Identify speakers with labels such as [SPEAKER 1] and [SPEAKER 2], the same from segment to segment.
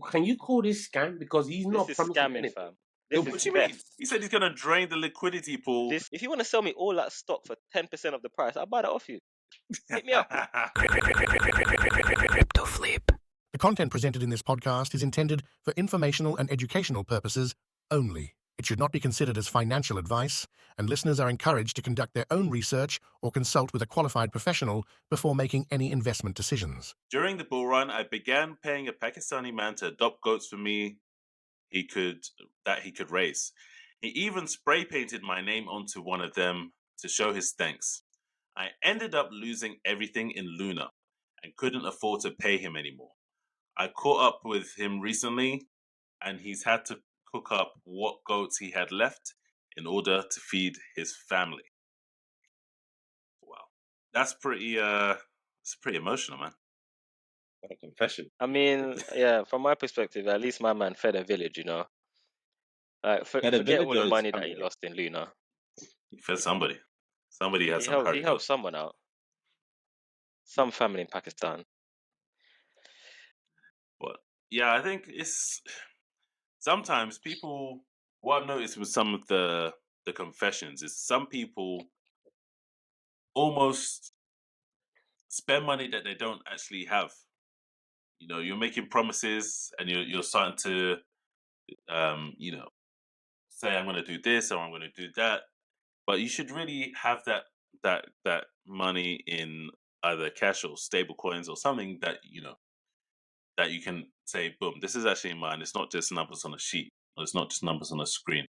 [SPEAKER 1] Can you call this scam? Because he's
[SPEAKER 2] This
[SPEAKER 1] not
[SPEAKER 2] is
[SPEAKER 1] promising
[SPEAKER 2] scamming,
[SPEAKER 1] anything.
[SPEAKER 2] fam.
[SPEAKER 3] Yo,
[SPEAKER 2] This
[SPEAKER 3] what
[SPEAKER 2] is
[SPEAKER 3] do you mean?
[SPEAKER 2] theft.
[SPEAKER 3] He said he's gonna drain the liquidity pool.
[SPEAKER 2] If you want to sell me all that stock for 10% of the price, I'll buy that off you. Hit me up.
[SPEAKER 4] Crypto flip. The content presented in this podcast is intended for informational and educational purposes only. It should not be considered as financial advice, and listeners are encouraged to conduct their own research or consult with a qualified professional before making any investment decisions.
[SPEAKER 3] During the bull run, I began paying a Pakistani man to adopt goats for me he could raise. He even spray painted my name onto one of them to show his thanks. I ended up losing everything in Luna and couldn't afford to pay him anymore. I caught up with him recently and he's had to cook up what goats he had left in order to feed his family. Wow. That's pretty it's pretty emotional, man.
[SPEAKER 1] What a confession.
[SPEAKER 2] I mean, yeah, from my perspective, at least my man fed a village, you know. Like,
[SPEAKER 1] Fed a
[SPEAKER 2] forget
[SPEAKER 1] village
[SPEAKER 2] all the
[SPEAKER 1] or his
[SPEAKER 2] money that
[SPEAKER 1] family?
[SPEAKER 2] he lost in Luna.
[SPEAKER 3] He fed somebody. Somebody had
[SPEAKER 2] He
[SPEAKER 3] some
[SPEAKER 2] helped. He
[SPEAKER 3] hurry
[SPEAKER 2] helped
[SPEAKER 3] goat.
[SPEAKER 2] someone out. Some family in Pakistan.
[SPEAKER 3] But yeah, I think it's sometimes people. What I've noticed with some of the confessions is some people almost spend money that they don't actually have. You know, you're making promises and you're starting to, you know, say I'm going to do this or I'm going to do that, but you should really have that money in either cash or stable coins or something that that you can say, boom, this is actually mine. It's not just numbers on a sheet. Or it's not just numbers on a screen.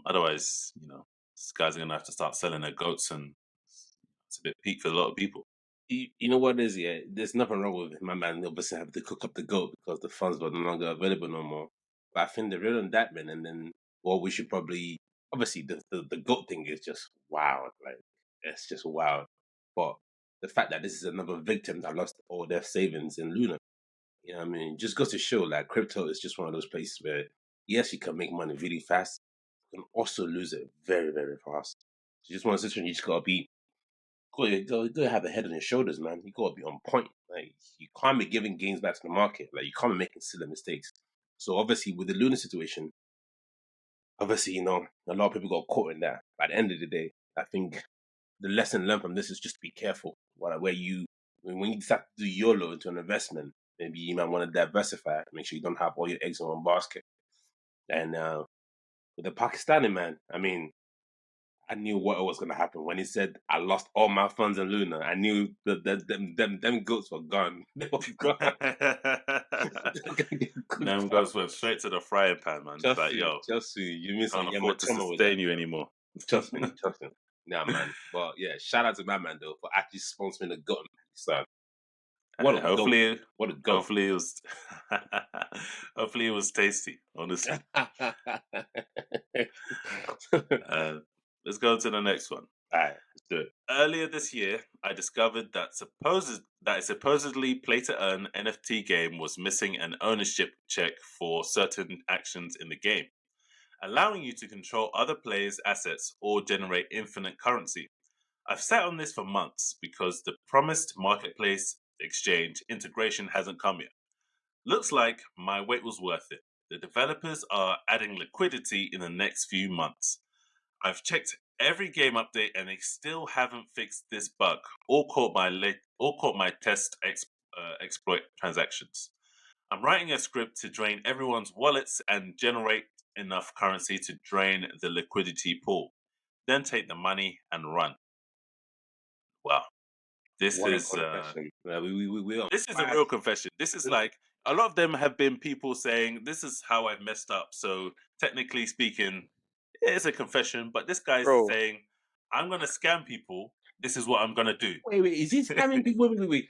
[SPEAKER 3] Otherwise, you know, these guys are gonna have to start selling their goats, and it's a bit peak for a lot of people.
[SPEAKER 1] You know what it is, yeah? There's nothing wrong with my man obviously having to cook up the goat because the funds were no longer available no more. But I think the real on that, man, and then what we should probably obviously the goat thing is just wow, like it's just wow. But the fact that this is another victim that lost all their savings in Luna, you know what I mean, just goes to show like crypto is just one of those places where yes, you can make money really fast, you can also lose it very, very fast. So just one situation you just gotta be you gotta have a head on your shoulders, man. You gotta be on point. Like you can't be giving gains back to the market. Like you can't be making silly mistakes. So obviously with the Luna situation, obviously, you know, a lot of people got caught in that. By the end of the day, I think the lesson learned from this is just to be careful. Where you when you decide to do YOLO into an investment, maybe you might want to diversify. Make sure you don't have all your eggs in one basket. And with the Pakistani man, I mean, I knew what was going to happen when he said I lost all my funds in Luna. I knew that them goats were gone. They were gone.
[SPEAKER 3] Them goats went straight to the frying pan, man. It's like, yo,
[SPEAKER 1] Just you missing
[SPEAKER 3] can't
[SPEAKER 1] Yama
[SPEAKER 3] afford to
[SPEAKER 1] Chama with that.
[SPEAKER 3] sustain you anymore.
[SPEAKER 1] Trust me. Nah, man. But yeah, shout out to my man though for actually sponsoring the goat in Pakistan. What a
[SPEAKER 3] hopefully,
[SPEAKER 1] goat. What a goat.
[SPEAKER 3] hopefully it was, hopefully it was tasty. Honestly, let's go to the next one.
[SPEAKER 1] All right, let's do it.
[SPEAKER 3] Earlier this year, I discovered that a supposedly play-to-earn NFT game was missing an ownership check for certain actions in the game, allowing you to control other players' assets or generate infinite currency. I've sat on this for months because the promised marketplace exchange integration hasn't come yet. Looks like my wait was worth it. The developers are adding liquidity in the next few months. I've checked every game update and they still haven't fixed this bug or caught my test exploit transactions. I'm writing a script to drain everyone's wallets and generate enough currency to drain the liquidity pool. Then take the money and run. Wow. This
[SPEAKER 1] What a
[SPEAKER 3] is
[SPEAKER 1] confession. We are
[SPEAKER 3] this is a real confession. This is like a lot of them have been people saying this is how I've messed up. So technically speaking, it's a confession, but this guy's
[SPEAKER 2] Bro.
[SPEAKER 3] saying, I'm gonna scam people. This is what I'm gonna do.
[SPEAKER 1] Wait, is he scamming people? Wait.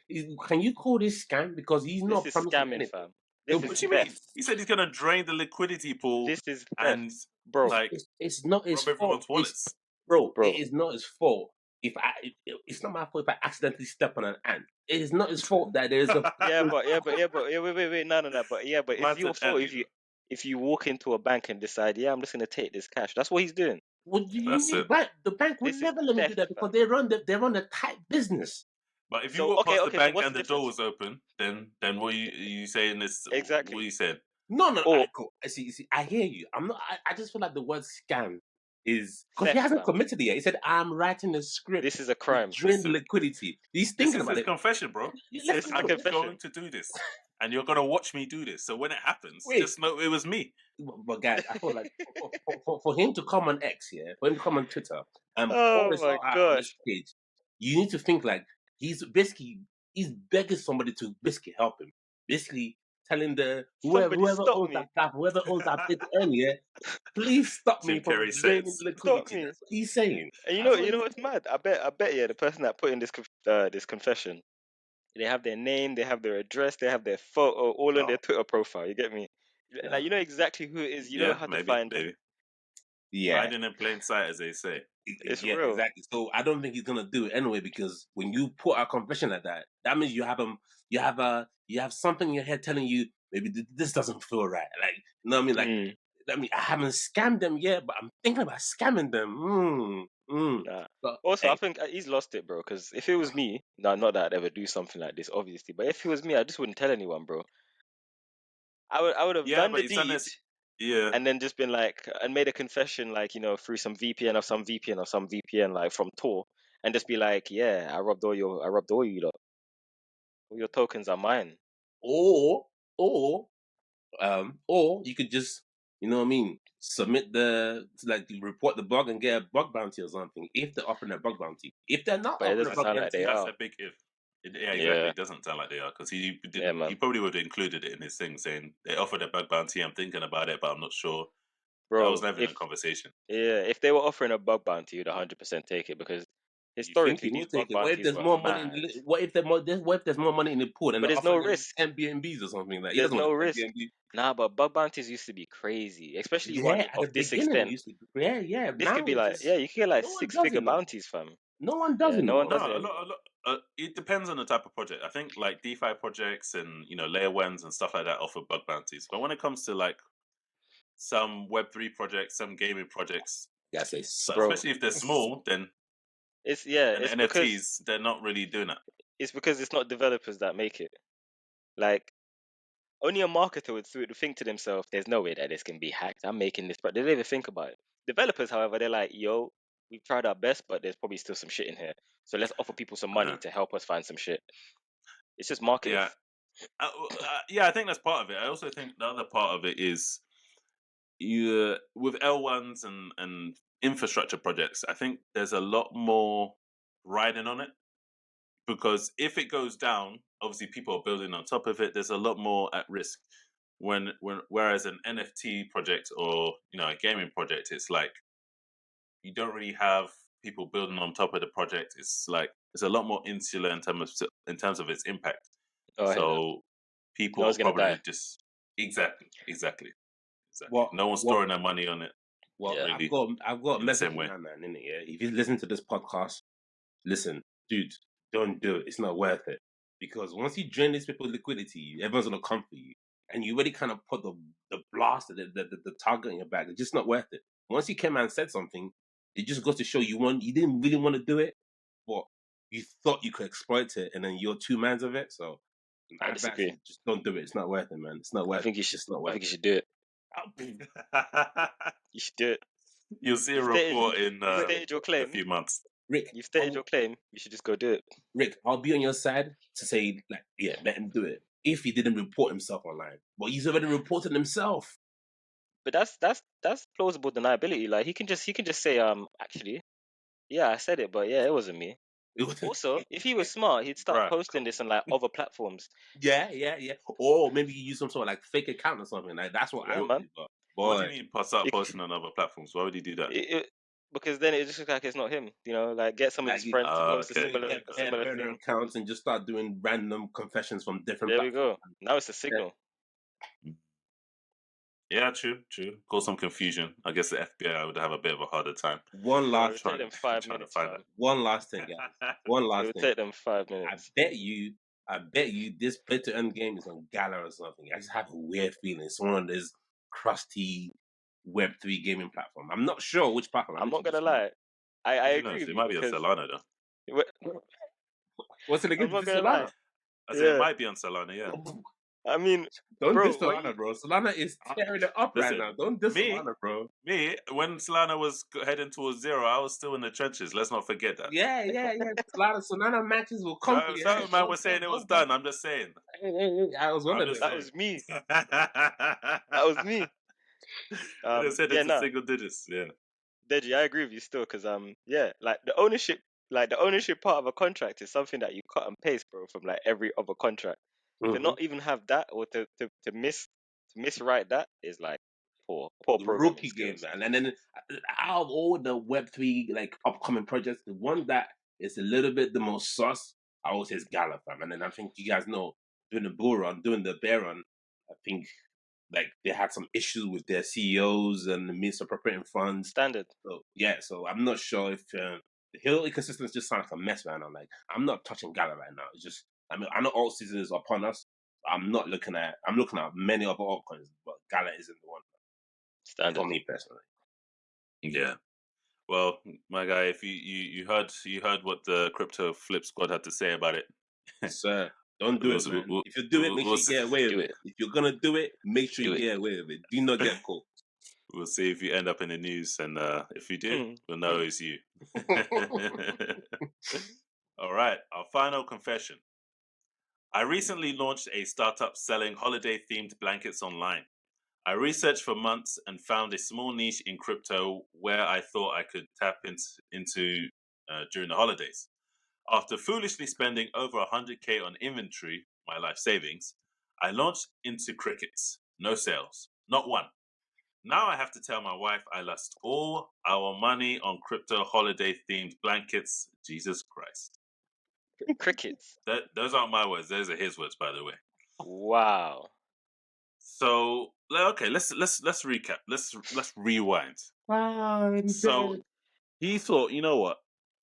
[SPEAKER 1] Can you call this scam? Because he's
[SPEAKER 2] This
[SPEAKER 1] not
[SPEAKER 2] is
[SPEAKER 1] promising
[SPEAKER 2] scamming,
[SPEAKER 1] anything.
[SPEAKER 2] fam.
[SPEAKER 1] Yo,
[SPEAKER 2] This
[SPEAKER 3] What
[SPEAKER 2] is
[SPEAKER 3] do you mean?
[SPEAKER 2] theft.
[SPEAKER 3] He said he's gonna drain the liquidity pool
[SPEAKER 2] This is theft,
[SPEAKER 3] and
[SPEAKER 2] bro.
[SPEAKER 3] like
[SPEAKER 1] It's not his
[SPEAKER 3] rob everyone's
[SPEAKER 1] fault.
[SPEAKER 3] wallets.
[SPEAKER 1] Bro,
[SPEAKER 2] Bro.
[SPEAKER 1] it is not his fault. It's not my fault if I accidentally step on an ant. It is not his fault that there's a
[SPEAKER 2] Wait, no, but it's
[SPEAKER 3] Man's
[SPEAKER 2] your
[SPEAKER 3] an
[SPEAKER 2] fault
[SPEAKER 3] ant-eater.
[SPEAKER 2] if you walk into a bank and decide, yeah, I'm just gonna take this cash. That's what he's doing.
[SPEAKER 1] What do you
[SPEAKER 3] That's
[SPEAKER 1] mean?
[SPEAKER 3] it.
[SPEAKER 1] Right, the bank would
[SPEAKER 2] This is
[SPEAKER 1] never let me do
[SPEAKER 2] theft,
[SPEAKER 1] that because
[SPEAKER 2] fam.
[SPEAKER 1] they run a tight business.
[SPEAKER 3] But if you
[SPEAKER 2] So
[SPEAKER 3] walk past the
[SPEAKER 2] so
[SPEAKER 3] bank
[SPEAKER 2] what's
[SPEAKER 3] and
[SPEAKER 2] the
[SPEAKER 3] the door
[SPEAKER 2] difference?
[SPEAKER 3] was open, then what are you saying this?
[SPEAKER 2] Exactly.
[SPEAKER 3] What are you saying?
[SPEAKER 1] No,
[SPEAKER 2] Or
[SPEAKER 1] cool. See, I hear you. I'm not. I just feel like the word scam is because he
[SPEAKER 2] theft,
[SPEAKER 1] hasn't
[SPEAKER 2] fam.
[SPEAKER 1] committed it yet. He said, "I'm writing a script
[SPEAKER 2] This is a
[SPEAKER 1] to
[SPEAKER 2] crime.
[SPEAKER 1] drain the liquidity." He's
[SPEAKER 3] This
[SPEAKER 1] thinking
[SPEAKER 3] is
[SPEAKER 1] about
[SPEAKER 3] his
[SPEAKER 1] it.
[SPEAKER 3] confession, bro. He
[SPEAKER 1] Let's
[SPEAKER 3] says,
[SPEAKER 2] A
[SPEAKER 3] I'm
[SPEAKER 2] confession.
[SPEAKER 3] going to do this. And you're going to watch me do this. So when it happens,
[SPEAKER 1] Wait.
[SPEAKER 3] just know it was me.
[SPEAKER 1] But guys, I feel like for him to come on X, yeah, for him to come on Twitter and pour
[SPEAKER 2] Oh
[SPEAKER 1] this
[SPEAKER 2] my
[SPEAKER 1] all out on this
[SPEAKER 2] gosh.
[SPEAKER 1] page, you need to think like he's begging somebody to basically help him. Basically telling the
[SPEAKER 2] Somebody
[SPEAKER 1] whoever
[SPEAKER 2] stop
[SPEAKER 1] owns
[SPEAKER 2] me.
[SPEAKER 1] that platform, whoever owns that bit earlier, please stop me
[SPEAKER 3] Jim
[SPEAKER 1] from
[SPEAKER 3] Carrey
[SPEAKER 1] draining
[SPEAKER 3] says.
[SPEAKER 2] Stop
[SPEAKER 1] liquidity.
[SPEAKER 2] me.
[SPEAKER 1] That's what he's saying.
[SPEAKER 2] And
[SPEAKER 1] That's what
[SPEAKER 2] you know
[SPEAKER 1] he's
[SPEAKER 2] what's mad? I bet yeah, the person that put in this confession, they have their name, they have their address, they have their photo, all on their
[SPEAKER 3] Oh,
[SPEAKER 2] Twitter profile. You get me?
[SPEAKER 1] Yeah.
[SPEAKER 2] Like you know exactly who it is. You know
[SPEAKER 3] yeah,
[SPEAKER 2] how to
[SPEAKER 3] maybe,
[SPEAKER 2] find them.
[SPEAKER 3] maybe.
[SPEAKER 1] Yeah.
[SPEAKER 3] Hiding in plain sight, as they say.
[SPEAKER 2] It's
[SPEAKER 1] Yeah,
[SPEAKER 2] real.
[SPEAKER 1] exactly. So I don't think he's gonna do it anyway because when you put a confession like that, that means you have something in your head telling you maybe this doesn't feel right. Like you know what I mean? Like
[SPEAKER 2] Mm,
[SPEAKER 1] I haven't scammed them yet, but I'm thinking about scamming them.
[SPEAKER 2] nah.
[SPEAKER 1] But
[SPEAKER 2] Also, I
[SPEAKER 1] hey,
[SPEAKER 2] think he's lost it, bro. Because if it was me, no, not that I'd ever do something like this, obviously. But if it was me, I just wouldn't tell anyone, bro. I would have
[SPEAKER 3] Yeah,
[SPEAKER 2] done
[SPEAKER 3] but
[SPEAKER 2] the
[SPEAKER 3] he's done
[SPEAKER 2] deed
[SPEAKER 3] this. Yeah.
[SPEAKER 2] and then just been like and made a confession, like through some VPN or some VPN or some VPN, like from Tor, and just be like, yeah, I robbed all you lot. All your tokens are mine.
[SPEAKER 1] or or or you could just you know what I mean, submit like report the bug and get a bug bounty or something if they're offering a bug bounty. If they're not
[SPEAKER 2] But it
[SPEAKER 1] offering a
[SPEAKER 2] doesn't
[SPEAKER 1] bug
[SPEAKER 2] sound like they
[SPEAKER 1] bounty,
[SPEAKER 3] That's
[SPEAKER 2] are.
[SPEAKER 3] a big if. Yeah, exactly.
[SPEAKER 2] Yeah,
[SPEAKER 3] It doesn't sound like they are because he
[SPEAKER 2] yeah,
[SPEAKER 3] didn't.
[SPEAKER 2] man.
[SPEAKER 3] He probably would have included it in his thing, saying they offered a bug bounty. I'm thinking about it, but I'm not sure. That was
[SPEAKER 2] Bro,
[SPEAKER 3] never in a conversation.
[SPEAKER 2] if they were offering a bug bounty, you'd 100% take it because
[SPEAKER 1] you think
[SPEAKER 2] historically
[SPEAKER 1] he
[SPEAKER 2] these
[SPEAKER 1] will
[SPEAKER 2] bug
[SPEAKER 1] take it? What if
[SPEAKER 2] bounties
[SPEAKER 1] there's
[SPEAKER 2] were
[SPEAKER 1] more money
[SPEAKER 2] mad.
[SPEAKER 1] what if there's more money in the pool and
[SPEAKER 2] But
[SPEAKER 1] they're
[SPEAKER 2] there's no
[SPEAKER 1] offering him
[SPEAKER 2] risk.
[SPEAKER 1] 10 BNBs or something like he
[SPEAKER 2] There's
[SPEAKER 1] doesn't want
[SPEAKER 2] no
[SPEAKER 1] the 10
[SPEAKER 2] risk.
[SPEAKER 1] BNB.
[SPEAKER 2] Nah, but bug bounties used to be crazy, especially one
[SPEAKER 1] Yeah, at the
[SPEAKER 2] of this
[SPEAKER 1] beginning it
[SPEAKER 2] extent.
[SPEAKER 1] used to be yeah.
[SPEAKER 2] This could
[SPEAKER 1] Now
[SPEAKER 2] be
[SPEAKER 1] it's
[SPEAKER 2] like,
[SPEAKER 1] just
[SPEAKER 2] yeah, you could get like
[SPEAKER 1] no one does
[SPEAKER 2] 6-figure
[SPEAKER 1] it no more.
[SPEAKER 2] bounties, fam.
[SPEAKER 1] No one does
[SPEAKER 2] Yeah,
[SPEAKER 1] it no
[SPEAKER 2] no one
[SPEAKER 1] more.
[SPEAKER 2] does
[SPEAKER 3] No,
[SPEAKER 2] it
[SPEAKER 3] a
[SPEAKER 2] anymore.
[SPEAKER 3] lot. It depends on the type of project. I think like DeFi projects and layer ones and stuff like that offer bug bounties. But when it comes to like some Web3 projects, some gaming projects,
[SPEAKER 1] Yeah, say
[SPEAKER 2] Bro,
[SPEAKER 3] especially if they're small, then and
[SPEAKER 2] it's
[SPEAKER 3] NFTs, they're not really doing that.
[SPEAKER 2] because it's not developers that make it. Like only a marketer would think to themselves, "There's no way that this can be hacked. I'm making this," but they don't even think about it. Developers, however, they're like, "Yo, we've tried our best, but there's probably still some shit in here. So let's offer people some money
[SPEAKER 3] Uh,
[SPEAKER 2] to help us find some shit." It's just marketing.
[SPEAKER 3] yeah, yeah. I think that's part of it. I also think the other part of it is you with L1s and infrastructure projects. I think there's a lot more riding on it because if it goes down, obviously people are building on top of it. There's a lot more at risk. Whereas an NFT project or a gaming project, it's like you don't really have people building on top of the project. It's like it's a lot more insular in terms of its impact.
[SPEAKER 2] Oh, I hear that.
[SPEAKER 3] So
[SPEAKER 2] No
[SPEAKER 3] people
[SPEAKER 2] one's
[SPEAKER 3] are
[SPEAKER 2] gonna die.
[SPEAKER 3] probably just exactly.
[SPEAKER 1] what
[SPEAKER 3] No one's
[SPEAKER 1] what
[SPEAKER 3] storing their money on it
[SPEAKER 1] well
[SPEAKER 2] Yeah.
[SPEAKER 3] really
[SPEAKER 1] I've got a
[SPEAKER 3] in the
[SPEAKER 1] message
[SPEAKER 3] same
[SPEAKER 1] for
[SPEAKER 3] way.
[SPEAKER 1] my man in it, yeah. If you listen to this podcast, listen, dude, don't do it. It's not worth it. Because once you drain these people's liquidity, everyone's gonna come for you. And you already kind of put the blast, the target in your back. It's just not worth it. Once you came out and said something, it just goes to show you didn't really want to do it, but you thought you could exploit it, and then you're two mans of it. So
[SPEAKER 2] I
[SPEAKER 1] my advice
[SPEAKER 2] disagree.
[SPEAKER 1] is just don't do it. It's not worth it, man. It's not
[SPEAKER 2] I
[SPEAKER 1] worth it.
[SPEAKER 2] think you
[SPEAKER 1] It's
[SPEAKER 2] should.
[SPEAKER 1] just not
[SPEAKER 2] I
[SPEAKER 1] worth
[SPEAKER 2] think you
[SPEAKER 1] it.
[SPEAKER 2] should do it. You should do it.
[SPEAKER 3] You'll see a
[SPEAKER 2] You stated.
[SPEAKER 3] report in
[SPEAKER 2] You stated your
[SPEAKER 3] a
[SPEAKER 2] claim.
[SPEAKER 3] few months.
[SPEAKER 1] Rick,
[SPEAKER 2] You stated your claim. You should just go do it.
[SPEAKER 1] Rick, I'll be on your side to say, like, yeah, let him do it. If he didn't report himself online. But he's already reported himself.
[SPEAKER 2] But that's plausible deniability. Like he can just say actually yeah I said it, but yeah it wasn't me. Also, if he was smart, he'd start
[SPEAKER 3] Bruh,
[SPEAKER 2] posting this on like other platforms.
[SPEAKER 1] yeah. Or maybe you use some sort of like fake account or something. Like that's what I
[SPEAKER 2] Yeah,
[SPEAKER 1] would
[SPEAKER 2] man.
[SPEAKER 1] do. But
[SPEAKER 3] what do
[SPEAKER 1] boy,
[SPEAKER 3] you mean start
[SPEAKER 2] It,
[SPEAKER 3] posting on other platforms? Why would you do that?
[SPEAKER 2] it, because then it just looks like it's not him. Like get some of
[SPEAKER 1] like
[SPEAKER 2] his friends to post a
[SPEAKER 3] Okay,
[SPEAKER 2] similar
[SPEAKER 1] get
[SPEAKER 2] a
[SPEAKER 1] bare
[SPEAKER 2] similar
[SPEAKER 1] burner
[SPEAKER 2] thing.
[SPEAKER 1] accounts and just start doing random confessions from different
[SPEAKER 2] There we
[SPEAKER 1] platforms.
[SPEAKER 2] go. Now it's a signal.
[SPEAKER 3] yeah, true. Cause some confusion. I guess the FBI would have a bit of a harder time
[SPEAKER 1] One
[SPEAKER 2] Bro, it
[SPEAKER 1] last
[SPEAKER 2] would take
[SPEAKER 1] thing.
[SPEAKER 2] them 5 minutes,
[SPEAKER 3] trying to
[SPEAKER 2] fam.
[SPEAKER 1] One last thing, guys. One
[SPEAKER 2] It
[SPEAKER 1] last
[SPEAKER 2] would
[SPEAKER 1] thing.
[SPEAKER 2] take them 5
[SPEAKER 1] I
[SPEAKER 2] minutes.
[SPEAKER 1] bet you this play to earn game is on Gala or something. I just have a weird feeling. It's one of those crusty Web3 gaming platform. I'm not sure which platform. I
[SPEAKER 2] I'm
[SPEAKER 1] need to
[SPEAKER 2] not gonna
[SPEAKER 1] just
[SPEAKER 2] lie. I
[SPEAKER 3] Who
[SPEAKER 2] agree
[SPEAKER 3] knows?
[SPEAKER 2] with
[SPEAKER 3] It
[SPEAKER 2] you
[SPEAKER 3] might be a
[SPEAKER 2] because
[SPEAKER 3] Solana though.
[SPEAKER 1] What's it
[SPEAKER 2] I'm
[SPEAKER 1] against
[SPEAKER 2] not
[SPEAKER 1] this
[SPEAKER 2] gonna lie.
[SPEAKER 1] Solana?
[SPEAKER 3] I said it
[SPEAKER 2] Yeah.
[SPEAKER 3] might be on Solana, yeah.
[SPEAKER 2] I mean,
[SPEAKER 1] Don't
[SPEAKER 2] bro,
[SPEAKER 1] diss Solana, bro. Solana is tearing it up right
[SPEAKER 3] Listen,
[SPEAKER 1] now. Don't diss
[SPEAKER 3] me-
[SPEAKER 1] Solana, bro.
[SPEAKER 3] Me, when Solana was heading towards zero, I was still in the trenches. Let's not forget that.
[SPEAKER 1] Yeah. Solana matches will come for your head.
[SPEAKER 3] Some man was saying it was done. I'm just saying.
[SPEAKER 1] I was one
[SPEAKER 3] I'm
[SPEAKER 1] of them.
[SPEAKER 3] just
[SPEAKER 2] that
[SPEAKER 3] saying.
[SPEAKER 2] was me.
[SPEAKER 3] That
[SPEAKER 2] That was me.
[SPEAKER 3] I said
[SPEAKER 2] Yeah,
[SPEAKER 3] it's
[SPEAKER 2] nah.
[SPEAKER 3] single digits. Yeah.
[SPEAKER 2] Deji, I agree with you still, because yeah, like the ownership part of a contract is something that you cut and paste, bro, from like every other contract. To not even have that, or to miswrite that, is like poor programming
[SPEAKER 1] Rookie game,
[SPEAKER 2] skills.
[SPEAKER 1] man. And then out of all the Web3 like upcoming projects, the one that is a little bit the most sus, I always say is Gala, fam. And then I think you guys know, doing the bull run, doing the bear run, I think like they had some issues with their CEOs and the misappropriating funds.
[SPEAKER 2] Standard.
[SPEAKER 1] So yeah, so I'm not sure if the Hill ecosystem just sounds like a mess right now. Like I'm not touching Gala right now. It's just I know all season is upon us. I'm looking at many other altcoins, but Gala isn't the one
[SPEAKER 2] Standard.
[SPEAKER 1] for me personally.
[SPEAKER 3] Yeah. Well, my guy, if you heard what the crypto flip squad had to say about it.
[SPEAKER 1] Sir, don't do it, man. If you do it, make sure you get away with it. If you're gonna do it, make sure you get away with it. Do not get caught.
[SPEAKER 3] We'll see if you end up in the news, and if you do, we'll know it's you. All right, our final confession. I recently launched a startup selling holiday-themed blankets online. I researched for months and found a small niche in crypto where I thought I could tap into during the holidays. After foolishly spending over 100K on inventory, my life savings, I launched into crickets. No sales. Not one. Now I have to tell my wife I lost all our money on crypto holiday themed blankets. Jesus Christ.
[SPEAKER 2] Crickets.
[SPEAKER 3] Those aren't my words. Those are his words, by the way.
[SPEAKER 2] Wow.
[SPEAKER 3] So okay, let's recap. Let's rewind. So he thought, you know what?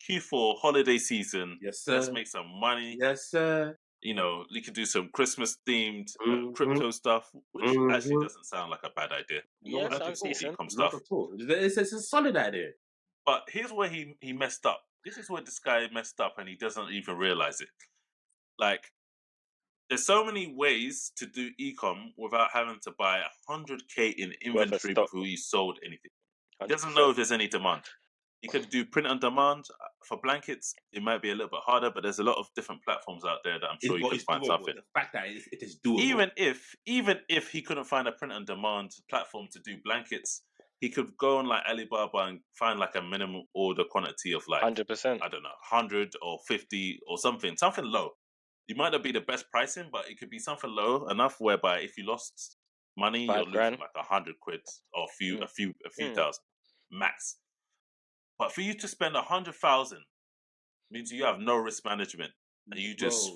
[SPEAKER 3] Q4 holiday season.
[SPEAKER 1] Yes, sir.
[SPEAKER 3] Let's make some money.
[SPEAKER 1] Yes, sir.
[SPEAKER 3] You know, we could do some Christmas themed crypto stuff, which actually doesn't sound like a bad idea.
[SPEAKER 2] Yeah, sounds decent.
[SPEAKER 1] Not at all. It's a solid idea.
[SPEAKER 3] But here's where he messed up. This is where this guy messed up, and he doesn't even realize it. Like, there's so many ways to do ecom without having to buy 100K in inventory
[SPEAKER 2] stock.
[SPEAKER 3] before you sold anything. He
[SPEAKER 2] 100%.
[SPEAKER 3] doesn't know if there's any demand. You could do print on demand for blankets. It might be a little bit harder, but there's a lot of different platforms out there that I'm sure you can find something.
[SPEAKER 1] The fact that it is doable.
[SPEAKER 3] Even if he couldn't find a print on demand platform to do blankets, he could go on like Alibaba and find like a minimum order quantity of like
[SPEAKER 2] 100%.
[SPEAKER 3] I don't know, 100 or 50 or something low. It might not be the best pricing, but it could be something low enough whereby if you lost money, you're losing like 100 quid or a few thousand max. But for you to spend 100,000 means you have no risk management, and you just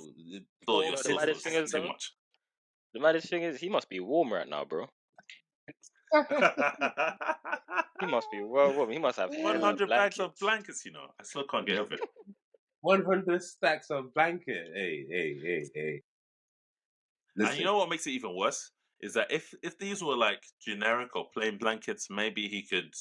[SPEAKER 3] thought your sales was too much.
[SPEAKER 2] The maddest thing is, he must be warm right now, bro. He must be well warm. He must have
[SPEAKER 3] 100 bags of blankets, you know. I still can't get over it.
[SPEAKER 1] 100 stacks of blanket. Hey. Listen.
[SPEAKER 3] And you know what makes it even worse is that if these were like generic or plain blankets, maybe he could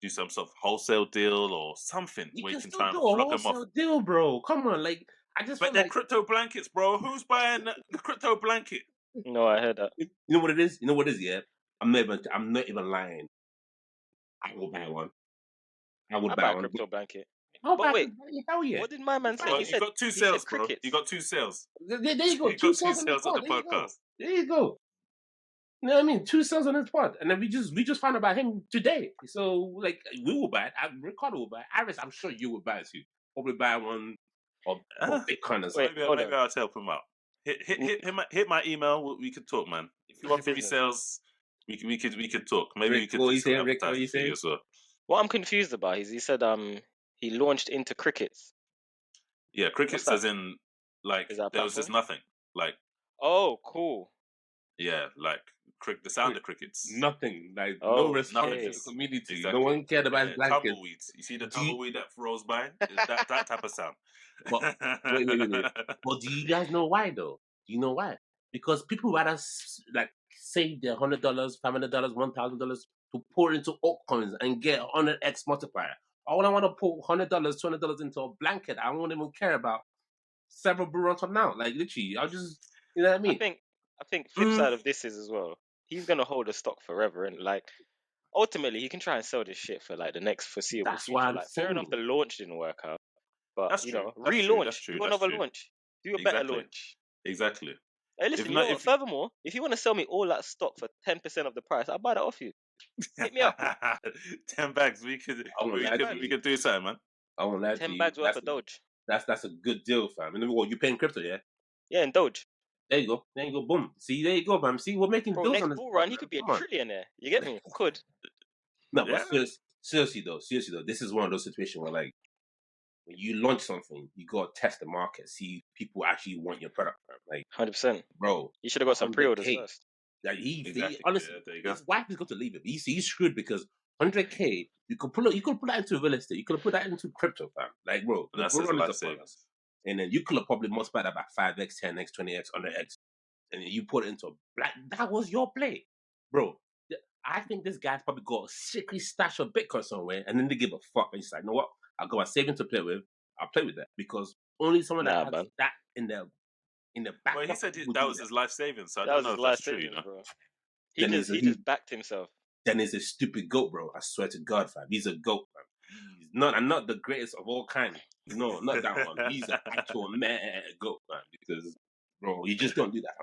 [SPEAKER 3] do some sort of wholesale deal or something where you can try and flog them off.
[SPEAKER 1] Deal, bro. Come on, like I just.
[SPEAKER 3] But they're crypto blankets, bro. Who's buying the crypto blanket?
[SPEAKER 2] No, I heard that.
[SPEAKER 1] You know what it is? Yeah. I'm not even lying. I will buy one. I would buy
[SPEAKER 2] a
[SPEAKER 1] one.
[SPEAKER 2] crypto blanket.
[SPEAKER 1] But wait, hell yeah.
[SPEAKER 2] What did my man say?
[SPEAKER 3] Well, you got 2 sales, bro. You got 2 sales.
[SPEAKER 1] There you go.
[SPEAKER 3] You got 2 sales on the podcast.
[SPEAKER 1] There you go. You know what I mean? 2 sales on this pod, and then we just found about him today. So like, we will buy it. Ricardo will buy it. Iris, I'm sure you will buy it too. Probably buy one or Bitcoin or something.
[SPEAKER 3] Maybe I'll help him out. Hit my email. We could talk, man. If you want 3 sales, we could talk. Maybe we could do some advertising for you as well.
[SPEAKER 2] What I'm confused about is he said he launched into crickets.
[SPEAKER 3] Yeah, crickets as in like there was just nothing. Like
[SPEAKER 2] oh, cool.
[SPEAKER 3] Yeah, like the sound of crickets.
[SPEAKER 1] Nothing. Like no response to the community. Exactly. No one cared about his blankets.
[SPEAKER 3] Tumbleweeds. You see the tumbleweed that rolls by? That type of sound.
[SPEAKER 1] But wait. But do you guys know why though? Do you know why? Because people rather like save their $100, $500, $1,000 to pour into altcoins and get 100x multiplier. I want to put $100, $200 into a blanket. I won't even care about several bull runs from now. Like literally, I'll just, you know what I mean?
[SPEAKER 2] I think flip side of this is as well. He's gonna hold the stock forever, and like ultimately he can try and sell this shit for like the next foreseeable
[SPEAKER 1] That's why
[SPEAKER 2] future.
[SPEAKER 1] I'm
[SPEAKER 2] Like fair enough,
[SPEAKER 1] saying.
[SPEAKER 2] the launch didn't work out, but
[SPEAKER 3] That's
[SPEAKER 2] you
[SPEAKER 3] true.
[SPEAKER 2] know,
[SPEAKER 3] That's true. That's
[SPEAKER 2] relaunch,
[SPEAKER 3] true.
[SPEAKER 2] do
[SPEAKER 3] That's
[SPEAKER 2] another
[SPEAKER 3] true.
[SPEAKER 2] launch, do a better
[SPEAKER 3] Exactly.
[SPEAKER 2] launch.
[SPEAKER 3] Exactly.
[SPEAKER 2] Hey, listen,
[SPEAKER 3] If
[SPEAKER 2] you
[SPEAKER 3] not,
[SPEAKER 2] know what? Furthermore, if you want to sell me all that stock for 10% of the price, I'll buy that off you. Hit me up.
[SPEAKER 3] 10 bags, we could
[SPEAKER 1] I won't lie to
[SPEAKER 3] we
[SPEAKER 1] you.
[SPEAKER 3] could do something, man.
[SPEAKER 1] I won't lie to
[SPEAKER 2] 10
[SPEAKER 1] you.
[SPEAKER 2] bags worth of Doge.
[SPEAKER 1] That's a good deal, fam. And then what? You paying crypto, yeah?
[SPEAKER 2] Yeah, and Doge.
[SPEAKER 1] There you go. There you go. Boom. See, there you go, fam. See, we're making
[SPEAKER 2] Bro,
[SPEAKER 1] deals on
[SPEAKER 2] next
[SPEAKER 1] this
[SPEAKER 2] bull
[SPEAKER 1] pod,
[SPEAKER 2] run, he
[SPEAKER 1] man.
[SPEAKER 2] could be a
[SPEAKER 1] Come on.
[SPEAKER 2] trillionaire. You get me? Could.
[SPEAKER 1] No,
[SPEAKER 3] Yeah.
[SPEAKER 1] but seriously though, this is one of those situations where like when you launch something, you gotta test the market, see if people actually want your product, fam. Like,
[SPEAKER 2] 100%.
[SPEAKER 1] bro,
[SPEAKER 2] You should have got some pre-orders
[SPEAKER 1] 100K.
[SPEAKER 2] first.
[SPEAKER 1] Like he
[SPEAKER 3] Exactly.
[SPEAKER 1] honestly,
[SPEAKER 3] Yeah, there you go.
[SPEAKER 1] his wife is going to leave him. He's screwed because 100K. You could put that into real estate. You could put that into crypto, fam. Like, bro,
[SPEAKER 3] And
[SPEAKER 1] the
[SPEAKER 3] that's
[SPEAKER 1] bull
[SPEAKER 3] his
[SPEAKER 1] run is
[SPEAKER 3] life
[SPEAKER 1] upon us,
[SPEAKER 3] savings.
[SPEAKER 1] and then you could have probably multiplied that by 5x, 10x, 20x, 100x, and then you put it into a black. That was your play, bro. I think this guy's probably got a sickly stash of Bitcoin somewhere, and then they give a fuck. And he's like, you know what? I've got my savings to play with. I'll play with that because only someone that
[SPEAKER 2] Nah,
[SPEAKER 1] has
[SPEAKER 2] man.
[SPEAKER 1] that in the back
[SPEAKER 3] Well, he
[SPEAKER 1] pocket
[SPEAKER 3] said
[SPEAKER 1] will
[SPEAKER 3] that
[SPEAKER 1] do
[SPEAKER 3] was
[SPEAKER 1] that.
[SPEAKER 3] his life savings, so I
[SPEAKER 2] That
[SPEAKER 3] don't
[SPEAKER 2] was
[SPEAKER 3] know
[SPEAKER 2] his
[SPEAKER 3] if
[SPEAKER 2] life
[SPEAKER 3] that's true, you
[SPEAKER 2] savings,
[SPEAKER 3] know.
[SPEAKER 2] bro.
[SPEAKER 1] Then
[SPEAKER 2] He just backed himself.
[SPEAKER 1] Then he's a stupid goat, bro. I swear to God, fam. He's a goat, fam. He's not the greatest of all kind. No, not that one. He's an actual mad goat, man. Because, bro, you just don't do that.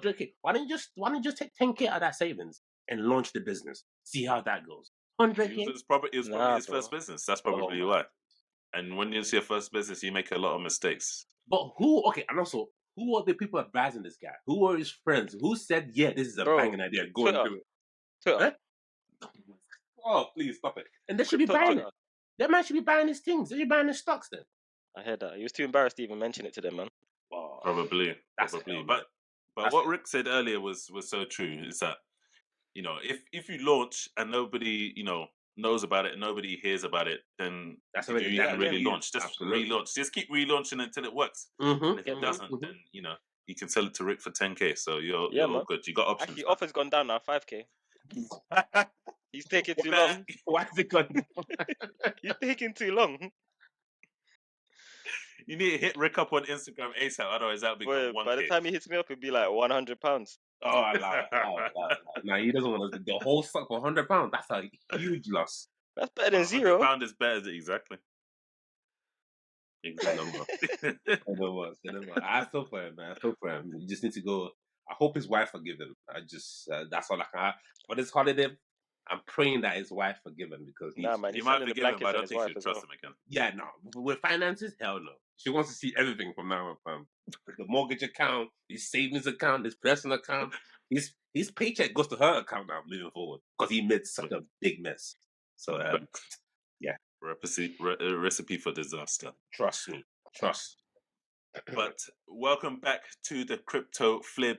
[SPEAKER 1] 100K. Why don't you just take 10K out of that savings and launch the business? See how that goes. 100K.
[SPEAKER 3] It was probably
[SPEAKER 2] Nah,
[SPEAKER 3] his first
[SPEAKER 2] bro.
[SPEAKER 3] business. That's
[SPEAKER 1] Oh
[SPEAKER 3] probably
[SPEAKER 1] my.
[SPEAKER 3] why. And when it's your first business, you make a lot of mistakes.
[SPEAKER 1] But who? Okay, and also, who are the people advising this guy? Who are his friends? Who said, "Yeah, this is a
[SPEAKER 2] Bro,
[SPEAKER 1] banging idea. Go and
[SPEAKER 2] Twitter.
[SPEAKER 1] do it"?
[SPEAKER 2] Twitter.
[SPEAKER 1] Huh? Oh, please stop it. And they should be
[SPEAKER 2] Crypto
[SPEAKER 1] buying
[SPEAKER 2] Twitter.
[SPEAKER 1] it. That man should be buying his things. They should be buying his stocks then.
[SPEAKER 2] I heard that. He was too embarrassed to even mention it to them, man.
[SPEAKER 1] Oh,
[SPEAKER 3] Probably.
[SPEAKER 1] that's hell, man.
[SPEAKER 3] But
[SPEAKER 1] That's
[SPEAKER 3] what
[SPEAKER 1] hell.
[SPEAKER 3] Rick said earlier was so true. Is that, you know, if you launch and nobody, you know, knows about it and nobody hears about it, then
[SPEAKER 1] That's
[SPEAKER 3] do you
[SPEAKER 1] already
[SPEAKER 3] even
[SPEAKER 1] that
[SPEAKER 3] really
[SPEAKER 1] game.
[SPEAKER 3] launch? Just
[SPEAKER 1] Absolutely.
[SPEAKER 3] relaunch. Just keep relaunching until it works.
[SPEAKER 1] Mm-hmm.
[SPEAKER 3] And if it
[SPEAKER 2] Get me?
[SPEAKER 3] doesn't, then you know you can sell it to Rick for 10K. So you're
[SPEAKER 2] Yeah,
[SPEAKER 3] all
[SPEAKER 2] man.
[SPEAKER 3] good. You got options.
[SPEAKER 2] Actually,
[SPEAKER 3] man.
[SPEAKER 2] offer's gone down now, 5K. He's taking too
[SPEAKER 3] Nah.
[SPEAKER 2] long.
[SPEAKER 1] Why is it gone?
[SPEAKER 2] He's taking too long.
[SPEAKER 3] You need to hit Rick up on Instagram ASAP, otherwise that'll become
[SPEAKER 2] Boy, by the
[SPEAKER 3] 1K.
[SPEAKER 2] time he hits me up, it'll be like £100.
[SPEAKER 1] Oh, I allow it. Now he doesn't want to the whole stock for £100. That's a huge loss.
[SPEAKER 2] That's better than
[SPEAKER 3] £100
[SPEAKER 2] zero.
[SPEAKER 3] is better. Exactly.
[SPEAKER 1] Say no more. Say no more. I feel for him, man. I feel for him. You just need to go. I hope his wife forgive him. I just that's all I can. For this holiday, I'm praying that his wife forgive him because
[SPEAKER 2] Nah, man.
[SPEAKER 3] You
[SPEAKER 2] He's
[SPEAKER 3] might
[SPEAKER 2] selling the
[SPEAKER 3] forgive him, but
[SPEAKER 2] blankets
[SPEAKER 3] I
[SPEAKER 2] and
[SPEAKER 3] don't
[SPEAKER 2] his
[SPEAKER 3] think you
[SPEAKER 2] wife
[SPEAKER 3] should
[SPEAKER 2] as
[SPEAKER 3] trust
[SPEAKER 2] well.
[SPEAKER 3] him again.
[SPEAKER 1] yeah, no. With finances, hell no. She wants to see everything from now on. The mortgage account, his savings account, his personal account, his paycheck goes to her account now moving forward because he made such a big mess. So yeah,
[SPEAKER 3] Recipe for disaster.
[SPEAKER 1] trust me, trust.
[SPEAKER 3] But welcome back to the Crypto Flip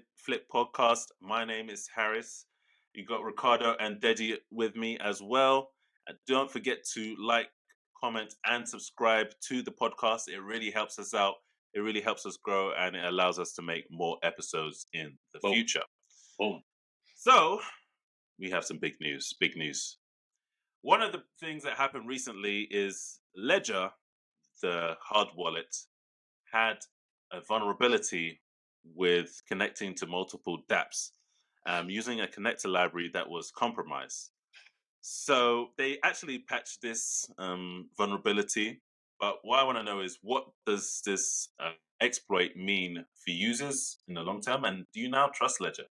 [SPEAKER 3] podcast. My name is Harris. You got Ricardo and Deji with me as well. And don't forget to like, comment, and subscribe to the podcast. It really helps us out. It really helps us grow, and it allows us to make more episodes in the
[SPEAKER 1] Boom.
[SPEAKER 3] future.
[SPEAKER 1] Boom.
[SPEAKER 3] So we have some big news. Big news. One of the things that happened recently is Ledger, the hard wallet, had a vulnerability with connecting to multiple dApps using a connector library that was compromised. So they actually patched this vulnerability. But what I want to know is, what does this exploit mean for users in the long term? And do you now trust Ledger?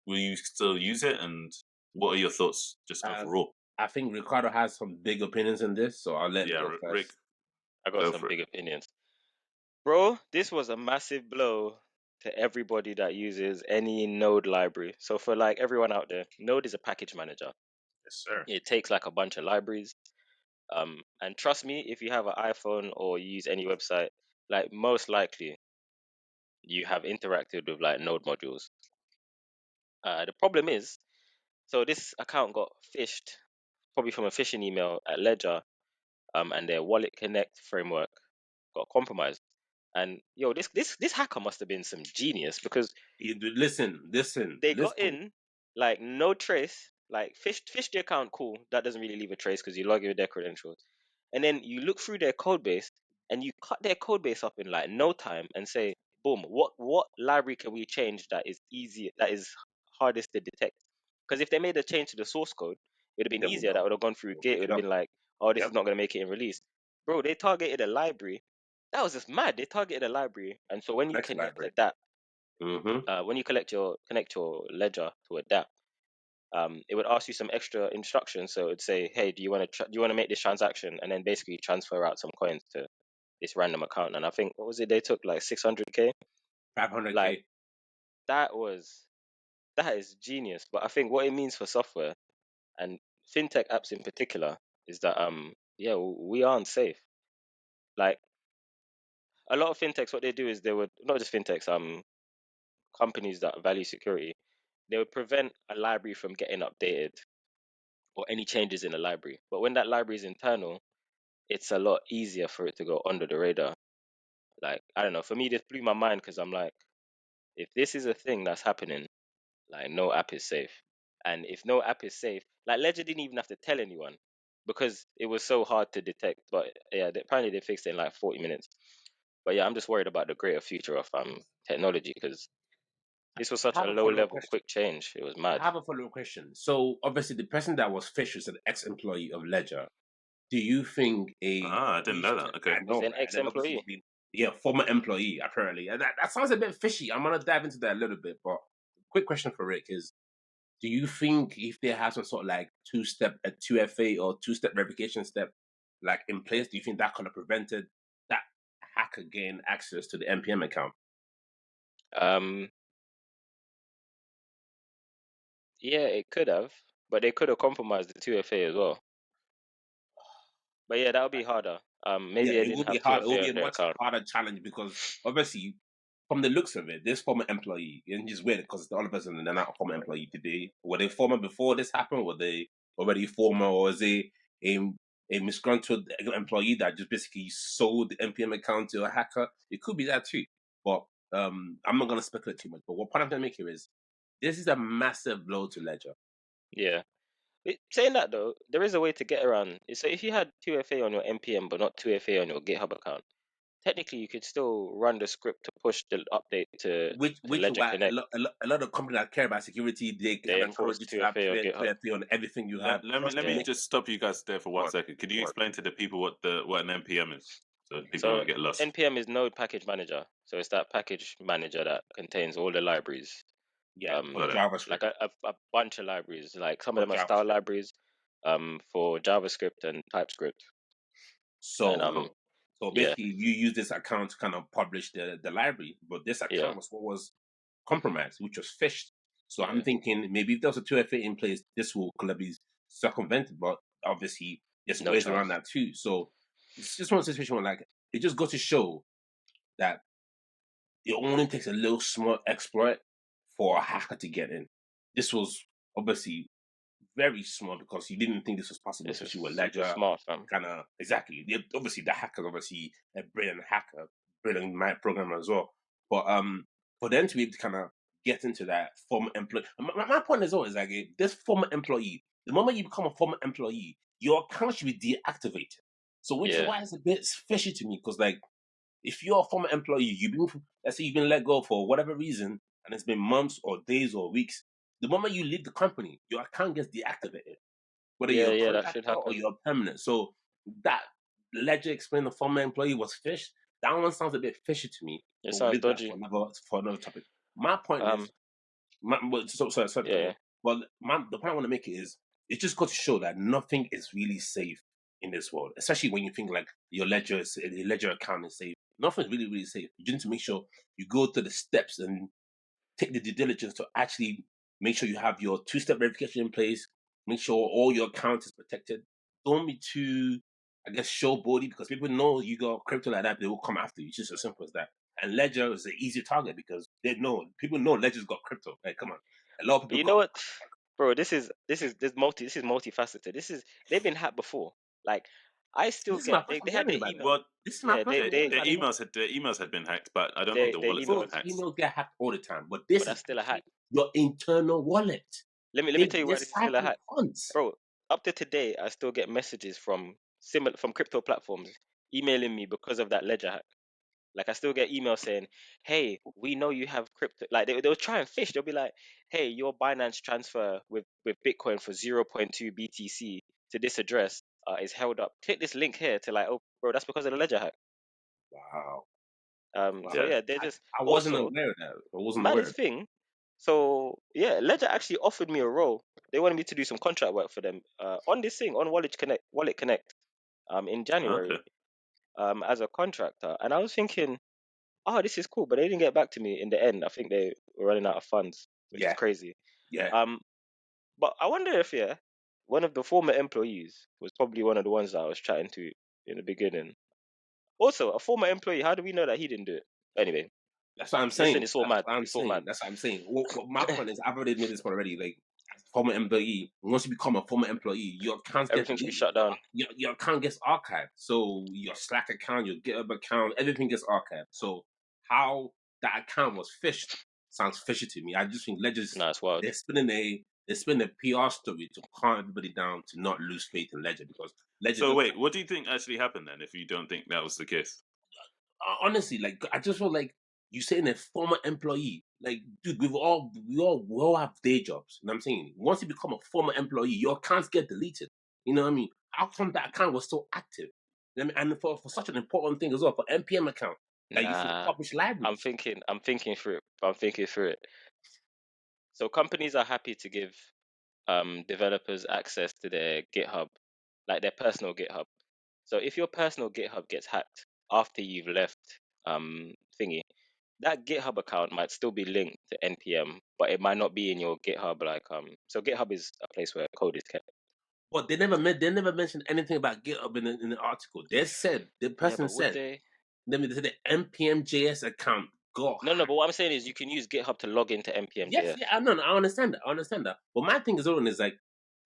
[SPEAKER 3] Will you still use it? And what are your thoughts just overall?
[SPEAKER 1] I think Ricardo has some big opinions in this, so I'll let him go first.
[SPEAKER 3] Rick,
[SPEAKER 2] I got
[SPEAKER 3] go
[SPEAKER 2] some
[SPEAKER 3] for
[SPEAKER 2] big opinions. Bro, this was a massive blow to everybody that uses any Node library. So for like everyone out there, Node is a package manager.
[SPEAKER 1] Yes, sir.
[SPEAKER 2] It takes like a bunch of libraries. And trust me, if you have an iPhone or you use any website, like most likely you have interacted with like Node modules. The problem is, so this account got phished, probably from a phishing email at Ledger, and their Wallet Connect framework got compromised. And yo, this hacker must have been some genius because
[SPEAKER 1] Listen.
[SPEAKER 2] they got in like no trace, like fish the account, cool. That doesn't really leave a trace because you log in with their credentials. And then you look through their code base, and you cut their code base up in like no time and say, boom, what library can we change that is easy, that is hardest to detect? Because if they made a change to the source code, it would have been
[SPEAKER 1] There we
[SPEAKER 2] easier.
[SPEAKER 1] go.
[SPEAKER 2] That would have gone through
[SPEAKER 1] We'll
[SPEAKER 2] Git. It
[SPEAKER 1] pick
[SPEAKER 2] would
[SPEAKER 1] it
[SPEAKER 2] have
[SPEAKER 1] up.
[SPEAKER 2] been like, oh, this
[SPEAKER 1] Yep.
[SPEAKER 2] is not going to make it in release. Bro, they targeted a library. That was just mad. They targeted a library, and so when you
[SPEAKER 1] Next
[SPEAKER 2] connect
[SPEAKER 1] library.
[SPEAKER 2] adapt,
[SPEAKER 1] Mm-hmm.
[SPEAKER 2] when you connect your ledger to adapt, it would ask you some extra instructions. So it'd say, hey, do you want to make this transaction, and then basically transfer out some coins to this random account. And I think, what was it? They took like 600K.
[SPEAKER 1] 500K.
[SPEAKER 2] Like that is genius. But I think what it means for software and fintech apps in particular is that yeah, we aren't safe. Like a lot of fintechs, what they do is they would, not just fintechs, companies that value security, they would prevent a library from getting updated or any changes in the library. But when that library is internal, it's a lot easier for it to go under the radar. Like, I don't know, for me this blew my mind because I'm like, if this is a thing that's happening, like no app is safe. And if no app is safe, like Ledger didn't even have to tell anyone because it was so hard to detect. But yeah, apparently they fixed it in like 40 minutes. But yeah, I'm just worried about the greater future of technology because this was
[SPEAKER 1] I
[SPEAKER 2] such a
[SPEAKER 1] have a
[SPEAKER 2] low
[SPEAKER 1] follow-up
[SPEAKER 2] level
[SPEAKER 1] question.
[SPEAKER 2] quick change. It was
[SPEAKER 1] I
[SPEAKER 2] mad.
[SPEAKER 1] have a follow-up question. So obviously the person that was fished was an ex-employee of Ledger. Do you think a
[SPEAKER 3] I didn't know that. Okay.
[SPEAKER 1] I
[SPEAKER 2] Was
[SPEAKER 1] know,
[SPEAKER 2] it an
[SPEAKER 1] right? And then obviously
[SPEAKER 2] ex-employee?
[SPEAKER 1] he's been, yeah, former employee apparently. And that sounds a bit fishy. I'm gonna dive into that a little bit, but quick question for Rick is, do you think if they have some sort of like a 2FA or two-step verification step like in place, do you think that could have prevented that hacker getting access to the NPM account?
[SPEAKER 2] Um, yeah, it could have, but they could have compromised the 2FA as well. But yeah, that would be harder.
[SPEAKER 1] Yeah,
[SPEAKER 2] Maybe they
[SPEAKER 1] it will
[SPEAKER 2] didn't
[SPEAKER 1] be
[SPEAKER 2] have
[SPEAKER 1] hard. It will
[SPEAKER 2] 2FA
[SPEAKER 1] be
[SPEAKER 2] on
[SPEAKER 1] a
[SPEAKER 2] their
[SPEAKER 1] much
[SPEAKER 2] account.
[SPEAKER 1] harder challenge because obviously, from the looks of it, this former employee, and it's weird because all of a sudden they're not a former employee today. Were they former before this happened? Were they already former, or is they a a disgruntled employee that just basically sold the NPM account to a hacker? It could be that too. But I'm not going to speculate too much. But what point I'm going to make here is this is a massive blow to Ledger.
[SPEAKER 2] Yeah. Saying that though, there is a way to get around. So if you had 2FA on your NPM but not 2FA on your GitHub account, technically you could still run the script to push the update to
[SPEAKER 1] Which is
[SPEAKER 2] Ledger
[SPEAKER 1] why
[SPEAKER 2] Connect.
[SPEAKER 1] a lot of companies that care about security, they
[SPEAKER 2] They
[SPEAKER 1] kind of encourage
[SPEAKER 2] enforce
[SPEAKER 1] you to have
[SPEAKER 2] 2FA on GitHub.
[SPEAKER 1] 2FA on everything you have.
[SPEAKER 3] Let
[SPEAKER 2] Yeah.
[SPEAKER 3] me just stop you guys there for
[SPEAKER 1] Go
[SPEAKER 3] 1
[SPEAKER 1] on,
[SPEAKER 3] second. Could you
[SPEAKER 1] go on.
[SPEAKER 3] explain to the people what an NPM is, so people
[SPEAKER 2] So
[SPEAKER 3] don't get lost?
[SPEAKER 2] NPM is Node Package Manager. So it's that package manager that contains all the libraries.
[SPEAKER 1] Yeah, for
[SPEAKER 3] Got it.
[SPEAKER 1] JavaScript.
[SPEAKER 2] Like a bunch of libraries. Like some of
[SPEAKER 1] For
[SPEAKER 2] them are style
[SPEAKER 1] JavaScript.
[SPEAKER 2] libraries, for JavaScript and TypeScript. And
[SPEAKER 1] So
[SPEAKER 2] yeah,
[SPEAKER 1] basically, you use this account to kind of publish the library, but this
[SPEAKER 2] yeah,
[SPEAKER 1] account was what was compromised, which was phished. So I'm
[SPEAKER 2] yeah.
[SPEAKER 1] thinking maybe if there was a 2FA in place, this will kind of be circumvented, but obviously there's
[SPEAKER 2] No
[SPEAKER 1] ways around
[SPEAKER 2] chance.
[SPEAKER 1] that too. So it's just one situation where like it just goes to show that it only takes a little small exploit for a hacker to get in. This was obviously very small because he didn't think this was possible,
[SPEAKER 2] This is
[SPEAKER 1] especially with
[SPEAKER 2] super
[SPEAKER 1] Ledger.
[SPEAKER 2] smart, fam.
[SPEAKER 1] Kind of exactly. Obviously, the hacker, obviously a brilliant hacker, brilliant programmer as well. But for them to be able to kind of get into that former employee, my point is always like this former employee. The moment you become a former employee, your account should be deactivated. So, which is
[SPEAKER 2] Yeah,
[SPEAKER 1] why it's a bit fishy to me because like if you're a former employee, let's say you've been let go for whatever reason, and it's been months or days or weeks. The moment you leave the company, your account gets deactivated, whether
[SPEAKER 2] yeah,
[SPEAKER 1] you're a
[SPEAKER 2] yeah. That should
[SPEAKER 1] contractor or
[SPEAKER 2] happen.
[SPEAKER 1] you're permanent. So that Ledger explained the former employee was fish. That one sounds a bit fishy to me,
[SPEAKER 2] It
[SPEAKER 1] but we'll
[SPEAKER 2] sounds
[SPEAKER 1] leave that
[SPEAKER 2] dodgy.
[SPEAKER 1] for another topic. My point
[SPEAKER 2] Um,
[SPEAKER 1] is, sorry to
[SPEAKER 2] yeah,
[SPEAKER 1] cut
[SPEAKER 2] yeah.
[SPEAKER 1] you. But the point I want to make is, it just got to show that nothing is really safe in this world, especially when you think like your ledger account is safe. Nothing's really, really safe. You need to make sure you go through the steps and take the due diligence to actually make sure you have your two-step verification in place. Make sure all your accounts is protected. Don't be too, I guess, showboaty because people know you got crypto like that. They will come after you. It's just as simple as that. And Ledger is an easy target because people know Ledger's got crypto. Like, come on, a lot of
[SPEAKER 2] But
[SPEAKER 1] people
[SPEAKER 2] you know
[SPEAKER 1] got.
[SPEAKER 2] what, bro? This is multifaceted. They've been hacked before. Like I still
[SPEAKER 1] This is
[SPEAKER 2] get
[SPEAKER 1] my first
[SPEAKER 2] they
[SPEAKER 1] time
[SPEAKER 2] had
[SPEAKER 1] hearing
[SPEAKER 2] their
[SPEAKER 1] about
[SPEAKER 2] email.
[SPEAKER 1] that.
[SPEAKER 3] Well,
[SPEAKER 1] This is my
[SPEAKER 2] Yeah,
[SPEAKER 1] first time hearing about it.
[SPEAKER 3] their emails had been hacked, but I don't think the
[SPEAKER 2] their
[SPEAKER 3] wallets had
[SPEAKER 2] emails.
[SPEAKER 3] been
[SPEAKER 1] Bro,
[SPEAKER 3] hacked.
[SPEAKER 1] emails get hacked all the time, but
[SPEAKER 2] But
[SPEAKER 1] this
[SPEAKER 2] that's
[SPEAKER 1] is
[SPEAKER 2] still a hack.
[SPEAKER 1] actually your internal wallet.
[SPEAKER 2] Let me tell you why
[SPEAKER 1] This
[SPEAKER 2] this is still a
[SPEAKER 1] cycle
[SPEAKER 2] hack,
[SPEAKER 1] funds.
[SPEAKER 2] bro. Up to today, I still get messages from similar from crypto platforms emailing me because of that Ledger hack. Like I still get emails saying, "Hey, we know you have crypto." Like they'll try and fish. They'll be like, "Hey, your Binance transfer with Bitcoin for 0.2 BTC to this address is held up. Click this link here to like, oh, bro, that's because of the Ledger hack."
[SPEAKER 1] Wow.
[SPEAKER 2] So
[SPEAKER 3] Yeah.
[SPEAKER 2] yeah, they're just
[SPEAKER 1] I wasn't
[SPEAKER 2] also
[SPEAKER 1] aware of that. I wasn't aware.
[SPEAKER 2] maddest thing. So yeah, Ledger actually offered me a role. They wanted me to do some contract work for them on this thing on Wallet Connect in January
[SPEAKER 3] Okay.
[SPEAKER 2] as a contractor, and I was thinking, oh, this is cool, but they didn't get back to me in the end. I think they were running out of funds, which is
[SPEAKER 1] Yeah.
[SPEAKER 2] crazy.
[SPEAKER 1] Yeah.
[SPEAKER 2] But I wonder if one of the former employees was probably one of the ones that I was chatting to in the beginning. Also, a former employee. How do we know that he didn't do it? Anyway,
[SPEAKER 1] That's what I'm
[SPEAKER 2] listen,
[SPEAKER 1] saying.
[SPEAKER 2] it's all
[SPEAKER 1] That's
[SPEAKER 2] mad.
[SPEAKER 1] what I'm
[SPEAKER 2] It's all
[SPEAKER 1] saying.
[SPEAKER 2] mad.
[SPEAKER 1] That's what I'm saying. What my point is, I've already made this point already. Like, as a former employee, once you become a former employee, your accounts get
[SPEAKER 2] Everything's
[SPEAKER 1] deleted.
[SPEAKER 2] shut down.
[SPEAKER 1] Your account gets archived. So your Slack account, your GitHub account, everything gets archived. So how that account was fished sounds fishy to me. I just think Ledger's
[SPEAKER 2] No, it's wild.
[SPEAKER 1] they're spinning a PR story to calm everybody down to not lose faith in Ledger because Ledger.
[SPEAKER 3] So wait, what do you think actually happened then? If you don't think that was the case,
[SPEAKER 1] Honestly, like I just feel like you saying a former employee. Like, dude, we all have day jobs. You know what I'm saying? Once you become a former employee, your accounts get deleted. You know what I mean? How come that account was still active? You know what I mean? And for such an important thing as well, for NPM account that you should
[SPEAKER 2] Nah,
[SPEAKER 1] publish libraries.
[SPEAKER 2] I'm thinking through it. I'm thinking through it. So companies are happy to give developers access to their GitHub, like their personal GitHub. So if your personal GitHub gets hacked after you've left thingy, that GitHub account might still be linked to NPM, but it might not be in your GitHub. So GitHub is a place where code is kept.
[SPEAKER 1] But they never mentioned anything about GitHub in the article. The
[SPEAKER 2] Yeah,
[SPEAKER 1] person
[SPEAKER 2] but would
[SPEAKER 1] said,
[SPEAKER 2] they?
[SPEAKER 1] they said the NPM JS account got
[SPEAKER 2] No. But what I'm saying is, you can use GitHub to log into NPM
[SPEAKER 1] Yes,
[SPEAKER 2] JS.
[SPEAKER 1] yeah, I know, I understand that. I understand that. But my thing is, Owen, is like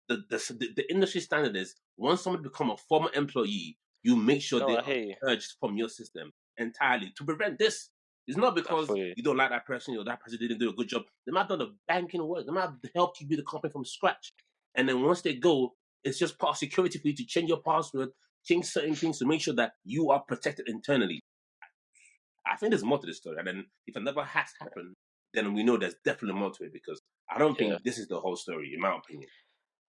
[SPEAKER 1] the industry standard is once somebody become a former employee, you make sure
[SPEAKER 2] No,
[SPEAKER 1] they
[SPEAKER 2] I
[SPEAKER 1] are
[SPEAKER 2] hear you.
[SPEAKER 1] purged from your system entirely to prevent this. It's not
[SPEAKER 2] I
[SPEAKER 1] because
[SPEAKER 2] feel you.
[SPEAKER 1] you don't like that person or that person didn't do a good job. They might have done the banking work. They might have helped you build the company from scratch. And then once they go, it's just part of security for you to change your password, change certain things to make sure that you are protected internally. I think there's more to this story. And then if another has happened, then we know there's definitely more to it because I don't
[SPEAKER 2] Yeah.
[SPEAKER 1] think this is the whole story, in my opinion.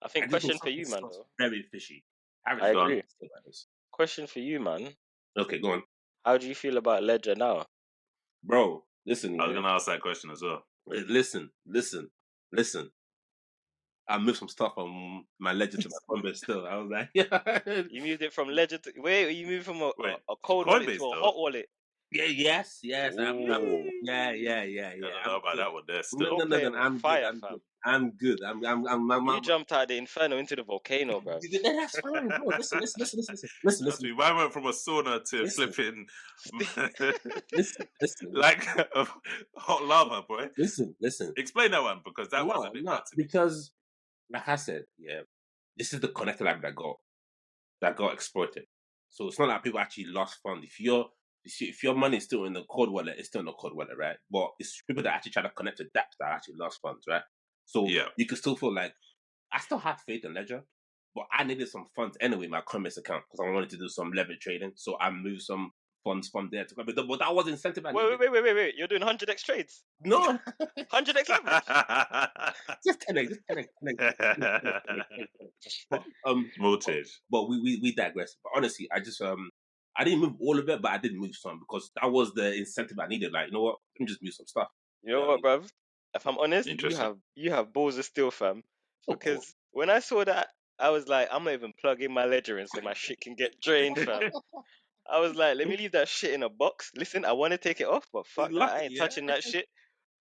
[SPEAKER 2] I
[SPEAKER 1] I
[SPEAKER 2] think
[SPEAKER 1] just think
[SPEAKER 2] question for
[SPEAKER 1] something
[SPEAKER 2] you, man.
[SPEAKER 1] smells
[SPEAKER 2] Though
[SPEAKER 1] very fishy.
[SPEAKER 2] I
[SPEAKER 1] Harris,
[SPEAKER 3] go
[SPEAKER 1] what do
[SPEAKER 3] on.
[SPEAKER 2] agree.
[SPEAKER 1] you think about this?
[SPEAKER 2] Question for you, man.
[SPEAKER 1] Okay, go on.
[SPEAKER 2] How do you feel about Ledger now?
[SPEAKER 1] Bro, listen,
[SPEAKER 3] I was
[SPEAKER 1] yeah.
[SPEAKER 3] gonna ask that question as well.
[SPEAKER 1] Listen. I moved some stuff from my ledger to my Coinbase still. I was like, yeah.
[SPEAKER 2] You moved it from Ledger to wait. You moved from
[SPEAKER 3] Wait,
[SPEAKER 2] a
[SPEAKER 3] to
[SPEAKER 2] cold wallet to
[SPEAKER 3] Coinbase
[SPEAKER 2] a
[SPEAKER 3] though?
[SPEAKER 2] hot wallet.
[SPEAKER 1] Yeah, yes.
[SPEAKER 2] Ooh,
[SPEAKER 1] Yeah.
[SPEAKER 3] I don't know
[SPEAKER 1] I'm
[SPEAKER 3] about
[SPEAKER 1] good.
[SPEAKER 3] that one there
[SPEAKER 1] No,
[SPEAKER 3] still.
[SPEAKER 1] no,
[SPEAKER 2] you're
[SPEAKER 1] no, no.
[SPEAKER 2] playing with
[SPEAKER 1] I'm good.
[SPEAKER 2] fire,
[SPEAKER 1] I'm good.
[SPEAKER 2] fam.
[SPEAKER 1] I'm good.
[SPEAKER 2] You jumped out the inferno into the volcano, bro.
[SPEAKER 1] That's fine, bro. Listen,
[SPEAKER 3] Trust me, mine went from a sauna to
[SPEAKER 1] listen,
[SPEAKER 3] flipping
[SPEAKER 1] listen,
[SPEAKER 3] like hot lava, boy.
[SPEAKER 1] listen.
[SPEAKER 3] Explain that one because that was a
[SPEAKER 1] No,
[SPEAKER 3] bit
[SPEAKER 1] no,
[SPEAKER 3] mad to me.
[SPEAKER 1] because like I said, yeah, this is the connector lab that got exploited. So it's not like people actually lost funds. If your money is still in the cold wallet, it's still in the cold wallet, right? But it's people that actually try to connect to dApps that actually lost funds, right? So
[SPEAKER 3] Yeah.
[SPEAKER 1] you can still feel like I still had faith in Ledger, but I needed some funds anyway in my Coinbase account because I wanted to do some leverage trading. So I moved some funds from there to Coinbase. But that was the incentive I needed.
[SPEAKER 2] Wait. You're doing 100x trades.
[SPEAKER 1] No,
[SPEAKER 2] 100x leverage.
[SPEAKER 1] just 10x, just 10x, 10x. But
[SPEAKER 3] Small change.
[SPEAKER 1] but we digress. But honestly, I didn't move all of it, but I did move some because that was the incentive I needed. Like, you know what? Let me just move some stuff.
[SPEAKER 2] You
[SPEAKER 1] You
[SPEAKER 2] know
[SPEAKER 1] know what I
[SPEAKER 2] what,
[SPEAKER 1] mean?
[SPEAKER 2] bruv? If I'm honest,
[SPEAKER 3] Interesting.
[SPEAKER 2] you have balls of steel, fam.
[SPEAKER 1] Of course.
[SPEAKER 2] Because when I saw that, I was like, I'm not even plugging my ledger in so my shit can get drained, fam. I was like, let me leave that shit in a box. Listen, I want to take it off, but fuck that. I
[SPEAKER 1] Lucky,
[SPEAKER 2] ain't
[SPEAKER 1] yeah.
[SPEAKER 2] touching that shit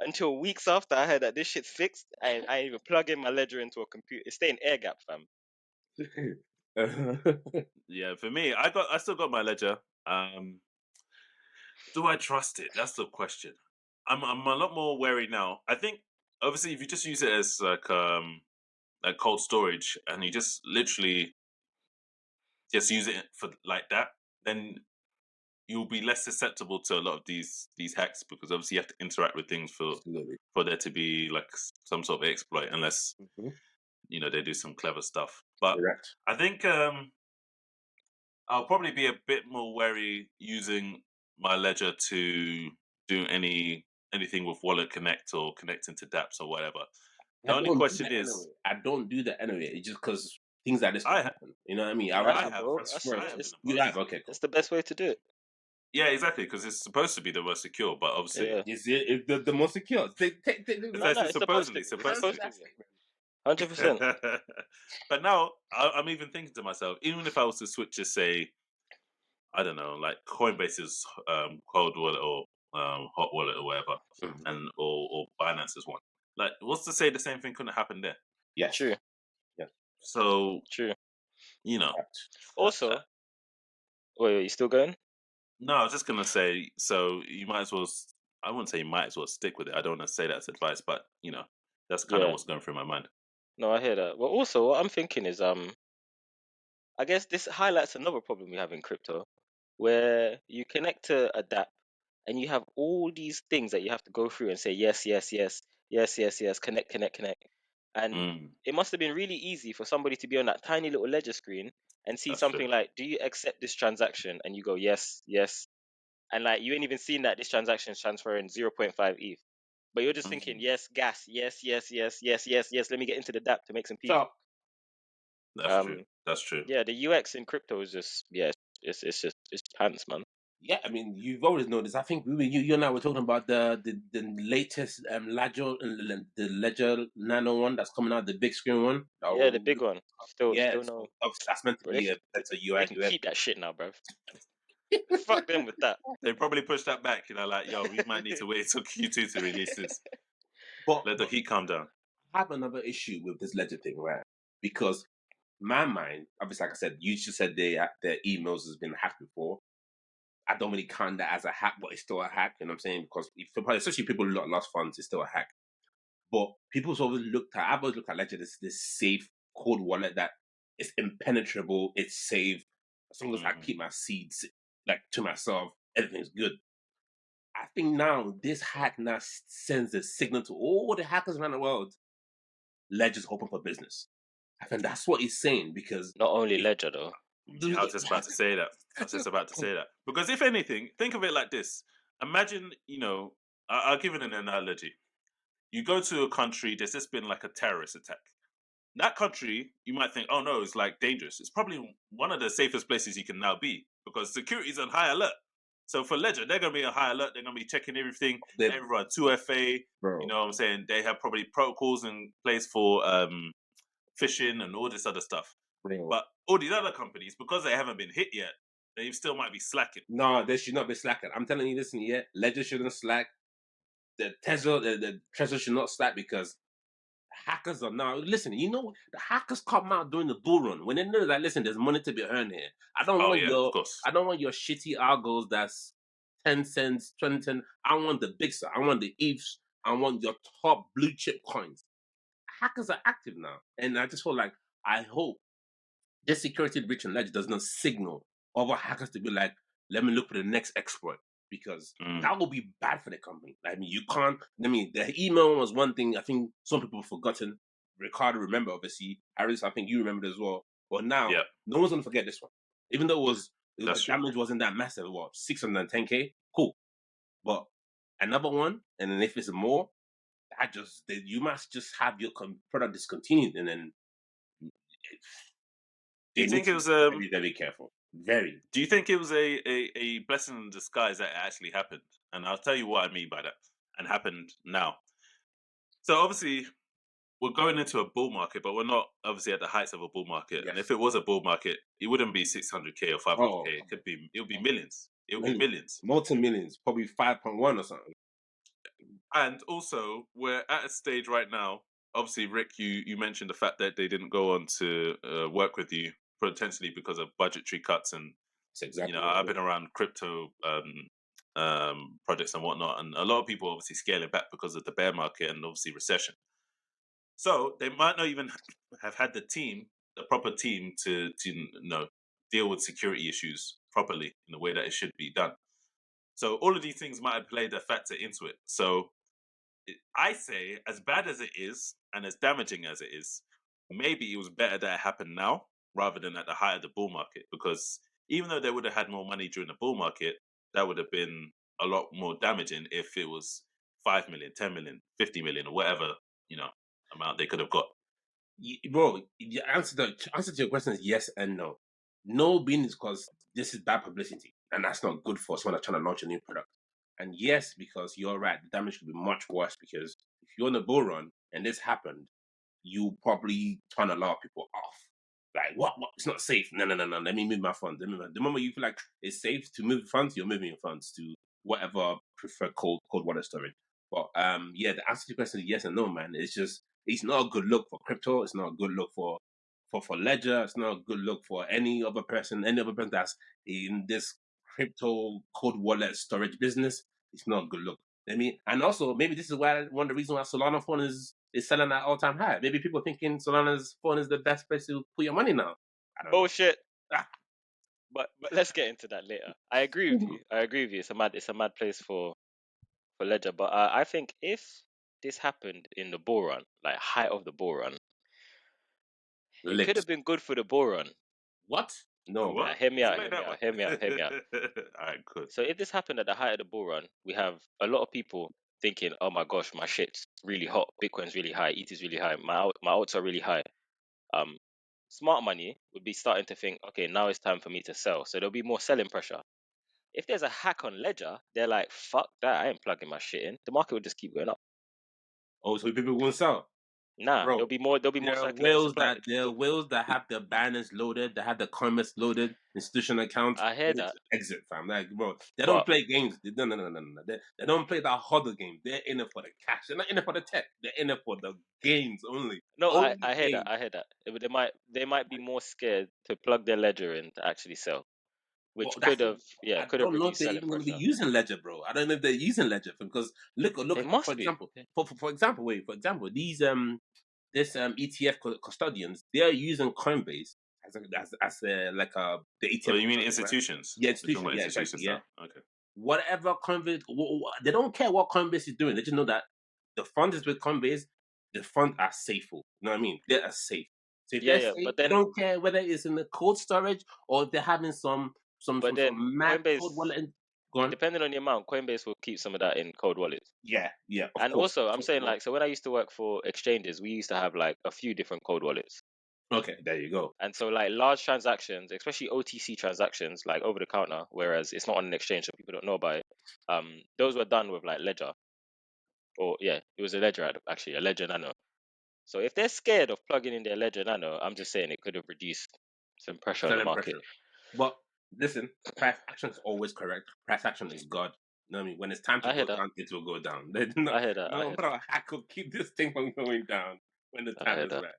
[SPEAKER 2] until weeks after I heard that this shit's fixed. I ain't even plugging my ledger into a computer. It's staying air gap, fam.
[SPEAKER 3] Yeah, for me, I still got my ledger. Do I trust it? That's the question. I'm a lot more wary now. I think obviously if you just use it as like cold storage and you just literally just use it for like that, then you'll be less susceptible to a lot of these hacks because obviously you have to interact with things
[SPEAKER 1] Absolutely.
[SPEAKER 3] for there to be like some sort of exploit unless
[SPEAKER 1] Mhm.
[SPEAKER 3] they do some clever stuff. But
[SPEAKER 1] Correct.
[SPEAKER 3] I think I'll probably be a bit more wary using my ledger to do anything with Wallet Connect or connecting to dApps or whatever. The only question is,
[SPEAKER 1] I don't do that anyway. It's just because things like this can
[SPEAKER 3] I
[SPEAKER 1] happen. You know what I mean?
[SPEAKER 2] You
[SPEAKER 1] I
[SPEAKER 2] have
[SPEAKER 1] rather
[SPEAKER 2] to,
[SPEAKER 3] have,
[SPEAKER 2] bro.
[SPEAKER 1] transfer
[SPEAKER 3] I
[SPEAKER 1] it.
[SPEAKER 3] have in the
[SPEAKER 1] You
[SPEAKER 3] past.
[SPEAKER 1] have okay, cool.
[SPEAKER 2] That's the best way to do it.
[SPEAKER 3] Yeah, exactly, because it's supposed to be the most secure, but obviously,
[SPEAKER 2] Yeah.
[SPEAKER 1] Is it the most secure?
[SPEAKER 2] No,
[SPEAKER 3] it's
[SPEAKER 2] it's supposed to
[SPEAKER 3] supposedly,
[SPEAKER 2] be. It's supposed to be. 100%.
[SPEAKER 3] but now I'm even thinking to myself, even if I was to switch to say, I don't know, like Coinbase's cold wallet or hot wallet or whatever,
[SPEAKER 1] Mhm.
[SPEAKER 3] and or Binance's one, like what's to say the same thing couldn't happen there?
[SPEAKER 1] Yes.
[SPEAKER 2] True.
[SPEAKER 3] So
[SPEAKER 2] True.
[SPEAKER 3] you know,
[SPEAKER 2] Also, wait, you still going?
[SPEAKER 3] no, I was just gonna say, so you might as well. I wouldn't say you might as well stick with it. I don't want to say that's advice, but you know, that's kind of
[SPEAKER 2] Yeah.
[SPEAKER 3] what's going through my mind.
[SPEAKER 2] No, I hear that. Well, also, what I'm thinking is, I guess this highlights another problem we have in crypto, where you connect to a dApp and you have all these things that you have to go through and say yes, yes, yes, yes, yes, yes, connect, connect, connect. And
[SPEAKER 3] Mm,
[SPEAKER 2] it must have been really easy for somebody to be on that tiny little ledger screen and see
[SPEAKER 3] that's true.
[SPEAKER 2] something like, "Do you accept this transaction?" And you go, "Yes, yes," and like you ain't even seen that this transaction is transferring 0.5 ETH, but you're just thinking,
[SPEAKER 3] Mhm.
[SPEAKER 2] "Yes, gas, yes, yes, yes, yes, yes, yes." Let me get into the dApp to make some
[SPEAKER 1] So
[SPEAKER 2] people.
[SPEAKER 3] That's true. That's true.
[SPEAKER 2] Yeah, the UX in crypto is just it's just it's pants, man.
[SPEAKER 1] yeah, I mean, you've always noticed. I think you and I were talking about the latest Ledger Nano one that's coming out, the big screen one.
[SPEAKER 2] Yeah, the big one.
[SPEAKER 1] Yeah,
[SPEAKER 2] Still
[SPEAKER 1] so
[SPEAKER 2] no.
[SPEAKER 1] obviously that's meant to
[SPEAKER 2] Bro,
[SPEAKER 1] be a better
[SPEAKER 2] they
[SPEAKER 1] UI
[SPEAKER 2] can
[SPEAKER 1] UX.
[SPEAKER 2] keep that shit now, bruv. Fuck them with that.
[SPEAKER 3] They probably pushed that back. You know, like yo, we might need to wait till Q2 to release this.
[SPEAKER 1] But
[SPEAKER 3] Let the heat calm down.
[SPEAKER 1] I have another issue with this Ledger thing, right? Because my mind, obviously, like I said, you just said their emails has been hacked before. I don't really count that as a hack, but it's still a hack. You know what I'm saying? Because especially people who lost funds, it's still a hack. But people's always I've always looked at Ledger this safe cold wallet that is impenetrable, it's safe. As long as I
[SPEAKER 3] Mhm.
[SPEAKER 1] keep my seeds like to myself, everything's good. I think now this hack now sends a signal to all the hackers around the world. Ledger's open for business. I think that's what he's saying because
[SPEAKER 2] Not only
[SPEAKER 1] if
[SPEAKER 2] Ledger though.
[SPEAKER 3] Yeah, I was just about to say that. I was just about to say that. Because if anything, think of it like this. Imagine, you know, I'll give it an analogy. You go to a country, there's just been like a terrorist attack. That country, you might think, oh no, it's like dangerous. It's probably one of the safest places you can now be because security's on high alert. So for Ledger, they're going to be on high alert. They're going to be checking everything.
[SPEAKER 1] they,
[SPEAKER 3] Everyone, 2FA,
[SPEAKER 1] bro,
[SPEAKER 3] you know what I'm saying? They have probably protocols in place for phishing and all this other stuff.
[SPEAKER 1] bro.
[SPEAKER 3] But all these other companies, because they haven't been hit yet, they still might be slacking.
[SPEAKER 1] No, they should not be slacking. I'm telling you, listen, yeah, Ledger shouldn't slack. The treasure should not slack because hackers are now listen. You know the hackers come out during the bull run when they know that listen, there's money to be earned here.
[SPEAKER 3] Oh yeah, of course.
[SPEAKER 1] I don't want your shitty algos that's 10 cents, 20 cents. I want the big stuff. I want the ETHs. I want your top blue chip coins. Hackers are active now, and I just feel like I hope this security breach and ledger does not signal other hackers to be like, let me look for the next exploit because
[SPEAKER 3] Mm,
[SPEAKER 1] that will be bad for the company. I mean, you can't. I mean, the email was one thing. I think some people have forgotten. Ricardo remember, obviously. Harris, I think you remembered as well. But now,
[SPEAKER 3] yeah,
[SPEAKER 1] no one's gonna forget this one, even though the
[SPEAKER 3] that's true.
[SPEAKER 1] damage wasn't that massive. What 610K? Cool, but another one, and then if it's more, you must just have your product discontinued, and then
[SPEAKER 3] Do
[SPEAKER 1] they
[SPEAKER 3] you
[SPEAKER 1] need
[SPEAKER 3] think
[SPEAKER 1] to
[SPEAKER 3] it
[SPEAKER 1] be
[SPEAKER 3] was
[SPEAKER 1] very, very careful. Very.
[SPEAKER 3] do you think it was a blessing in disguise that it actually happened? And I'll tell you what I mean by that. And happened now. So obviously we're going into a bull market, but we're not obviously at the heights of a bull market. And
[SPEAKER 1] Yes.
[SPEAKER 3] if it was a bull market, it wouldn't be 600K or 500K.
[SPEAKER 1] Oh,
[SPEAKER 3] It would be millions. It would be
[SPEAKER 1] millions,
[SPEAKER 3] millions.
[SPEAKER 1] multi-millions, probably 5.1 or something.
[SPEAKER 3] And also, we're at a stage right now. Obviously, Rick, you mentioned the fact that they didn't go on to work with you potentially because of budgetary cuts, and
[SPEAKER 1] That's exactly what
[SPEAKER 3] I've
[SPEAKER 1] it is.
[SPEAKER 3] been around crypto projects and whatnot, and a lot of people obviously scaling back because of the bear market and obviously recession. So they might not even have had the proper team to deal with security issues properly in the way that it should be done. So all of these things might have played a factor into it. So I say, as bad as it is and as damaging as it is, maybe it was better that it happened now rather than at the height of the bull market. Because even though they would have had more money during the bull market, that would have been a lot more damaging if it was 5 million, 10 million, 50 million, or whatever, amount they could have got.
[SPEAKER 1] Bro, the answer to your question is yes and no. No being is because this is bad publicity, and that's not good for someone that's trying to launch a new product. And yes, because you're right, the damage could be much worse because if you're on a bull run and this happened, you probably turn a lot of people off. Like, what? It's not safe. No. Let me move my funds. The moment you feel like it's safe to move funds, you're moving your funds to whatever preferred cold wallet storage. But yeah, the answer to the question is yes and no, man. It's not a good look for crypto. It's not a good look for Ledger. It's not a good look for any other person that's in this crypto cold wallet storage business. It's not a good look. And also maybe this is why one of the reasons why Solana phone is selling at all time high. Maybe people thinking Solana's phone is the best place to put your money now. I don't know.
[SPEAKER 2] Bullshit.
[SPEAKER 1] Ah.
[SPEAKER 2] But let's get into that later. I agree with you. It's a mad place for Ledger. But I think if this happened in the bull run, like height of the bull run, it could
[SPEAKER 1] Licks.
[SPEAKER 2] have been good for the bull run.
[SPEAKER 1] What? No.
[SPEAKER 3] What?
[SPEAKER 2] Hear me out.
[SPEAKER 3] All right, good.
[SPEAKER 2] So if this happened at the height of the bull run, we have a lot of people thinking, "Oh my gosh, my shit's really hot. Bitcoin's really high. ETH is really high. My alts are really high." Smart money would be starting to think, "Okay, now it's time for me to sell." So there'll be more selling pressure. If there's a hack on Ledger, they're like, "Fuck that! I ain't plugging my shit in." The market will just keep going up.
[SPEAKER 1] Oh, so people won't sell.
[SPEAKER 2] Nah,
[SPEAKER 1] Bro,
[SPEAKER 2] there'll be more
[SPEAKER 1] there are
[SPEAKER 2] circulating supply.
[SPEAKER 1] whales that have the banners loaded, that have the comments loaded, institutional accounts.
[SPEAKER 2] I hear
[SPEAKER 1] ready
[SPEAKER 2] that,
[SPEAKER 1] to exit, fam. Like, bro, they don't
[SPEAKER 2] but
[SPEAKER 1] play games. No. They don't play that hodl game. They're in it for the cash. They're not in it for the tech. They're in it for the games only.
[SPEAKER 2] no,
[SPEAKER 1] Only
[SPEAKER 2] I hear that.
[SPEAKER 1] games.
[SPEAKER 2] I hear that. But they might be more scared to plug their ledger in to actually sell,
[SPEAKER 1] Well,
[SPEAKER 2] which
[SPEAKER 1] that's I
[SPEAKER 2] could have
[SPEAKER 1] don't know if
[SPEAKER 2] reduced
[SPEAKER 1] they're
[SPEAKER 2] selling
[SPEAKER 1] even going to be
[SPEAKER 2] pressure.
[SPEAKER 1] using Ledger, bro. I don't know if they're using Ledger because look
[SPEAKER 2] They
[SPEAKER 1] at
[SPEAKER 2] must
[SPEAKER 1] for
[SPEAKER 2] be.
[SPEAKER 1] example, these this ETF custodians, they're using Coinbase as like the
[SPEAKER 3] Oh,
[SPEAKER 1] ETF
[SPEAKER 3] you mean
[SPEAKER 1] custodian, right?
[SPEAKER 3] institutions?
[SPEAKER 1] Yeah,
[SPEAKER 3] We're talking
[SPEAKER 1] institution.
[SPEAKER 3] about
[SPEAKER 1] Yeah, exactly.
[SPEAKER 3] institutions
[SPEAKER 1] Yeah,
[SPEAKER 3] now. Okay.
[SPEAKER 1] whatever Coinbase, they don't care what Coinbase is doing. They just know that the fund is with Coinbase. The fund are safe. You know what I mean? They are safe. So if they're
[SPEAKER 2] Yeah.
[SPEAKER 1] safe,
[SPEAKER 2] But
[SPEAKER 1] they
[SPEAKER 2] then,
[SPEAKER 1] don't care whether it's in the cold storage or if they're having some mad
[SPEAKER 2] Coinbase,
[SPEAKER 1] cold wallet. Go on.
[SPEAKER 2] depending on the amount, Coinbase will keep some of that in cold wallets.
[SPEAKER 1] Yeah, of
[SPEAKER 2] And
[SPEAKER 1] course.
[SPEAKER 2] also, I'm saying like, so when I used to work for exchanges, we used to have like a few different cold wallets.
[SPEAKER 1] Okay, there you go.
[SPEAKER 2] And so like large transactions, especially OTC transactions, like over the counter, whereas it's not on an exchange, so people don't know about it. Those were done with like Ledger, or yeah, it was a Ledger actually, a Ledger Nano. So if they're scared of plugging in their Ledger Nano, I'm just saying it could have reduced some pressure on the
[SPEAKER 1] Selling
[SPEAKER 2] market.
[SPEAKER 1] pressure. But listen, price action is always correct. Price action is God. You know what I mean? When it's time to
[SPEAKER 2] I hear
[SPEAKER 1] go
[SPEAKER 2] that.
[SPEAKER 1] down, it will go down. There's no,
[SPEAKER 2] I hear that.
[SPEAKER 1] no hack will keep this thing from going down when the
[SPEAKER 2] I
[SPEAKER 1] time
[SPEAKER 2] hear
[SPEAKER 1] is
[SPEAKER 2] that.
[SPEAKER 1] right.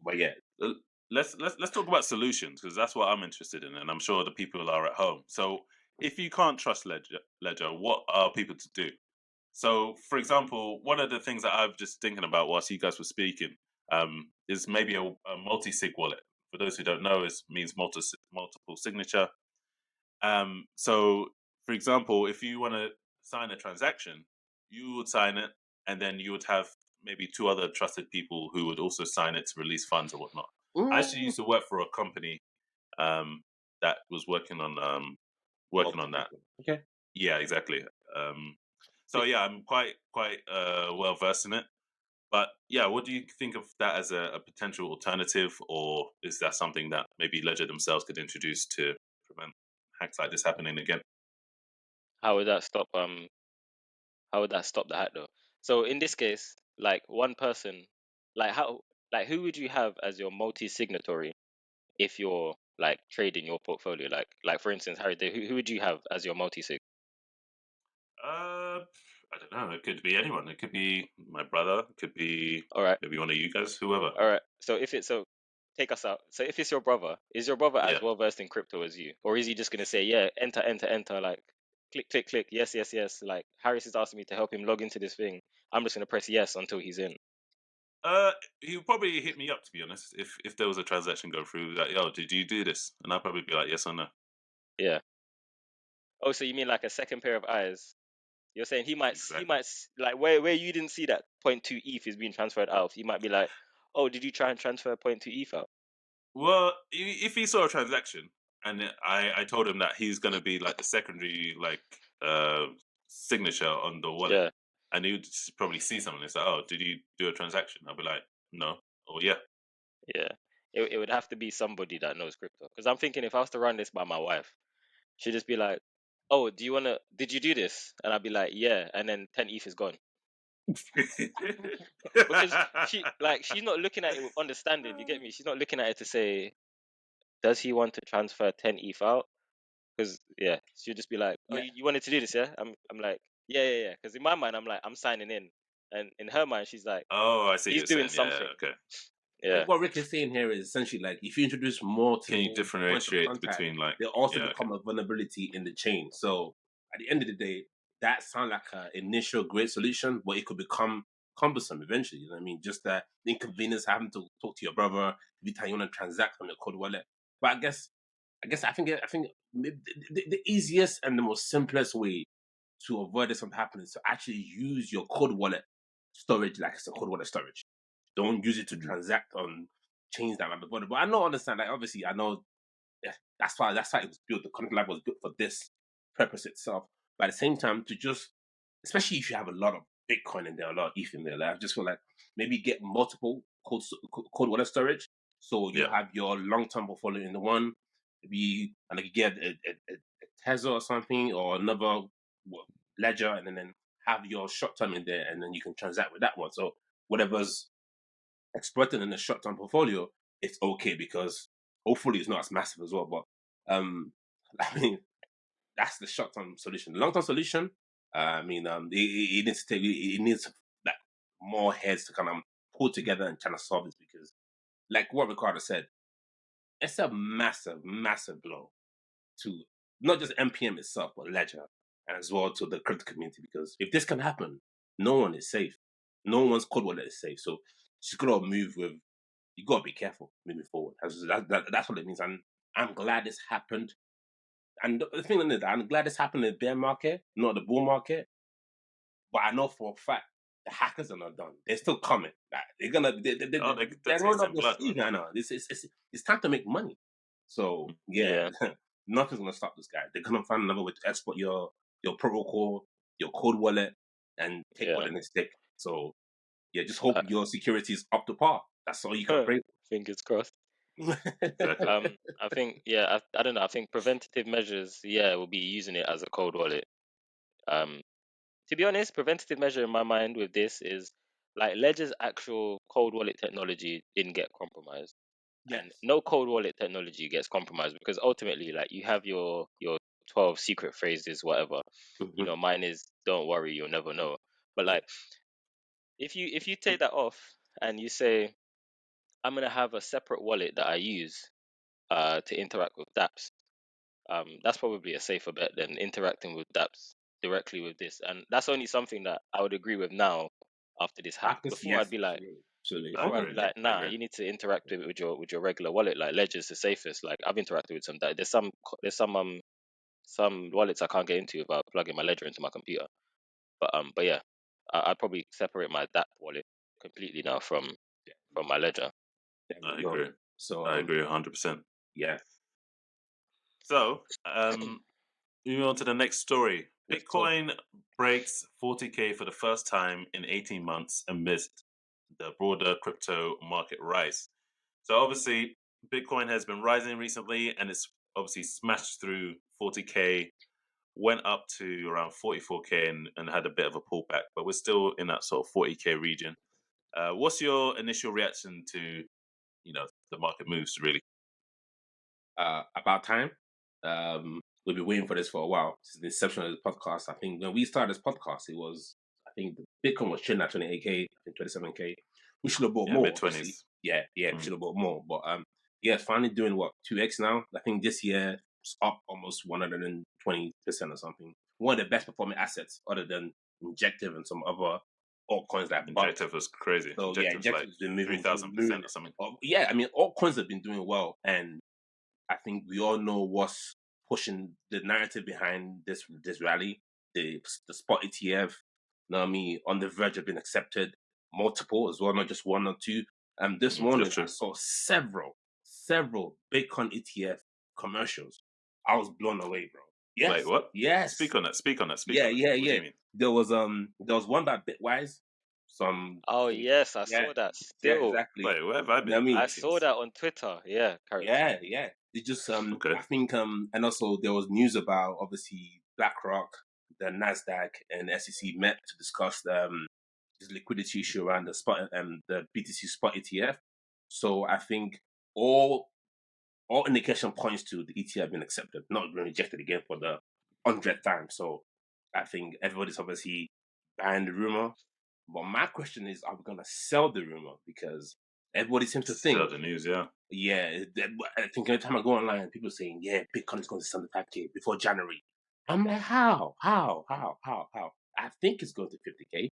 [SPEAKER 1] But yeah,
[SPEAKER 3] Let's talk about solutions because that's what I'm interested in, and I'm sure the people are at home. So, if you can't trust Ledger, what are people to do? So, for example, one of the things that I'm just thinking about whilst you guys were speaking is maybe a multi-sig wallet. For those who don't know, it means multiple signature. So, for example, if you want to sign a transaction, you would sign it, and then you would have maybe two other trusted people who would also sign it to release funds or whatnot. I actually used to work for a company that was working on that.
[SPEAKER 1] Okay.
[SPEAKER 3] Yeah, exactly. So yeah, I'm quite well versed in it. But yeah, what do you think of that as a potential alternative, or is that something that maybe Ledger themselves could introduce to prevent hacks like this happening again?
[SPEAKER 2] How would that stop? How would that stop the hack though? So in this case, like one person, like who would you have as your multi-signatory if you're like trading your portfolio? Like for instance, Harry, who would you have as your multi-sig?
[SPEAKER 3] I don't know. It could be anyone. It could be my brother. It could be
[SPEAKER 2] All right,
[SPEAKER 3] maybe one of you guys, whoever.
[SPEAKER 2] all right. So take us out. So if it's your brother, is your brother
[SPEAKER 3] Yeah.
[SPEAKER 2] as well versed in crypto as you, or is he just gonna say, yeah, enter, like click, click, click, yes, yes, yes? Like Harris is asking me to help him log into this thing. I'm just gonna press yes until he's in.
[SPEAKER 3] He would probably hit me up, to be honest, if there was a transaction go through. Like, yo, did you do this? And I'd probably be like, yes or no.
[SPEAKER 2] Yeah. Oh, so you mean like a second pair of eyes? You're saying he
[SPEAKER 3] Exactly.
[SPEAKER 2] might like where you didn't see that 0.2 ETH is being transferred out. He might be like, oh, did you try and transfer 0.2 ETH out?
[SPEAKER 3] Well, if he saw a transaction and I told him that he's gonna be like the secondary signature on the wallet,
[SPEAKER 2] Yeah.
[SPEAKER 3] and he would just probably see something. It's like, oh, did you do a transaction? I'll be like, no, or yeah.
[SPEAKER 2] Yeah. It would have to be somebody that knows crypto. Because I'm thinking if I was to run this by my wife, she'd just be like, "Oh, did you do this?" And I'd be like, "Yeah," and then 10 ETH is gone. Because she's not looking at it with understanding. You get me? She's not looking at it to say, does he want to transfer 10 ETH out? Because yeah, she'll just be like, "Oh,
[SPEAKER 1] Yeah.
[SPEAKER 2] you wanted to do this, yeah?" I'm like, yeah. Because in my mind, I'm like, I'm signing in, and in her mind, she's like,
[SPEAKER 3] Oh, I see.
[SPEAKER 2] he's
[SPEAKER 3] You're
[SPEAKER 2] doing
[SPEAKER 3] saying, yeah,
[SPEAKER 2] something.
[SPEAKER 3] okay.
[SPEAKER 2] Yeah,
[SPEAKER 1] What Rick is saying here is essentially like if you introduce more to
[SPEAKER 3] Can you
[SPEAKER 1] the points of
[SPEAKER 3] differentiate
[SPEAKER 1] contact,
[SPEAKER 3] between like,
[SPEAKER 1] they also
[SPEAKER 3] yeah, okay,
[SPEAKER 1] become a vulnerability in the chain. So at the end of the day, that sounds like an initial great solution, but it could become cumbersome eventually. You know what I mean? Just the inconvenience having to talk to your brother every time you want to transact on the cold wallet. But I think maybe the easiest and the most simplest way to avoid this from happening is to actually use your cold wallet storage like it's a cold wallet storage. Don't use it to transact on chains that might be void. But I know, understand. Like obviously, I know that's why it was built. The Content Lab was built for this purpose itself. But at the same time, to just, especially if you have a lot of Bitcoin in there, a lot of ETH in there, like, I just feel like maybe get multiple cold wallet storage, so you
[SPEAKER 3] yeah,
[SPEAKER 1] have your long term portfolio in the one. Maybe and like you get a Tesla or something or another ledger, and then have your short term in there, and then you can transact with that one. So whatever's exploited in the short term portfolio, it's okay because hopefully it's not as massive as well. But I mean, that's the short term solution. The long term solution, it needs to take it needs like more heads to kind of pull together and trying to solve this because, like what Ricardo said, it's a massive blow to not just NPM itself, but Ledger and as well to the crypto community. Because if this can happen, no one is safe. No one's code wallet is safe. So she's gotta move with. You gotta be careful moving forward. That's what it means. And I'm glad this happened. And the thing is, I'm glad this happened in the bear market, not the bull market. But I know for a fact the hackers are not done. They're still coming. Like, they're gonna
[SPEAKER 3] oh, they're
[SPEAKER 1] they're rolling up
[SPEAKER 3] tasting
[SPEAKER 1] their
[SPEAKER 3] blood,
[SPEAKER 1] sleeves
[SPEAKER 3] man.
[SPEAKER 1] right now. It's time to make money. So yeah,
[SPEAKER 2] yeah,
[SPEAKER 1] nothing's gonna stop this guy. They're gonna find another way to export your protocol, your cold wallet, and take what
[SPEAKER 2] yeah.
[SPEAKER 1] they take. So yeah, just hope
[SPEAKER 2] Uh,
[SPEAKER 1] your security is up to par. That's all you can pray
[SPEAKER 2] Fingers crossed.
[SPEAKER 1] for.
[SPEAKER 3] Exactly.
[SPEAKER 2] I think yeah, I don't know. I think preventative measures, yeah, will be using it as a cold wallet. Um, to be honest, preventative measure in my mind with this is like Ledger's actual cold wallet technology didn't get compromised, and
[SPEAKER 1] Yes.
[SPEAKER 2] no cold wallet technology gets compromised because ultimately, like you have your 12 secret phrases, whatever. You
[SPEAKER 1] Hmm.
[SPEAKER 2] know, mine is "Don't worry, you'll never know." But
[SPEAKER 1] Yeah.
[SPEAKER 2] like, if you take that off and you say, "I'm gonna have a separate wallet that I use to interact with dApps," that's probably a safer bet than interacting with dApps directly with this. And that's only something that I would agree with now after this hack.
[SPEAKER 1] After
[SPEAKER 2] Before
[SPEAKER 1] yes,
[SPEAKER 2] I'd be like,
[SPEAKER 1] absolutely.
[SPEAKER 3] I agree.
[SPEAKER 1] Yeah.
[SPEAKER 3] I
[SPEAKER 2] nah,
[SPEAKER 3] agree.
[SPEAKER 2] you need to interact with your regular wallet. Like Ledger's the safest. Like I've interacted with some that there's some wallets I can't get into without plugging my Ledger into my computer. But yeah, I'd probably separate my dApp wallet completely now from my Ledger.
[SPEAKER 1] There we
[SPEAKER 3] I
[SPEAKER 1] go.
[SPEAKER 3] agree.
[SPEAKER 1] So
[SPEAKER 3] I agree 100%.
[SPEAKER 1] yeah,
[SPEAKER 3] So, moving on to the next story.
[SPEAKER 1] let's talk.
[SPEAKER 3] Bitcoin breaks 40K for the first time in 18 months amidst the broader crypto market rise. So obviously, Bitcoin has been rising recently, and it's obviously smashed through 40K, went up to around 44K, and had a bit of a pullback, but we're still in that sort of 40K region. What's your initial reaction to the market moves? Really,
[SPEAKER 1] About time. We've been waiting for this for a while since the inception of the podcast. I think when we started this podcast, it was I think the Bitcoin was trading at 28K, I think 27K. We should have bought
[SPEAKER 3] yeah,
[SPEAKER 1] more,
[SPEAKER 3] mid
[SPEAKER 1] obviously.
[SPEAKER 3] 20s.
[SPEAKER 1] Yeah, we
[SPEAKER 3] Mm.
[SPEAKER 1] should have bought more. But yeah, it's finally doing what 2x now. I think this year it's up almost 120% or something. One of the best performing assets, other than Injective and some other altcoins that bumped.
[SPEAKER 3] Injective was crazy.
[SPEAKER 1] So yeah,
[SPEAKER 3] Injective's like
[SPEAKER 1] Injective's been moving, been
[SPEAKER 3] 3,000%
[SPEAKER 1] moving
[SPEAKER 3] or
[SPEAKER 1] it.
[SPEAKER 3] something.
[SPEAKER 1] Yeah, I mean, altcoins have been doing well, and I think we all know what's pushing the narrative behind this rally. The spot ETF, you know what I mean, on the verge of being accepted, multiple as well, not just one or two. This
[SPEAKER 3] That's
[SPEAKER 1] morning I
[SPEAKER 3] true.
[SPEAKER 1] saw several Bitcoin ETF commercials. I was blown away, bro. Yes.
[SPEAKER 3] Wait, what?
[SPEAKER 1] Yes.
[SPEAKER 3] Speak on that. Speak on that.
[SPEAKER 1] Yeah.
[SPEAKER 3] What do you mean?
[SPEAKER 1] There was one by Bitwise.
[SPEAKER 2] Oh yes, I
[SPEAKER 1] Yeah,
[SPEAKER 2] saw that.
[SPEAKER 1] yeah,
[SPEAKER 2] Still,
[SPEAKER 1] exactly.
[SPEAKER 3] Wait, where have I
[SPEAKER 1] You know what I
[SPEAKER 3] been?
[SPEAKER 1] mean?
[SPEAKER 2] I saw that on Twitter. Yeah, character.
[SPEAKER 1] Yeah. They just
[SPEAKER 3] Okay.
[SPEAKER 1] I think and also there was news about obviously BlackRock, the Nasdaq, and SEC met to discuss this liquidity issue around the BTC spot ETF. So I think all indication points to the ETF being accepted, not being rejected again for the 100th time. So I think everybody's obviously buying the rumor. But my question is, are we gonna sell the rumor? Because everybody seems to think,
[SPEAKER 3] Sell the news, yeah.
[SPEAKER 1] I think every time I go online, people saying, yeah, Bitcoin is going to 75K before January. I'm like, how? I think it's going to 50K,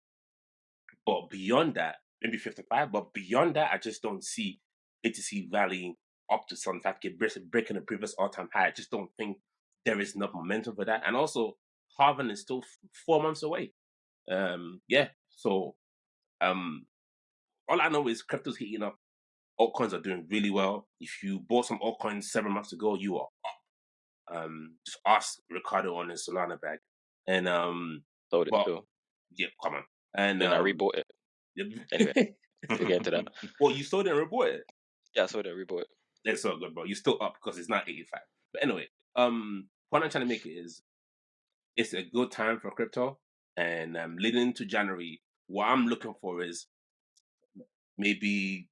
[SPEAKER 1] but beyond that, maybe 55. But beyond that, I just don't see BTC valuing up to 75K, breaking the previous all-time high. I just don't think there is enough momentum for that. And also, halving is still 4 months away. So all I know is crypto's heating up. Altcoins are doing really well. If you bought some altcoins 7 months ago, you are up. Just ask Ricardo on his Solana bag. And
[SPEAKER 2] Sold it
[SPEAKER 1] but
[SPEAKER 2] still.
[SPEAKER 1] yeah, come on. And
[SPEAKER 2] Then I rebought it. Anyway, we'll get into that.
[SPEAKER 1] Well, you sold it and rebought it.
[SPEAKER 2] Yeah, I sold it, rebought it.
[SPEAKER 1] It's so good, bro. You're still up because it's not 85. But anyway, what I'm trying to make it is it's a good time for crypto. And leading into January, what I'm looking for is maybe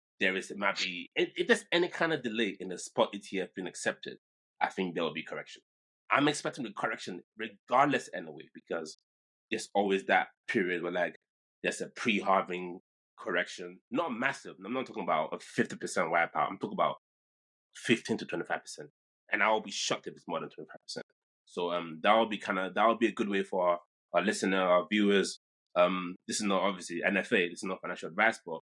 [SPEAKER 1] might be if there's any kind of delay in the spot ETF being accepted, I think there will be correction. I'm expecting the correction regardless anyway, because there's always that period where like there's a pre-halving correction, not massive. I'm not talking about a 50% wipeout. I'm talking about 15 to 25%, and I will be shocked if it's more than 25%. So that would be a good way for our listener, our viewers. This is not obviously NFA. This is not financial advice, but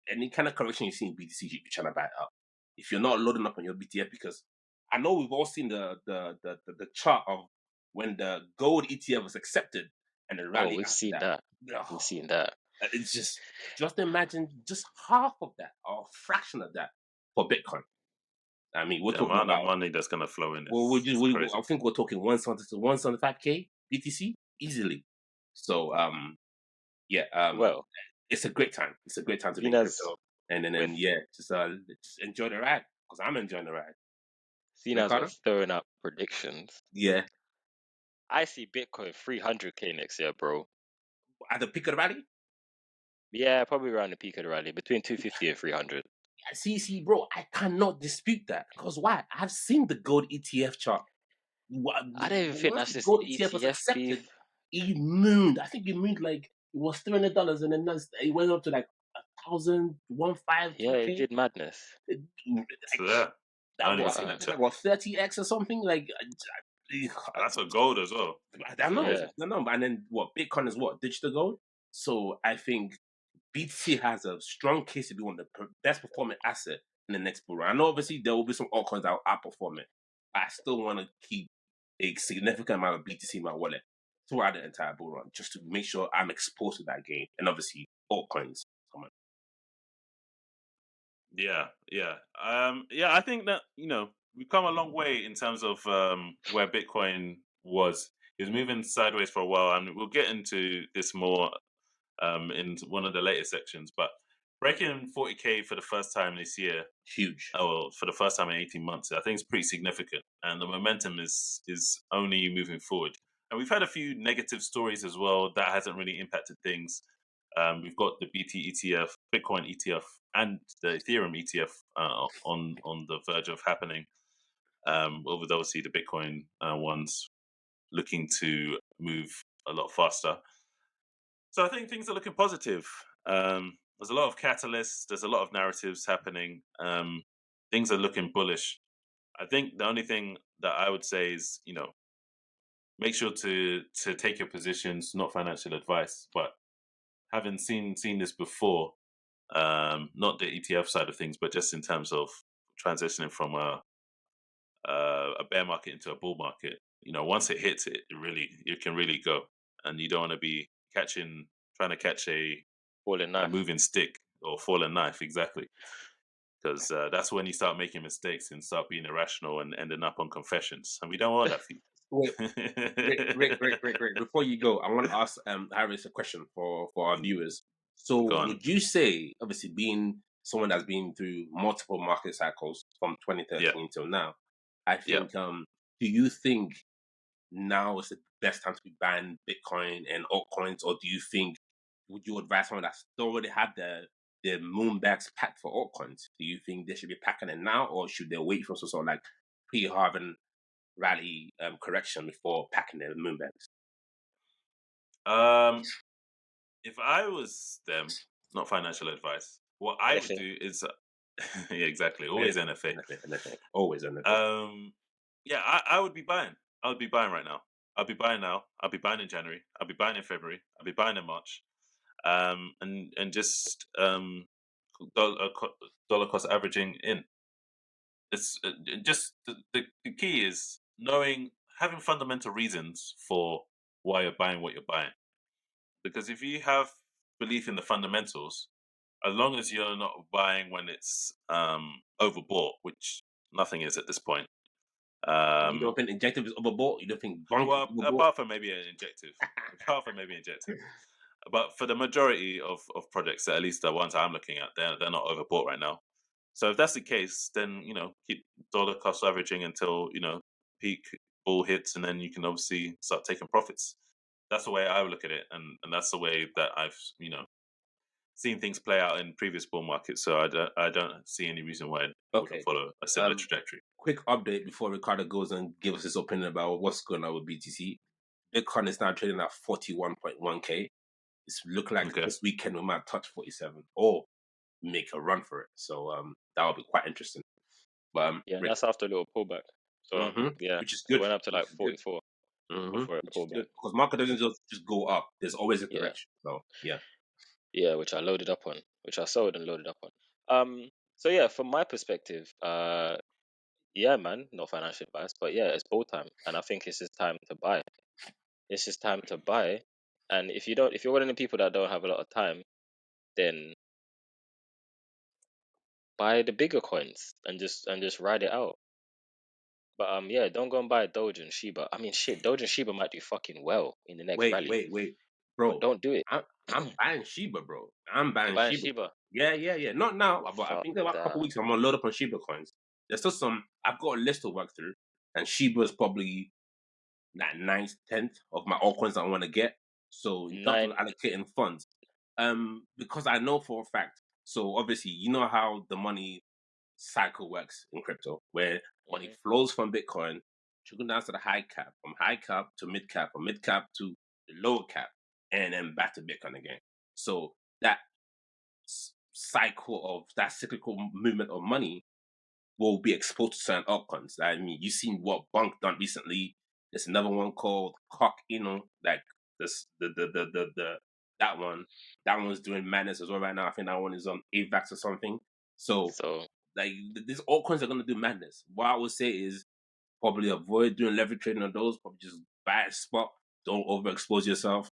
[SPEAKER 1] any kind of correction you see in BTC, you be trying to buy it up. If you're not loading up on your BTF, because I know we've all seen the chart of when the gold ETF was accepted and the rally.
[SPEAKER 2] We've
[SPEAKER 1] after
[SPEAKER 2] seen that. We've seen that.
[SPEAKER 1] It's just imagine just half of that or a fraction of that for Bitcoin. I mean, we're
[SPEAKER 3] The
[SPEAKER 1] talking
[SPEAKER 3] amount
[SPEAKER 1] about
[SPEAKER 3] of money that's going to flow in
[SPEAKER 1] well,
[SPEAKER 3] is crazy.
[SPEAKER 1] I think we're talking 175K BTC easily. So
[SPEAKER 2] Well,
[SPEAKER 1] it's a great time. It's a great time to be in
[SPEAKER 2] seeing as
[SPEAKER 1] crypto. And then
[SPEAKER 2] with
[SPEAKER 1] just enjoy the ride because I'm enjoying the ride.
[SPEAKER 2] seeing as we're
[SPEAKER 1] Ricardo?
[SPEAKER 2] throwing up predictions,
[SPEAKER 1] Yeah.
[SPEAKER 2] I see Bitcoin 300K next year, bro.
[SPEAKER 1] At the peak of the rally?
[SPEAKER 2] Yeah, probably around the peak of the rally, between 250 and 300.
[SPEAKER 1] See, bro, I cannot dispute that because why? I've seen the gold ETF chart.
[SPEAKER 2] I don't even think
[SPEAKER 1] Once
[SPEAKER 2] that's
[SPEAKER 1] the
[SPEAKER 2] just
[SPEAKER 1] gold ETF was
[SPEAKER 2] ETF
[SPEAKER 1] accepted,
[SPEAKER 2] beef.
[SPEAKER 1] it mooned. I think it mooned like it was $300, and then it went up to like 1,000,
[SPEAKER 2] Yeah, it
[SPEAKER 1] 1,500K.
[SPEAKER 2] did madness.
[SPEAKER 3] So yeah, I
[SPEAKER 1] That
[SPEAKER 3] only
[SPEAKER 1] was
[SPEAKER 3] seen that chart.
[SPEAKER 1] 30x or something like.
[SPEAKER 3] That's for gold as well.
[SPEAKER 1] I don't know.
[SPEAKER 2] Yeah.
[SPEAKER 1] I don't know. And then what? Bitcoin is what? Digital gold. So I think BTC has a strong case to be one of the best performing asset in the next bull run. I know obviously there will be some altcoins that will outperform it, but I still want to keep a significant amount of BTC in my wallet throughout the entire bull run, just to make sure I'm exposed to that game. And obviously altcoins. Come on.
[SPEAKER 3] Yeah. I think that we've come a long way in terms of where Bitcoin was. It was moving sideways for a while, and we'll get into this more in one of the later sections. But breaking 40K for the first time this year,
[SPEAKER 1] Huge.
[SPEAKER 3] for the first time in 18 months, I think it's pretty significant, and the momentum is only moving forward. And we've had a few negative stories as well that hasn't really impacted things. We've got the BT ETF, Bitcoin ETF, and the Ethereum ETF on the verge of happening. Although obviously the Bitcoin ones looking to move a lot faster. So I think things are looking positive. There's a lot of catalysts. There's a lot of narratives happening. Things are looking bullish. I think the only thing that I would say is, make sure to take your positions, not financial advice, but having seen this before, not the ETF side of things, but just in terms of transitioning from a bear market into a bull market. Once it hits it can really go, and you don't want to be trying to catch a
[SPEAKER 2] Falling knife.
[SPEAKER 3] moving stick or fallen knife. Exactly. because that's when you start making mistakes and start being irrational and ending up on confessions, and we don't want that for you.
[SPEAKER 1] Wait, Rick. Before you go, I want to ask Harris a question for our viewers. So,
[SPEAKER 3] Go on.
[SPEAKER 1] would you say, obviously, being someone that's been through multiple market cycles from 2013 till now, I think, do you think now is the best time to be buying Bitcoin and altcoins, or do you think would you advise someone that's already had their moonbags packed for altcoins? Do you think they should be packing it now, or should they wait for some sort of like pre-halving rally correction before packing their moonbags?
[SPEAKER 3] If I was them, not financial advice, what I would
[SPEAKER 2] NFA.
[SPEAKER 3] do is, yeah, exactly, always NFA.
[SPEAKER 1] Always NFA.
[SPEAKER 3] Yeah, I would be buying. I would be buying right now. I'll be buying now. I'll be buying in January. I'll be buying in February. I'll be buying in March. And just dollar cost averaging in. It's just the key is having fundamental reasons for why you're buying what you're buying. Because if you have belief in the fundamentals, as long as you're not buying when it's overbought, which nothing is at this point.
[SPEAKER 1] You don't think injective is overbought? You don't think bunk is overbought?
[SPEAKER 3] Apart from maybe an injective. But for the majority of projects, at least the ones I'm looking at, they're not overbought right now. So if that's the case, then keep dollar cost averaging until peak bull hits, and then you can obviously start taking profits. That's the way I would look at it, and that's the way that I've seen things play out in previous bull markets. So I don't see any reason why it wouldn't follow a similar trajectory.
[SPEAKER 1] Quick update before Ricardo goes and gives us his opinion about what's going on with BTC. Bitcoin is now trading at 41.1k. It's looking like this weekend we might touch 47 or make a run for it. So that would be quite interesting. But
[SPEAKER 2] yeah, Rick, that's after a little pullback. So yeah,
[SPEAKER 1] which is good.
[SPEAKER 2] It went up to like 44 before it pulled back.
[SPEAKER 1] Because market doesn't just go up. There's always a correction. So
[SPEAKER 2] yeah, which I loaded up on, which I sold and loaded up on. So yeah, from my perspective, yeah, man, not financial advice, but yeah, it's bull time, and I think it's just time to buy. It's just time to buy, and if you're one of the people that don't have a lot of time, then buy the bigger coins and just ride it out. But yeah, don't go and buy Doge and Shiba. I mean, shit, Doge and Shiba might do fucking well in the next rally.
[SPEAKER 1] Wait, bro,
[SPEAKER 2] but don't do it.
[SPEAKER 1] I'm buying Shiba, bro. I'm buying
[SPEAKER 2] Shiba.
[SPEAKER 1] Yeah. Not now, but I think about a couple weeks I'm gonna load up on Shiba coins. There's still some. I've got a list to work through, and Shiba is probably that 9th, 10th of my altcoins I want to get. So in terms of allocating funds, because I know for a fact. So obviously, you know how the money cycle works in crypto, where money flows from Bitcoin, trickle down to the high cap, from high cap to mid cap, from mid cap to the lower cap, and then back to Bitcoin again. So that cycle of that cyclical movement of money will be exposed to certain altcoins. I mean, you've seen what Bunk done recently. There's another one called Cock, like this that one's doing madness as well right now. I think that one is on AVAX or something. So like these altcoins are gonna do madness. What I would say is probably avoid doing leverage trading on those. Probably just buy a spot. Don't overexpose yourself.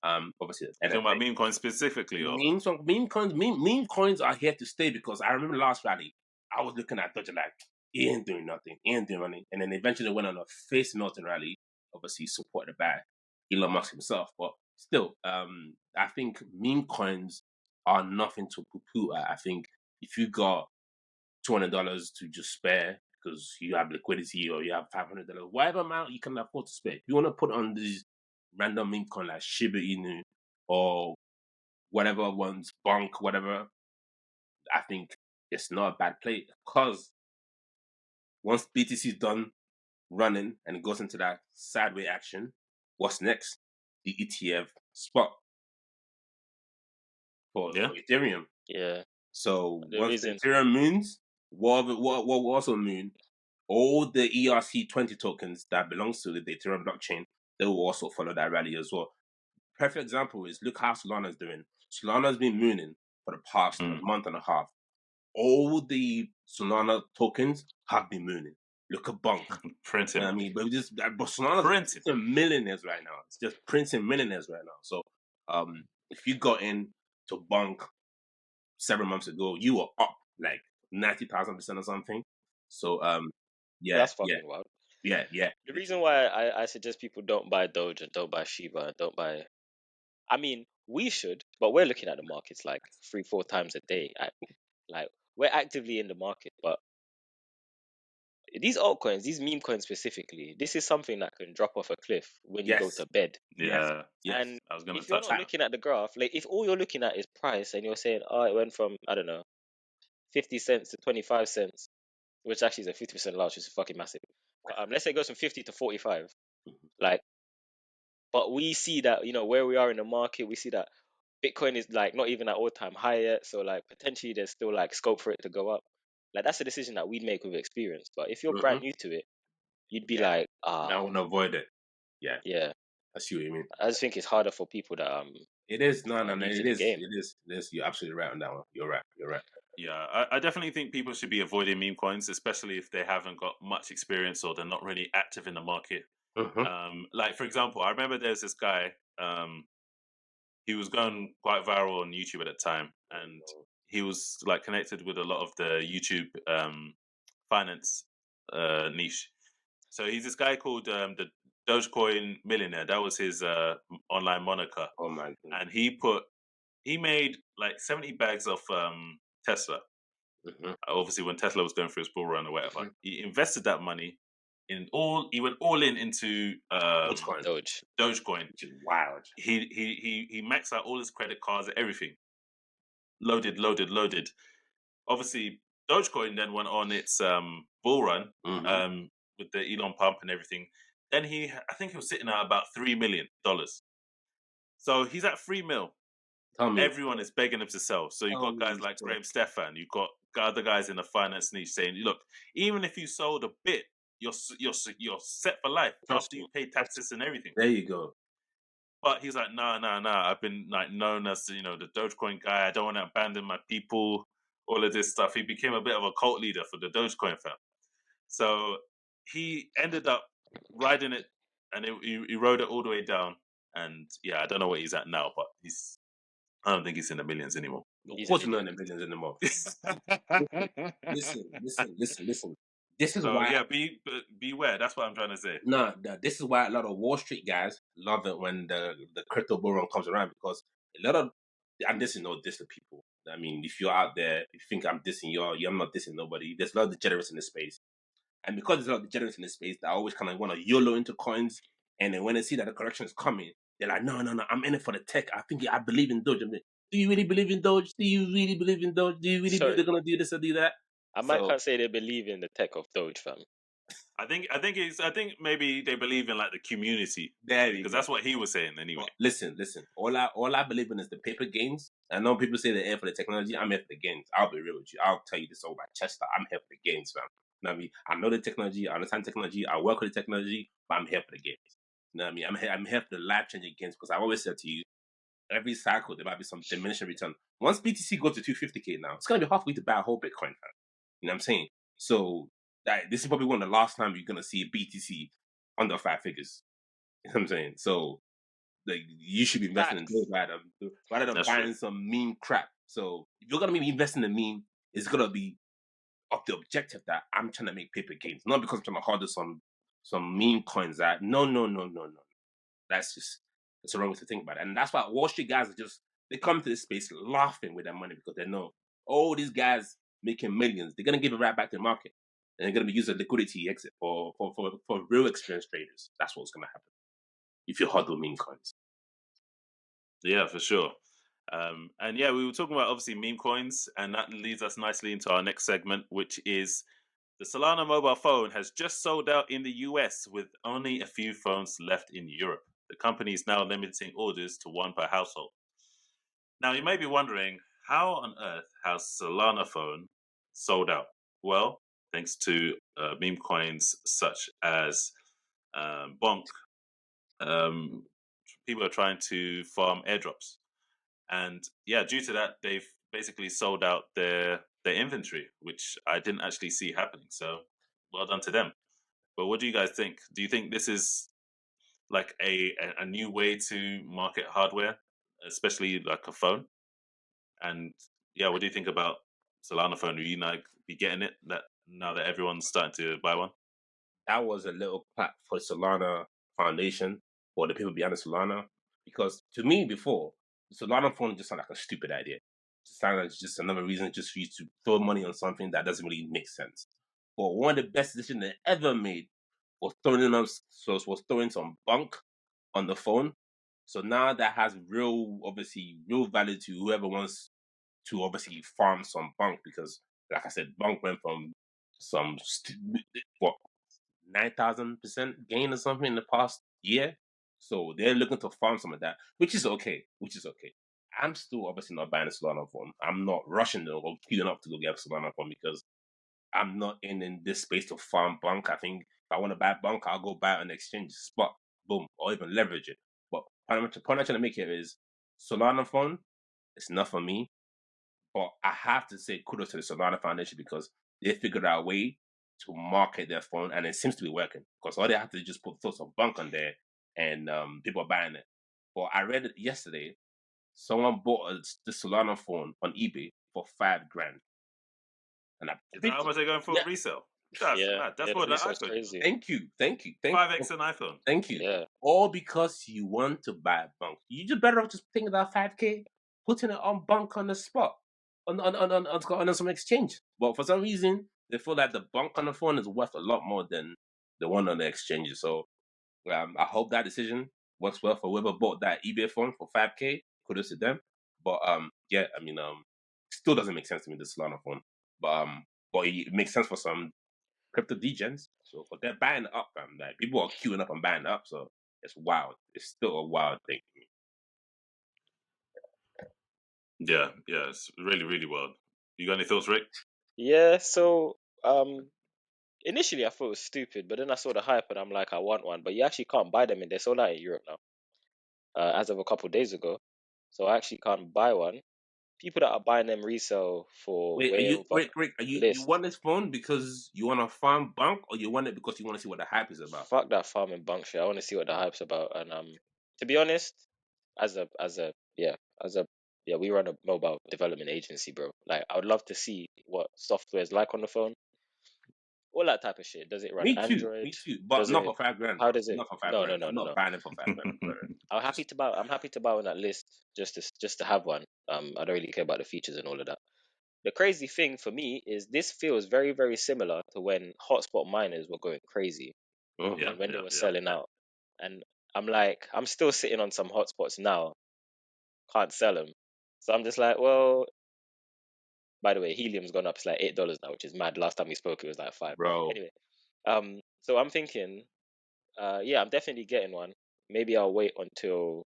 [SPEAKER 1] Obviously,
[SPEAKER 3] you're talking about meme coins specifically, or
[SPEAKER 1] meme coins are here to stay, because I remember last rally, I was looking at Dodger like he ain't doing nothing, and then eventually went on a face melting rally. Obviously, supported by Elon Musk himself, but still, I think meme coins are nothing to poo-poo at. I think if you got $200 to just spare because you have liquidity, or you have $500, whatever amount you can afford to spare, if you want to put on these random meme coin like Shiba Inu or whatever ones, Bonk, whatever, I think it's not a bad play, because once BTC is done running and it goes into that sideways action, what's next? The ETF spot for Ethereum.
[SPEAKER 2] Yeah.
[SPEAKER 1] So once the Ethereum moons, what will also moon, all the ERC20 tokens that belongs to the Ethereum blockchain, they will also follow that rally as well. Perfect example is look how Solana's doing. Solana's been mooning for the past month and a half. All the Solana tokens have been mooning. Look at Bunk.
[SPEAKER 3] Printing.
[SPEAKER 1] I mean, but Solana's printing millionaires right now. It's just printing millionaires right now. So if you got in to Bunk 7 months ago, you were up like 90,000% or something. So yeah,
[SPEAKER 2] That's fucking wild.
[SPEAKER 1] yeah.
[SPEAKER 2] The reason why I suggest people don't buy Doge and don't buy Shiba and don't buy, I mean, we should, but we're looking at the markets like 3-4 times a day. Like we're actively in the market, but these altcoins, these meme coins specifically, this is something that can drop off a cliff when you go
[SPEAKER 1] Yes.
[SPEAKER 2] to bed.
[SPEAKER 3] Yeah,
[SPEAKER 1] Yes.
[SPEAKER 2] And
[SPEAKER 3] I was going to
[SPEAKER 2] if you're
[SPEAKER 3] touch
[SPEAKER 2] not
[SPEAKER 3] on that.
[SPEAKER 2] looking at the graph, like if all you're looking at is price and you're saying, oh, it went from, I don't know, 50 cents to 25 cents, which actually is a 50% loss, which is fucking massive. But let's say it goes from 50 to 45. Like, but we see that, where we are in the market, we see that Bitcoin is like not even at all time high yet. So like potentially there's still like scope for it to go up. Like that's a decision that we'd make with experience. But if you're brand new to it, you'd be like,
[SPEAKER 1] I want to avoid it. Yeah,
[SPEAKER 2] yeah.
[SPEAKER 1] I see what you mean.
[SPEAKER 2] I just think it's harder for people that
[SPEAKER 1] It is
[SPEAKER 2] are new to
[SPEAKER 1] it
[SPEAKER 2] the
[SPEAKER 1] is
[SPEAKER 2] game.
[SPEAKER 1] it is it is. You're absolutely right on that one. You're right.
[SPEAKER 3] Yeah, I definitely think people should be avoiding meme coins, especially if they haven't got much experience or they're not really active in the market. Like for example, I remember there's this guy. He was going quite viral on YouTube at the time, and he was like connected with a lot of the YouTube finance niche. So he's this guy called the Dogecoin Millionaire. That was his online moniker,
[SPEAKER 1] Oh my god.
[SPEAKER 3] and he made like 70 bags of Tesla. Obviously, when Tesla was going through its bull run or whatever, he invested that money he went all in into Dogecoin.
[SPEAKER 1] Which is wild.
[SPEAKER 3] He maxed out all his credit cards, everything. Loaded. Obviously, Dogecoin then went on its bull run with the Elon pump and everything. Then I think he was sitting at about $3 million. So he's at 3 mil.
[SPEAKER 1] Tell me.
[SPEAKER 3] Everyone is begging him to sell. So you've got guys like Graham Stefan. You've got other guys in the finance niche saying, "Look, even if you sold a bit, you're set for life after you pay taxes and everything."
[SPEAKER 1] There you go.
[SPEAKER 3] But he's like, nah. I've been like known as the Dogecoin guy. I don't want to abandon my people. All of this stuff. He became a bit of a cult leader for the Dogecoin fam. So he ended up riding it, and he rode it all the way down. And yeah, I don't know what he's at now, but I don't think he's in the millions anymore.
[SPEAKER 1] Of course, not in the millions anymore. Listen. This is why.
[SPEAKER 3] Yeah, beware. That's what I'm trying to say.
[SPEAKER 1] No, this is why a lot of Wall Street guys love it when the crypto bull run comes around, because a lot of, and this is no diss to people. I mean, if you're out there, if you think I'm dissing you, I'm not dissing nobody. There's a lot of degenerates in this space, and because there's a lot of degenerates in this space, they always kind of want to YOLO into coins, and then when they see that the correction is coming, they're like, no, I'm in it for the tech. I believe in Doge. Do you really believe in Doge? Do you really believe in Doge? Do you really believe they're gonna do this or do that?
[SPEAKER 2] Can't say they believe in the tech of Doge, fam.
[SPEAKER 3] I think maybe they believe in like the community.
[SPEAKER 1] There
[SPEAKER 3] because that's what he was saying anyway.
[SPEAKER 1] Listen. All I believe in is the paper gains. I know people say they're here for the technology. I'm here for the gains. I'll be real with you. I'll tell you this all by chest. I'm here for the gains, fam. You know what I mean? I know the technology. I understand technology. I work with the technology, but I'm here for the gains. You know what I mean? I'm here for the life-changing gains, because I always said to you, every cycle there might be some diminishing return. Once BTC goes to 250K now, it's gonna be hard for you to buy a whole Bitcoin, fam. You know what I'm saying? So this is probably one of the last times you're gonna see BTC under 5 figures. You know what I'm saying? So like, you should be investing in those rather than buying some meme crap. So if you're gonna be investing in meme, it's gonna be of the objective that I'm trying to make paper gains, not because I'm trying to harder some meme coins. That no. That's the wrong way to think about it. And that's why Wall Street guys they come to this space laughing with their money, because they know, oh, these guys making millions, they're gonna give it right back to the market, and they're gonna be using liquidity exit for real experienced traders. That's what's gonna happen if you hodl meme coins.
[SPEAKER 3] Yeah, for sure. And yeah, we were talking about obviously meme coins, and that leads us nicely into our next segment, which is the Solana mobile phone has just sold out in the US with only a few phones left in Europe. The company is now limiting orders to one per household. Now, you may be wondering, how on earth has Solana phone sold out? Well, thanks to meme coins such as Bonk. People are trying to farm airdrops. And yeah, due to that, they've basically sold out their inventory, which I didn't actually see happening. So well done to them. But what do you guys think? Do you think this is like a new way to market hardware, especially like a phone? And yeah, what do you think about Solana phone, will you like be getting it? That now that everyone's starting to buy one.
[SPEAKER 1] That was a little clap for Solana Foundation or the people behind the Solana, because to me before, the Solana phone just sounded like a stupid idea. It sounded like just another reason just for you to throw money on something that doesn't really make sense. But one of the best decisions they ever made was throwing some bunk on the phone. So now that has real value to whoever wants to obviously farm some bunk, because like I said, bunk went from some 9,000% gain or something in the past year. So they're looking to farm some of that, which is okay. I'm still obviously not buying a Solana phone. I'm not rushing or queuing up to go get a Solana phone because I'm not in this space to farm bunk. I think if I want to buy bunk, I'll go buy it on the exchange spot, boom, or even leverage it. But the point I'm trying to make here is Solana phone, it's not for me. But I have to say kudos to the Solana Foundation because they figured out a way to market their phone, and it seems to be working. Because all they have to do is just throw some bunk on there, and people are buying it. But I read it yesterday. Someone bought the Solana phone on eBay for $5,000, and I
[SPEAKER 3] Is that
[SPEAKER 1] think
[SPEAKER 3] how much they're going for
[SPEAKER 1] yeah.
[SPEAKER 3] resale? That's mad. That's
[SPEAKER 2] the
[SPEAKER 3] more than
[SPEAKER 2] resale's
[SPEAKER 3] iPhone.
[SPEAKER 2] crazy.
[SPEAKER 1] Thank you.
[SPEAKER 3] 5x an iPhone.
[SPEAKER 1] Thank you.
[SPEAKER 2] Yeah.
[SPEAKER 1] All because you want to buy a bunk. You just better off just thinking about $5,000, putting it on bunk on the spot, on some exchange. But for some reason, they feel like the bunk on the phone is worth a lot more than the one on the exchanges. So I hope that decision works well for whoever bought that eBay phone for $5,000. Kudos to them. But still doesn't make sense to me, the Solana phone. But it makes sense for some crypto degens. So, but they're buying it up, man. Like people are queuing up and buying it up. So it's wild. It's still a wild thing to me.
[SPEAKER 3] Yeah, it's really, really wild. You got any thoughts, Rick?
[SPEAKER 2] Yeah, so initially I thought it was stupid, but then I saw the hype and I'm like, I want one. But you actually can't buy them, and they're sold out in Europe now, as of a couple of days ago. So I actually can't buy one. People that are buying them resell for
[SPEAKER 1] Wait, are
[SPEAKER 2] way
[SPEAKER 1] you
[SPEAKER 2] over
[SPEAKER 1] Rick? Are you
[SPEAKER 2] list.
[SPEAKER 1] want this phone because you want to farm bunk, or you want it because you want to see what the hype is about?
[SPEAKER 2] Fuck that farming bunk shit. I want to see what the hype's about. And to be honest, as a as a we run a mobile development agency, bro. Like I would love to see what software is like on the phone, all that type of shit. Does it run
[SPEAKER 1] Me too,
[SPEAKER 2] Android?
[SPEAKER 1] me too. But
[SPEAKER 2] Does
[SPEAKER 1] not
[SPEAKER 2] it?
[SPEAKER 1] for $5,000,
[SPEAKER 2] How
[SPEAKER 1] bro.
[SPEAKER 2] does it?
[SPEAKER 1] Not for five
[SPEAKER 2] No, no,
[SPEAKER 1] grand.
[SPEAKER 2] no,
[SPEAKER 1] I'm
[SPEAKER 2] no,
[SPEAKER 1] not
[SPEAKER 2] no.
[SPEAKER 1] buying it for $5,000.
[SPEAKER 2] I'm happy to buy on that list just to have one. I don't really care about the features and all of that. The crazy thing for me is this feels very, very similar to when hotspot miners were going crazy
[SPEAKER 3] Yeah,
[SPEAKER 2] and when they were
[SPEAKER 3] yeah.
[SPEAKER 2] selling out. And I'm like, I'm still sitting on some hotspots now, can't sell them. So I'm just like, well, by the way, helium's gone up. It's like $8 now, which is mad. Last time we spoke, it was like 5.
[SPEAKER 1] Bro.
[SPEAKER 2] Anyway, so I'm thinking, yeah, I'm definitely getting one. Maybe I'll wait until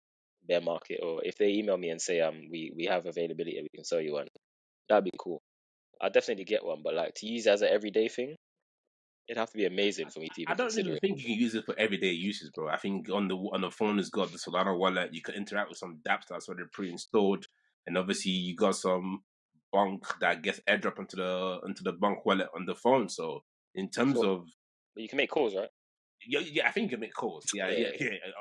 [SPEAKER 2] bear market, or if they email me and say we have availability and we can sell you one, that'd be cool. I'll definitely get one, but like to use as an everyday thing, it'd have to be amazing for me to
[SPEAKER 1] I
[SPEAKER 2] even
[SPEAKER 1] don't
[SPEAKER 2] consider
[SPEAKER 1] even
[SPEAKER 2] it.
[SPEAKER 1] think you can use it for everyday uses, bro. I think on the phone it's got the Solana wallet. You can interact with some dApps that's already pre-installed, and obviously you got some bunk that gets airdrop into the bunk wallet on the phone. So in terms
[SPEAKER 2] So,
[SPEAKER 1] of
[SPEAKER 2] but you can make calls, right?
[SPEAKER 1] yeah, I think you can make calls. Yeah,
[SPEAKER 2] Yeah,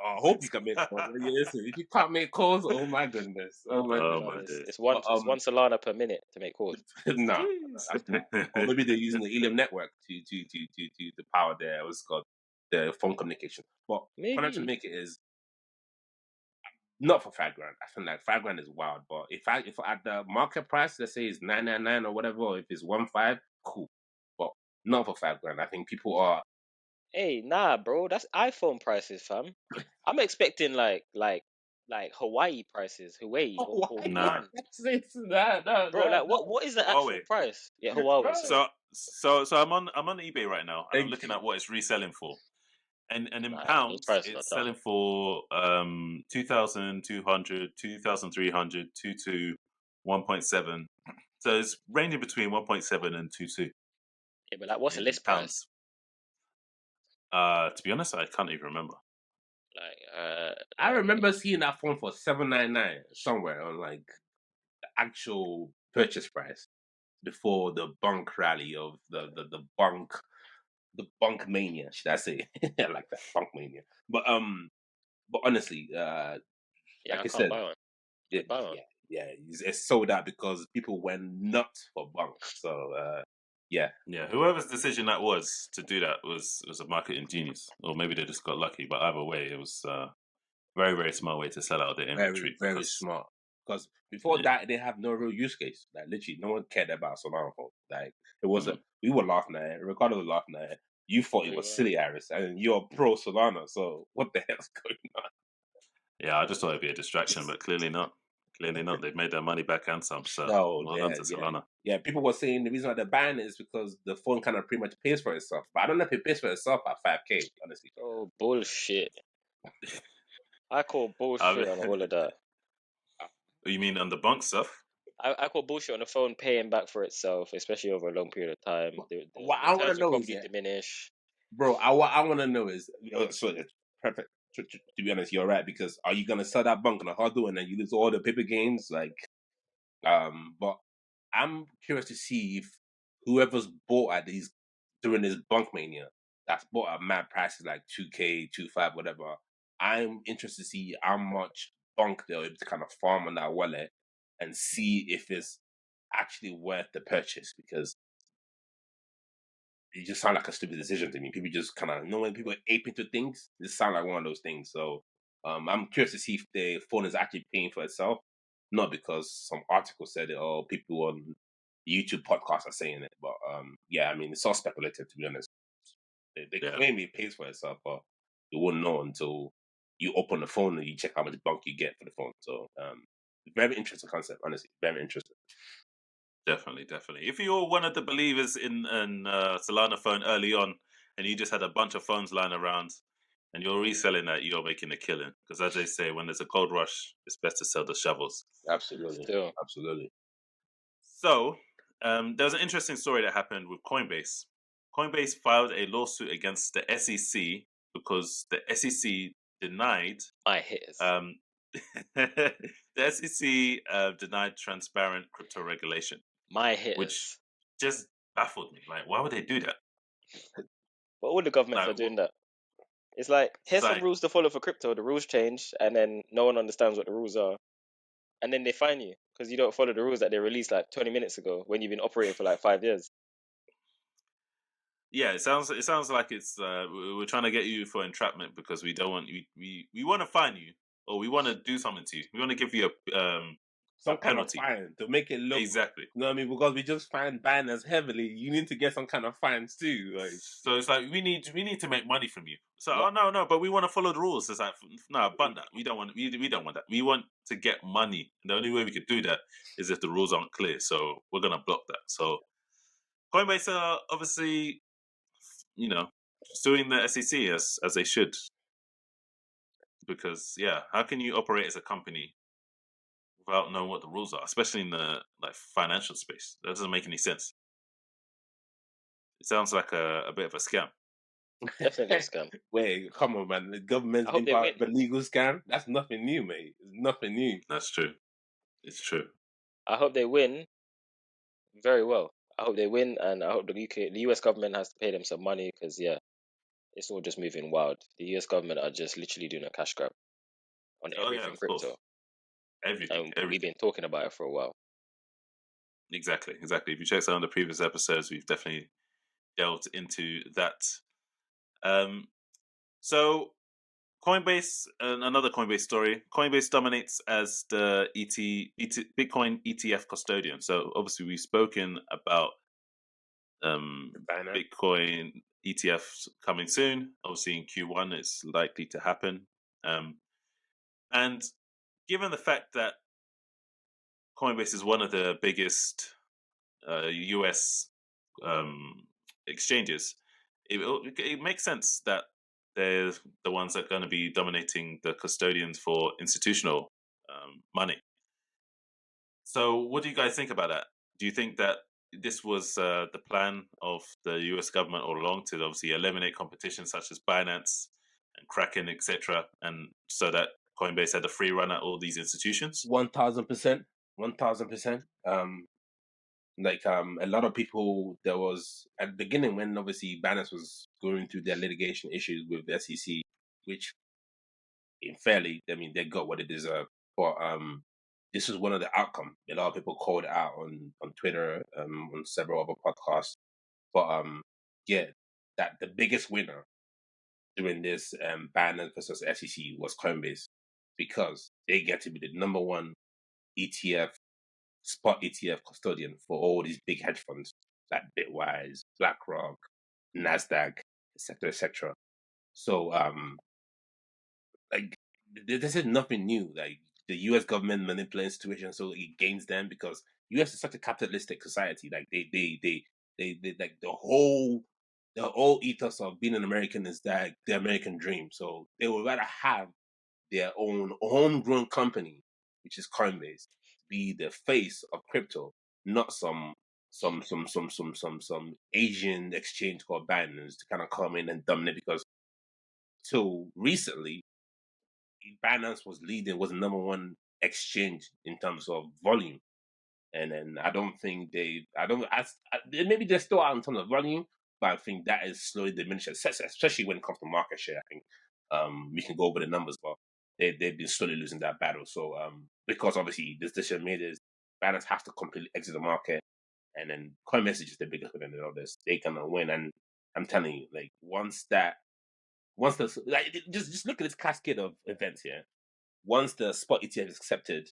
[SPEAKER 1] I hope you can make calls. Yeah, listen, if you can't make calls, oh my goodness, oh my
[SPEAKER 3] Oh
[SPEAKER 1] goodness.
[SPEAKER 3] my
[SPEAKER 2] fam,
[SPEAKER 3] days.
[SPEAKER 1] But
[SPEAKER 2] it's one Solana per minute to make calls.
[SPEAKER 1] nah,
[SPEAKER 3] Jeez.
[SPEAKER 1] that's not. Or maybe they're using the Helium network to power their what's it called the phone communication. But what I'm trying to
[SPEAKER 2] Maybe.
[SPEAKER 1] make it is not for $5,000. I feel like $5,000 is wild. But if at the market price, let's say it's 999 or whatever, or if it's 1.5, cool. But not for $5,000. I think people are.
[SPEAKER 2] Hey, nah, bro, that's iPhone prices, fam. I'm expecting like Hawaii prices, Hawaii
[SPEAKER 1] Oh,
[SPEAKER 2] or
[SPEAKER 1] why?
[SPEAKER 3] Nah.
[SPEAKER 2] Yuan,
[SPEAKER 1] No,
[SPEAKER 2] bro. Like
[SPEAKER 1] no.
[SPEAKER 2] what is the actual
[SPEAKER 3] Huawei.
[SPEAKER 2] price? Yeah, Huawei.
[SPEAKER 1] Bro.
[SPEAKER 2] Sorry,
[SPEAKER 3] So I'm on eBay right now, and I'm
[SPEAKER 1] Thank
[SPEAKER 3] looking
[SPEAKER 1] you.
[SPEAKER 3] at what it's reselling for. And in
[SPEAKER 2] nah, those
[SPEAKER 3] pounds,
[SPEAKER 2] prices are
[SPEAKER 3] it's
[SPEAKER 2] dumb.
[SPEAKER 3] selling for 2,200, 2,300, 1.7. So it's ranging between 1.7 and 2.2
[SPEAKER 2] Yeah, but like, what's the
[SPEAKER 3] in
[SPEAKER 2] list price?
[SPEAKER 3] pounds. To be honest, I can't even remember.
[SPEAKER 1] I remember seeing that phone for $799 somewhere on like the actual purchase price before the bunk rally of the bunk mania, should I say? I like that bunk mania. But honestly,
[SPEAKER 2] yeah,
[SPEAKER 1] like
[SPEAKER 2] I
[SPEAKER 1] I
[SPEAKER 2] can't
[SPEAKER 1] said,
[SPEAKER 2] buy one.
[SPEAKER 1] yeah,
[SPEAKER 2] I'd buy one.
[SPEAKER 1] it's sold out because people went nuts for Bunk. So yeah,
[SPEAKER 3] whoever's decision that was to do that was a marketing genius, or maybe they just got lucky. But either way, it was very, very smart way to sell out their inventory.
[SPEAKER 1] very smart. Because before that, they have no real use case. Like literally, no one cared about Solana phone. Like it wasn't. We were laughing at it. Ricardo was laughing at it. You thought it was silly, Harris, and you're pro Solana. So what the hell's going on?
[SPEAKER 3] Yeah, I just thought it'd be a distraction, but clearly not. Clearly not. They've made their money back and some. So well done to Solana.
[SPEAKER 1] Yeah, people were saying the reason why they're banning it is because the phone kind of pretty much pays for itself. But I don't know if it pays for itself at 5K, honestly.
[SPEAKER 2] Oh, bullshit. I call bullshit on all of that.
[SPEAKER 3] You mean on the Bunk stuff?
[SPEAKER 2] I call bullshit on the phone paying back for itself, especially over a long period of time.
[SPEAKER 1] What I want to know is
[SPEAKER 2] diminish.
[SPEAKER 1] Bro, what I want to know is, so it's perfect. To be honest, you're right, because are you gonna sell that Bunk on a hardware and then you lose all the paper gains? Like, but I'm curious to see if whoever's bought at these during this Bunk mania that's bought at mad prices like 2K, 2.5, whatever. I'm interested to see how much Bunk they're able to kind of farm on that wallet and see if it's actually worth the purchase, because it just sound like a stupid decision to me. People just kind of, when people ape into things, it sound like one of those things. So I'm curious to see if the phone is actually paying for itself, not because some article said it or people on YouTube podcasts are saying it. But yeah, I mean, it's all speculative, to be honest. They claim it pays for itself, but you wouldn't know until you open the phone and you check how much Bunk you get for the phone. So very interesting concept, honestly. Very interesting.
[SPEAKER 3] Definitely. If you're one of the believers in Solana phone early on, and you just had a bunch of phones lying around, and you're reselling that, you're making a killing. Because as they say, when there's a gold rush, it's best to sell the shovels.
[SPEAKER 1] Absolutely.
[SPEAKER 2] Still.
[SPEAKER 1] Absolutely.
[SPEAKER 3] So there was an interesting story that happened with Coinbase. Coinbase filed a lawsuit against the SEC because the SEC denied
[SPEAKER 2] my hitters.
[SPEAKER 3] The SEC denied transparent crypto regulation.
[SPEAKER 2] My hitters.
[SPEAKER 3] Which just baffled me. Like, why would they do that?
[SPEAKER 2] But all the governments are doing that. It's like, here's some rules to follow for crypto. The rules change, and then no one understands what the rules are. And then they fine you because you don't follow the rules that they released like 20 minutes ago when you've been operating for like 5 years.
[SPEAKER 3] Yeah, it sounds like it's we're trying to get you for entrapment because we don't want you. We want to fine you, or we want to do something to you. We want to give you
[SPEAKER 1] some kind of fine to make it look
[SPEAKER 3] exactly.
[SPEAKER 1] You know what I mean? Because we just find banners heavily. You need to get some kind of fines too. Like,
[SPEAKER 3] so it's like we need to make money from you. So no, but we want to follow the rules. It's like no, but that we don't want that. We want to get money. And the only way we could do that is if the rules aren't clear. So we're gonna block that. So Coinbase are obviously, suing the SEC as they should. Because how can you operate as a company without knowing what the rules are, especially in the financial space? That doesn't make any sense. It sounds like a bit of a scam.
[SPEAKER 2] Definitely a scam.
[SPEAKER 1] Wait, come on, man. The government's been part of a legal scam. That's nothing new, mate. It's nothing new.
[SPEAKER 3] That's true. It's true.
[SPEAKER 2] I hope they win very well. I hope they win, and I hope the US government has to pay them some money because it's all just moving wild. The US government are just literally doing a cash grab on everything crypto.
[SPEAKER 3] Everything.
[SPEAKER 2] We've been talking about it for a while.
[SPEAKER 3] Exactly. If you check some of the previous episodes, we've definitely delved into that. So Coinbase, another Coinbase story. Coinbase dominates as the Bitcoin ETF custodian. So obviously we've spoken about Bitcoin ETFs coming soon. Obviously in Q1 it's likely to happen. And given the fact that Coinbase is one of the biggest US exchanges, it makes sense that they're the ones that are going to be dominating the custodians for institutional money. So what do you guys think about that? Do you think that this was the plan of the US government all along to obviously eliminate competition such as Binance and Kraken, etc., and so that Coinbase had a free run at all these institutions?
[SPEAKER 1] 1,000%. 1,000%. A lot of people, there was at the beginning when obviously Binance was going through their litigation issues with the SEC, which in fairly, I mean, they got what they deserve. But this was one of the outcome. A lot of people called it out on Twitter, on several other podcasts. But yeah, that the biggest winner during this ban versus SEC was Coinbase because they get to be the number one ETF spot ETF custodian for all these big hedge funds like Bitwise, BlackRock, Nasdaq, etc., etc. So like this is nothing new. Like the U.S. government manipulating situations so it gains them because U.S. is such a capitalistic society. Like they like the whole ethos of being an American is that the American dream. So they would rather have their own homegrown company, which is Coinbase, be the face of crypto, not some Asian exchange called Binance to kind of come in and dominate because so recently Binance was leading, was the number one exchange in terms of volume. And then I don't think maybe they're still out in terms of volume, but I think that is slowly diminishing, especially when it comes to market share. I think we can go over the numbers, but they've been slowly losing that battle. So because obviously this decision made is Binance has to completely exit the market, and then Coinbase is just the biggest winner in all this. They gonna win, and I'm telling you, like once the like just look at this cascade of events here. Once the spot ETF is accepted,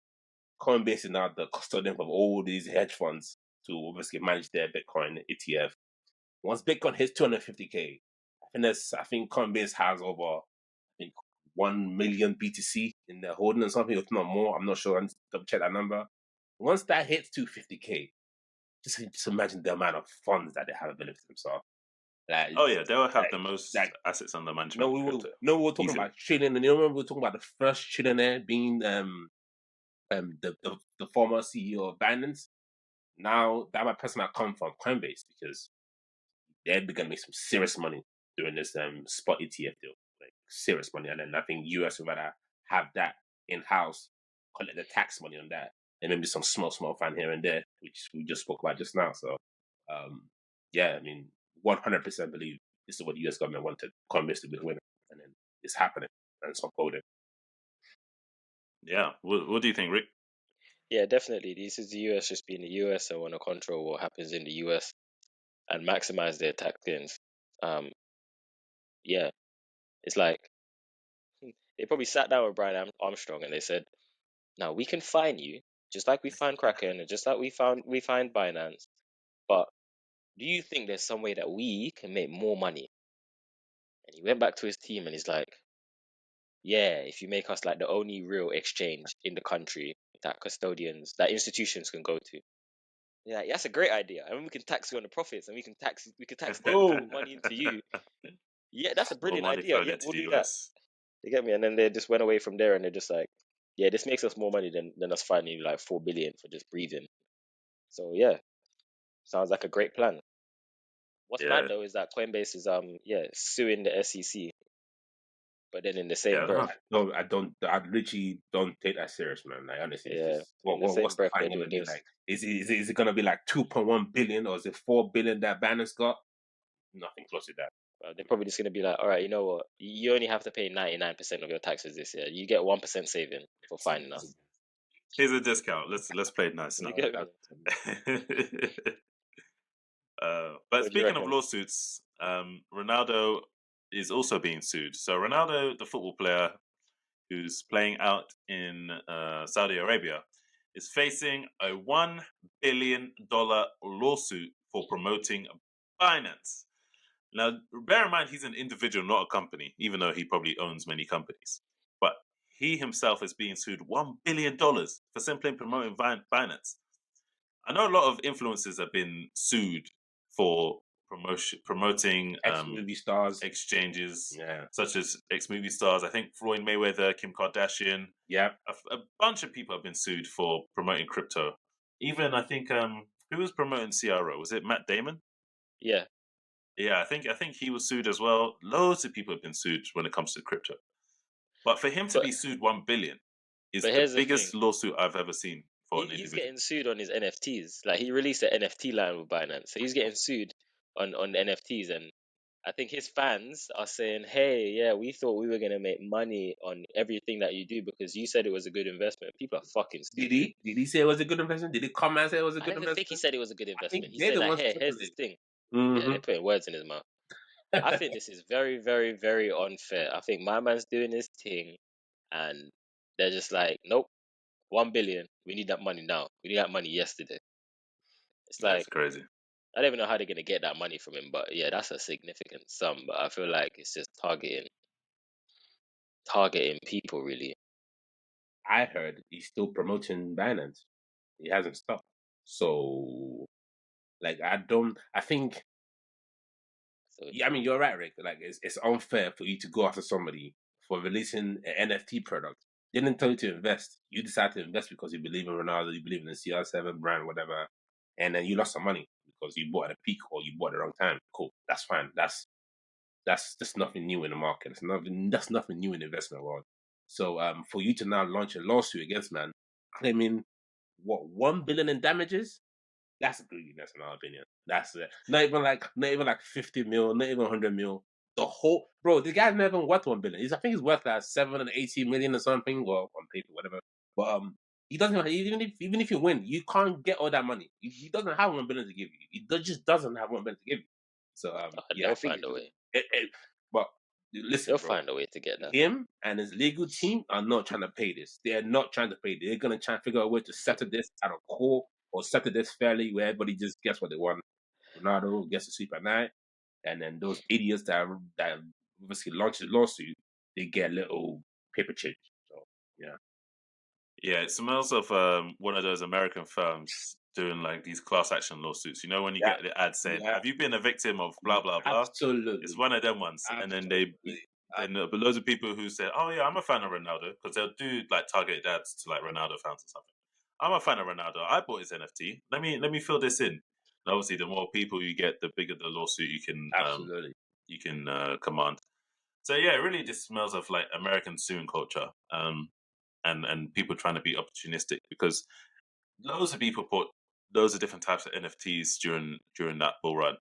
[SPEAKER 1] Coinbase is now the custodian of all these hedge funds to obviously manage their Bitcoin ETF. Once Bitcoin hits 250K, I think Coinbase has over 1 million BTC in their holding or something, if not more. I'm not sure. I need to double check that number. Once that hits 250K, just imagine the amount of funds that they have available to themselves. Like,
[SPEAKER 3] Oh yeah, they will have the
[SPEAKER 1] like,
[SPEAKER 3] most
[SPEAKER 1] like
[SPEAKER 3] assets under management.
[SPEAKER 1] we were talking
[SPEAKER 3] Easily.
[SPEAKER 1] about trillion, and you remember we were talking about the first trillionaire being the former CEO of Binance. Now that might person might come from Coinbase because they're going to make some serious money doing this spot ETF deal, like serious money. And then I think US would rather have that in house, collect the tax money on that, and maybe some small fan here and there, which we just spoke about just now. So yeah, I mean, 100% believe this is what the US government wanted Coinbase to be the winner, and then it's happening and it's unfolding.
[SPEAKER 3] Yeah. What do you think, Rick?
[SPEAKER 2] Yeah, definitely. This is the US just being the US and want to control what happens in the US and maximize their tax gains. Yeah, it's like they probably sat down with Brian Armstrong and they said, "Now we can fine you, just like we find Kraken and just like we find Binance. But do you think there's some way that we can make more money?" And he went back to his team and he's like, "Yeah, if you make us like the only real exchange in the country that institutions can go to." Yeah, that's a great idea. I mean, we can tax you on the profits, and we can tax the money into you. Yeah, that's a
[SPEAKER 3] More
[SPEAKER 2] brilliant
[SPEAKER 3] money
[SPEAKER 2] idea.
[SPEAKER 3] flowing
[SPEAKER 2] Yeah,
[SPEAKER 3] into
[SPEAKER 2] we'll
[SPEAKER 3] the
[SPEAKER 2] do that.
[SPEAKER 3] US.
[SPEAKER 2] You get me? And then they just went away from there, and they're just like, yeah, this makes us more money than us finding you like 4 billion for just breathing. So yeah, sounds like a great plan. What's mad
[SPEAKER 3] Yeah.
[SPEAKER 2] though is that Coinbase is suing the SEC, but then in the same
[SPEAKER 3] Yeah.
[SPEAKER 2] breath,
[SPEAKER 1] I literally don't take that serious, man. Like honestly, it's
[SPEAKER 2] yeah,
[SPEAKER 1] just
[SPEAKER 2] in the same
[SPEAKER 1] what's the
[SPEAKER 2] breath they're
[SPEAKER 1] fine gonna
[SPEAKER 2] doing
[SPEAKER 1] be
[SPEAKER 2] this.
[SPEAKER 1] like? Is it gonna be like 2.1 billion or is it 4 billion that Banner's got? Nothing close to that.
[SPEAKER 2] They're probably just gonna be like, all right, you know what? You only have to pay 99% of your taxes this year. You get 1% saving for finding us.
[SPEAKER 3] Here's a discount. Let's play it nice.
[SPEAKER 2] You
[SPEAKER 1] No,
[SPEAKER 2] get me?
[SPEAKER 3] But
[SPEAKER 2] What do you
[SPEAKER 3] speaking of
[SPEAKER 2] reckon?
[SPEAKER 3] lawsuits, Ronaldo is also being sued. So Ronaldo, the football player who's playing out in Saudi Arabia, is facing a $1 billion lawsuit for promoting Binance. Now, bear in mind, he's an individual, not a company, even though he probably owns many companies. But he himself is being sued $1 billion for simply promoting Binance. I know a lot of influencers have been sued for promoting
[SPEAKER 1] Ex-movie stars.
[SPEAKER 3] exchanges,
[SPEAKER 1] Yeah.
[SPEAKER 3] such as ex-movie stars. I think Floyd Mayweather, Kim Kardashian,
[SPEAKER 1] Yep.
[SPEAKER 3] a bunch of people have been sued for promoting crypto. Even I think who was promoting CRO? Was it Matt Damon?
[SPEAKER 2] Yeah,
[SPEAKER 3] Yeah, I think he was sued as well. Loads of people have been sued when it comes to crypto. But for him to
[SPEAKER 2] but
[SPEAKER 3] be sued 1 billion is
[SPEAKER 2] but
[SPEAKER 3] the
[SPEAKER 2] here's the thing.
[SPEAKER 3] biggest lawsuit I've ever seen for an
[SPEAKER 2] He's
[SPEAKER 3] individual.
[SPEAKER 2] getting sued on his NFTs. Like he released an NFT line with Binance, so he's getting sued on the NFTs, and I think his fans are saying, "Hey, yeah, we thought we were gonna make money on everything that you do because you said it was a good investment." People are fucking
[SPEAKER 1] Did
[SPEAKER 2] stupid.
[SPEAKER 1] he? Did he say it was a good investment? Did he come and say it was a
[SPEAKER 2] I
[SPEAKER 1] good
[SPEAKER 2] don't even think he
[SPEAKER 1] investment?
[SPEAKER 2] said it was a good
[SPEAKER 1] I
[SPEAKER 2] investment.
[SPEAKER 1] think
[SPEAKER 2] He
[SPEAKER 1] they're
[SPEAKER 2] said
[SPEAKER 1] the
[SPEAKER 2] like,
[SPEAKER 1] ones
[SPEAKER 2] "Hey, here's
[SPEAKER 1] tripping
[SPEAKER 2] this
[SPEAKER 1] it.
[SPEAKER 2] thing." Yeah, they're
[SPEAKER 1] Mm-hmm.
[SPEAKER 2] putting words in his mouth. I think this is very, very, very unfair. I think my man's doing this thing, and they're just like, "Nope, 1 billion. We need that money now. We need that money yesterday." It's
[SPEAKER 3] That's
[SPEAKER 2] like
[SPEAKER 3] crazy.
[SPEAKER 2] I don't even know how they're gonna get that money from him, but yeah, that's a significant sum. But I feel like it's just targeting people really.
[SPEAKER 1] I heard he's still promoting Binance. He hasn't stopped. So, like, I think,
[SPEAKER 2] So
[SPEAKER 1] yeah, I mean, you're right, Rick. Like, it's unfair for you to go after somebody for releasing an NFT product. They didn't tell you to invest. You decided to invest because you believe in Ronaldo, you believe in the CR7 brand, whatever. And then you lost some money because you bought at a peak or you bought at the wrong time. Cool. That's fine. That's just nothing new in the market. That's nothing new in the investment world. So for you to now launch a lawsuit against man, claiming what 1 billion in damages, that's greediness in our opinion. That's it. Not even like 50 mil, not even 100 mil. The whole bro, the guy's never worth 1 billion. I think he's worth like 780 million or something, well on paper, whatever. But he doesn't even if you win, you can't get all that money. He doesn't have 1 billion to give you. Just doesn't have 1 billion to give you. So yeah, I
[SPEAKER 2] they'll
[SPEAKER 1] think
[SPEAKER 2] find a way.
[SPEAKER 1] but listen,
[SPEAKER 2] They'll
[SPEAKER 1] bro,
[SPEAKER 2] find a way to get that.
[SPEAKER 1] him and his legal team are not trying to pay this. They are not trying to pay. They're gonna try and figure out a way to settle this out of court or settle this fairly, where everybody just gets what they want. Ronaldo gets to sleep at night, and then those idiots that obviously launched the lawsuit, they get a little paper change. So yeah,
[SPEAKER 3] Yeah, it smells of one of those American firms doing like these class action lawsuits. You know, when you
[SPEAKER 1] yeah,
[SPEAKER 3] get the ad saying,
[SPEAKER 1] yeah,
[SPEAKER 3] "Have you been a victim of blah blah blah?" It's
[SPEAKER 1] absolutely,
[SPEAKER 3] one of them ones, and then
[SPEAKER 1] absolutely.
[SPEAKER 3] there'll be loads of people who say, "Oh yeah, I'm a fan of Ronaldo," because they'll do like targeted ads to like Ronaldo fans or something. I'm a fan of Ronaldo. I bought his NFT. Let me fill this in. And obviously, the more people you get, the bigger the lawsuit
[SPEAKER 1] Absolutely.
[SPEAKER 3] you can command. So yeah, it really just smells of like American suing culture. And people trying to be opportunistic because loads of people put loads of different types of NFTs during that bull run,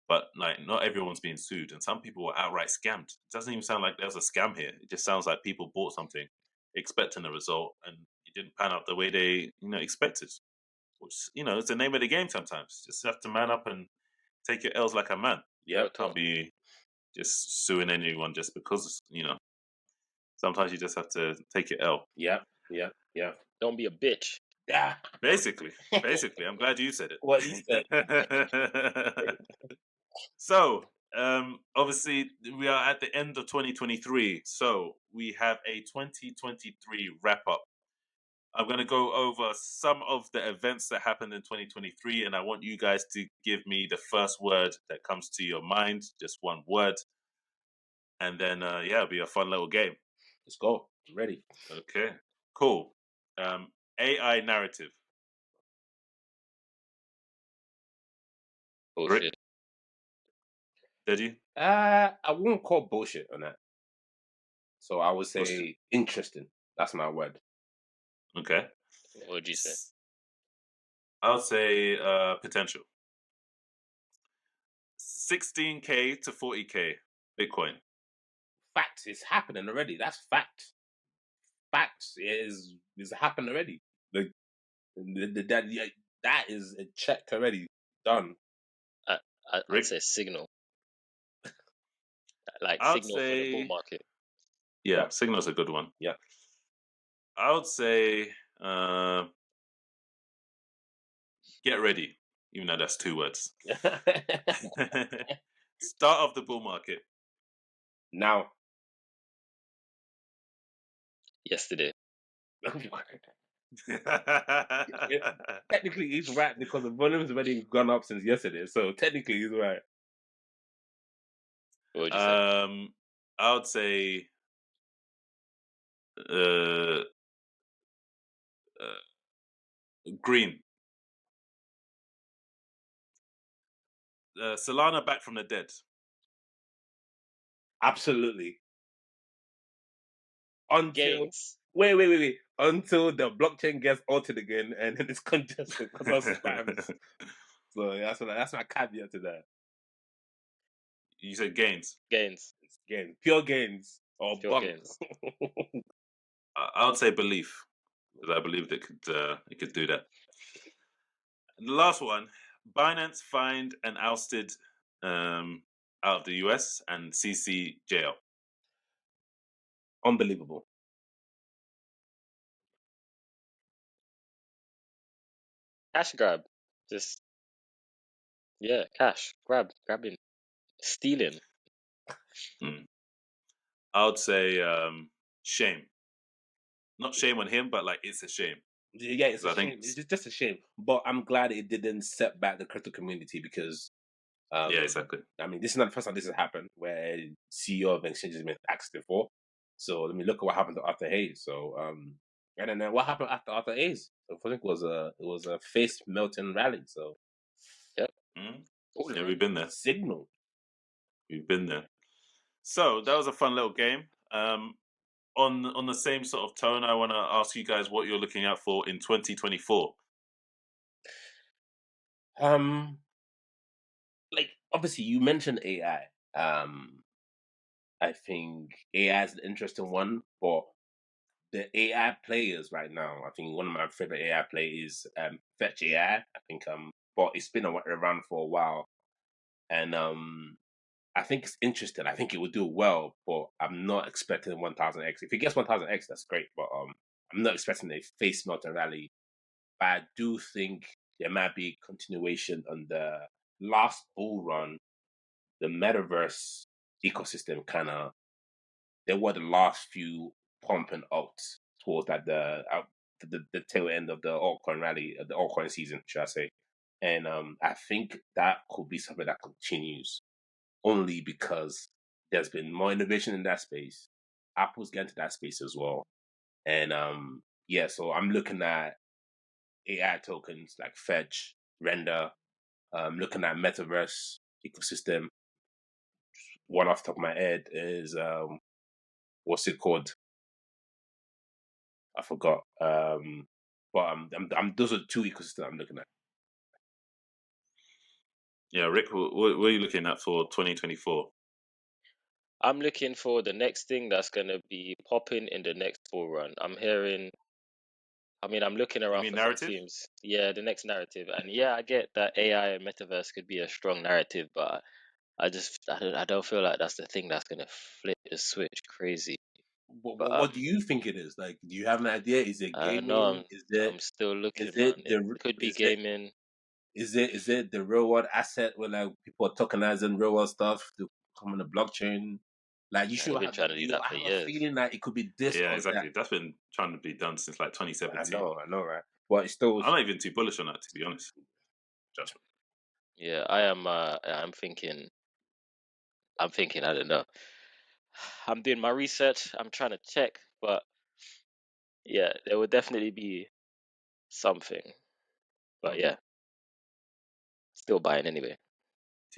[SPEAKER 3] but like not everyone's being sued, and some people were outright scammed. It doesn't even sound like there's a scam here. It just sounds like people bought something expecting a result, and it didn't pan out the way they expected. Which it's the name of the game. Sometimes just have to man up and take your L's like a man.
[SPEAKER 2] Real
[SPEAKER 1] Yep.
[SPEAKER 2] talk.
[SPEAKER 3] Can't be just suing anyone just because Sometimes you just have to take your L.
[SPEAKER 1] Yep. Yep. Yep.
[SPEAKER 2] Don't be a bitch.
[SPEAKER 1] Yeah.
[SPEAKER 3] Basically, I'm glad you said
[SPEAKER 1] What he said.
[SPEAKER 3] it. So, obviously, we are at the end of 2023. So, we have a 2023 wrap up. I'm going to go over some of the events that happened in 2023, and I want you guys to give me the first word that comes to your mind, just one word. And then, it'll be a fun little game.
[SPEAKER 1] Let's go. I'm ready.
[SPEAKER 3] Okay, cool. AI narrative.
[SPEAKER 2] Bullshit.
[SPEAKER 3] Deji?
[SPEAKER 1] I won't call bullshit on that. So I would
[SPEAKER 3] Bullshit.
[SPEAKER 1] say interesting. That's my word.
[SPEAKER 3] Okay.
[SPEAKER 2] What would you say?
[SPEAKER 3] I'll say potential. 16K to 40K Bitcoin.
[SPEAKER 1] Facts. It's happening already. That's fact. Facts is happened already. Like that is a check already done.
[SPEAKER 2] I'd
[SPEAKER 3] Rick?
[SPEAKER 2] say signal. Like
[SPEAKER 3] I'd
[SPEAKER 2] signal for the bull
[SPEAKER 3] say
[SPEAKER 2] market.
[SPEAKER 3] yeah, signal's a good one.
[SPEAKER 1] Yeah.
[SPEAKER 3] I would say get ready, even though that's 2 words. Start of the bull market.
[SPEAKER 1] Now.
[SPEAKER 2] Yesterday.
[SPEAKER 1] Technically, he's right because the volume's already gone up since yesterday. So technically, he's right.
[SPEAKER 2] What would you say?
[SPEAKER 3] I would say green. Solana back from the dead.
[SPEAKER 1] Absolutely. Until
[SPEAKER 2] Gains.
[SPEAKER 1] wait. Until the blockchain gets altered again and then it's congested because of spams. So that's my caveat to that.
[SPEAKER 3] You said gains.
[SPEAKER 2] Gains.
[SPEAKER 1] It's gains, pure gains or
[SPEAKER 2] Pure
[SPEAKER 1] bunk.
[SPEAKER 2] gains.
[SPEAKER 3] I would say belief, because I believe that it could do that. And the last one, Binance fined and ousted out of the US and CC jail.
[SPEAKER 1] Unbelievable.
[SPEAKER 2] Cash grab. Just cash grabbing, stealing.
[SPEAKER 3] I would say shame. Not shame on him, but like it's a shame.
[SPEAKER 1] Yeah, it's a
[SPEAKER 3] I think
[SPEAKER 1] shame. It's just a shame. But I'm glad it didn't set back the crypto community because,
[SPEAKER 3] yeah, exactly.
[SPEAKER 1] I mean, this is not the first time this has happened where CEO of exchanges has been axed before. So let me look at what happened to Arthur Hayes. So, and then what happened after Arthur Hayes? I think it was a face melting rally. So,
[SPEAKER 2] Yep.
[SPEAKER 3] All yeah, we've been there.
[SPEAKER 1] Signal.
[SPEAKER 3] We've been there. So that was a fun little game. On the same sort of tone, I want to ask you guys what you're looking out for in 2024.
[SPEAKER 1] Like obviously you mentioned AI. I think AI is an interesting one, but the AI players right now, I think one of my favorite AI players is Fetch AI. I think but it's been around for a while, and I think it's interesting. I think it will do well, but I'm not expecting 1000x. If it gets 1000x, that's great, but I'm not expecting a face melting rally. But I do think there might be a continuation on the last bull run. The metaverse ecosystem kind of they were the last few pumping out towards like the tail end of the altcoin rally, the altcoin season, should I say? And I think that could be something that continues only because there's been more innovation in that space. Apple's getting to that space as well, and yeah, so I'm looking at AI tokens like Fetch, Render. Looking at metaverse ecosystem. One off the top of my head is what's it called? I forgot. But I'm those are the two ecosystems I'm looking at.
[SPEAKER 3] Yeah, Rick, what are you looking at for 2024?
[SPEAKER 2] I'm looking for the next thing that's gonna be popping in the next bull run. I'm looking
[SPEAKER 3] You
[SPEAKER 2] around
[SPEAKER 3] mean
[SPEAKER 2] for some
[SPEAKER 3] narrative?
[SPEAKER 2] teams. Yeah, the next narrative. And yeah, I get that AI and metaverse could be a strong narrative, but I don't feel like that's the thing that's gonna flip the switch crazy. But
[SPEAKER 1] What do you think it is? Like, do you have an idea? Is it
[SPEAKER 2] I don't know.
[SPEAKER 1] gaming?
[SPEAKER 2] I'm still
[SPEAKER 1] Is
[SPEAKER 2] looking,
[SPEAKER 1] it
[SPEAKER 2] man. It
[SPEAKER 1] the
[SPEAKER 2] could be
[SPEAKER 1] is it
[SPEAKER 2] gaming.
[SPEAKER 1] is it the real world asset where like people are tokenizing real world stuff to come on the blockchain? Like you
[SPEAKER 2] Nah,
[SPEAKER 1] should
[SPEAKER 2] they've been
[SPEAKER 1] have
[SPEAKER 2] trying to do
[SPEAKER 1] you
[SPEAKER 2] that
[SPEAKER 1] I
[SPEAKER 2] for
[SPEAKER 1] have a
[SPEAKER 2] years.
[SPEAKER 1] feeling that it could be this
[SPEAKER 3] Yeah,
[SPEAKER 1] or that.
[SPEAKER 3] exactly. That's been trying to be done since like 2017.
[SPEAKER 1] I know, right? But it's still
[SPEAKER 3] I'm not even too bullish on that, to be honest.
[SPEAKER 1] judgment.
[SPEAKER 2] Yeah, I am. I'm thinking. I don't know. I'm doing my research. I'm trying to check, but yeah, there will definitely be something. But yeah, still buying anyway.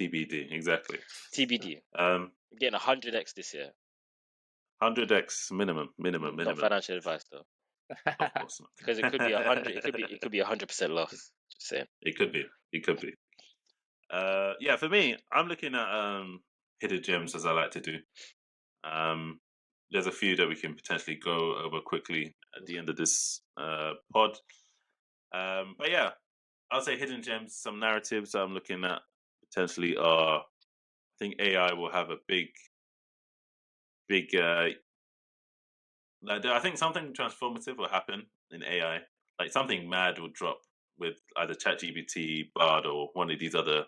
[SPEAKER 3] TBD, exactly.
[SPEAKER 2] TBD.
[SPEAKER 3] Um,
[SPEAKER 2] I'm getting 100x this year.
[SPEAKER 3] 100x minimum.
[SPEAKER 2] Not financial advice though,
[SPEAKER 3] Of course not.
[SPEAKER 2] because it could be 100. It could be 100% loss. Just saying.
[SPEAKER 3] It could be. It could be. Yeah, for me, I'm looking at hidden gems as I like to do. There's a few that we can potentially go over quickly at the end of this pod. But yeah, I'll say hidden gems. Some narratives I'm looking at potentially are. I think AI will have a big. Like, I think something transformative will happen in AI. Like something mad will drop with either ChatGPT, Bard, or one of these other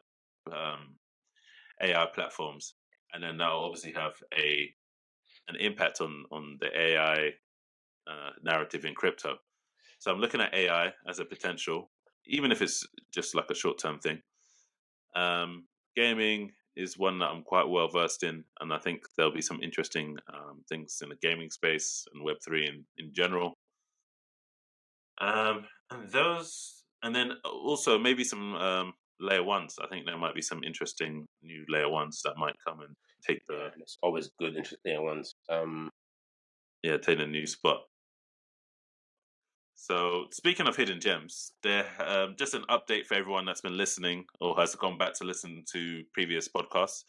[SPEAKER 3] AI platforms, and then that will obviously have an impact on the AI narrative in crypto. So I'm looking at AI as a potential, even if it's just like a short term thing. Gaming is one that I'm quite well versed in, and I think there'll be some interesting things in the gaming space and Web3 in general. And then also maybe some layer ones. I think there might be some interesting new layer ones that might come and take
[SPEAKER 1] Yeah, and it's always good, interesting ones.
[SPEAKER 3] take the new spot. So speaking of hidden gems, there just an update for everyone that's been listening or has gone back to listen to previous podcasts.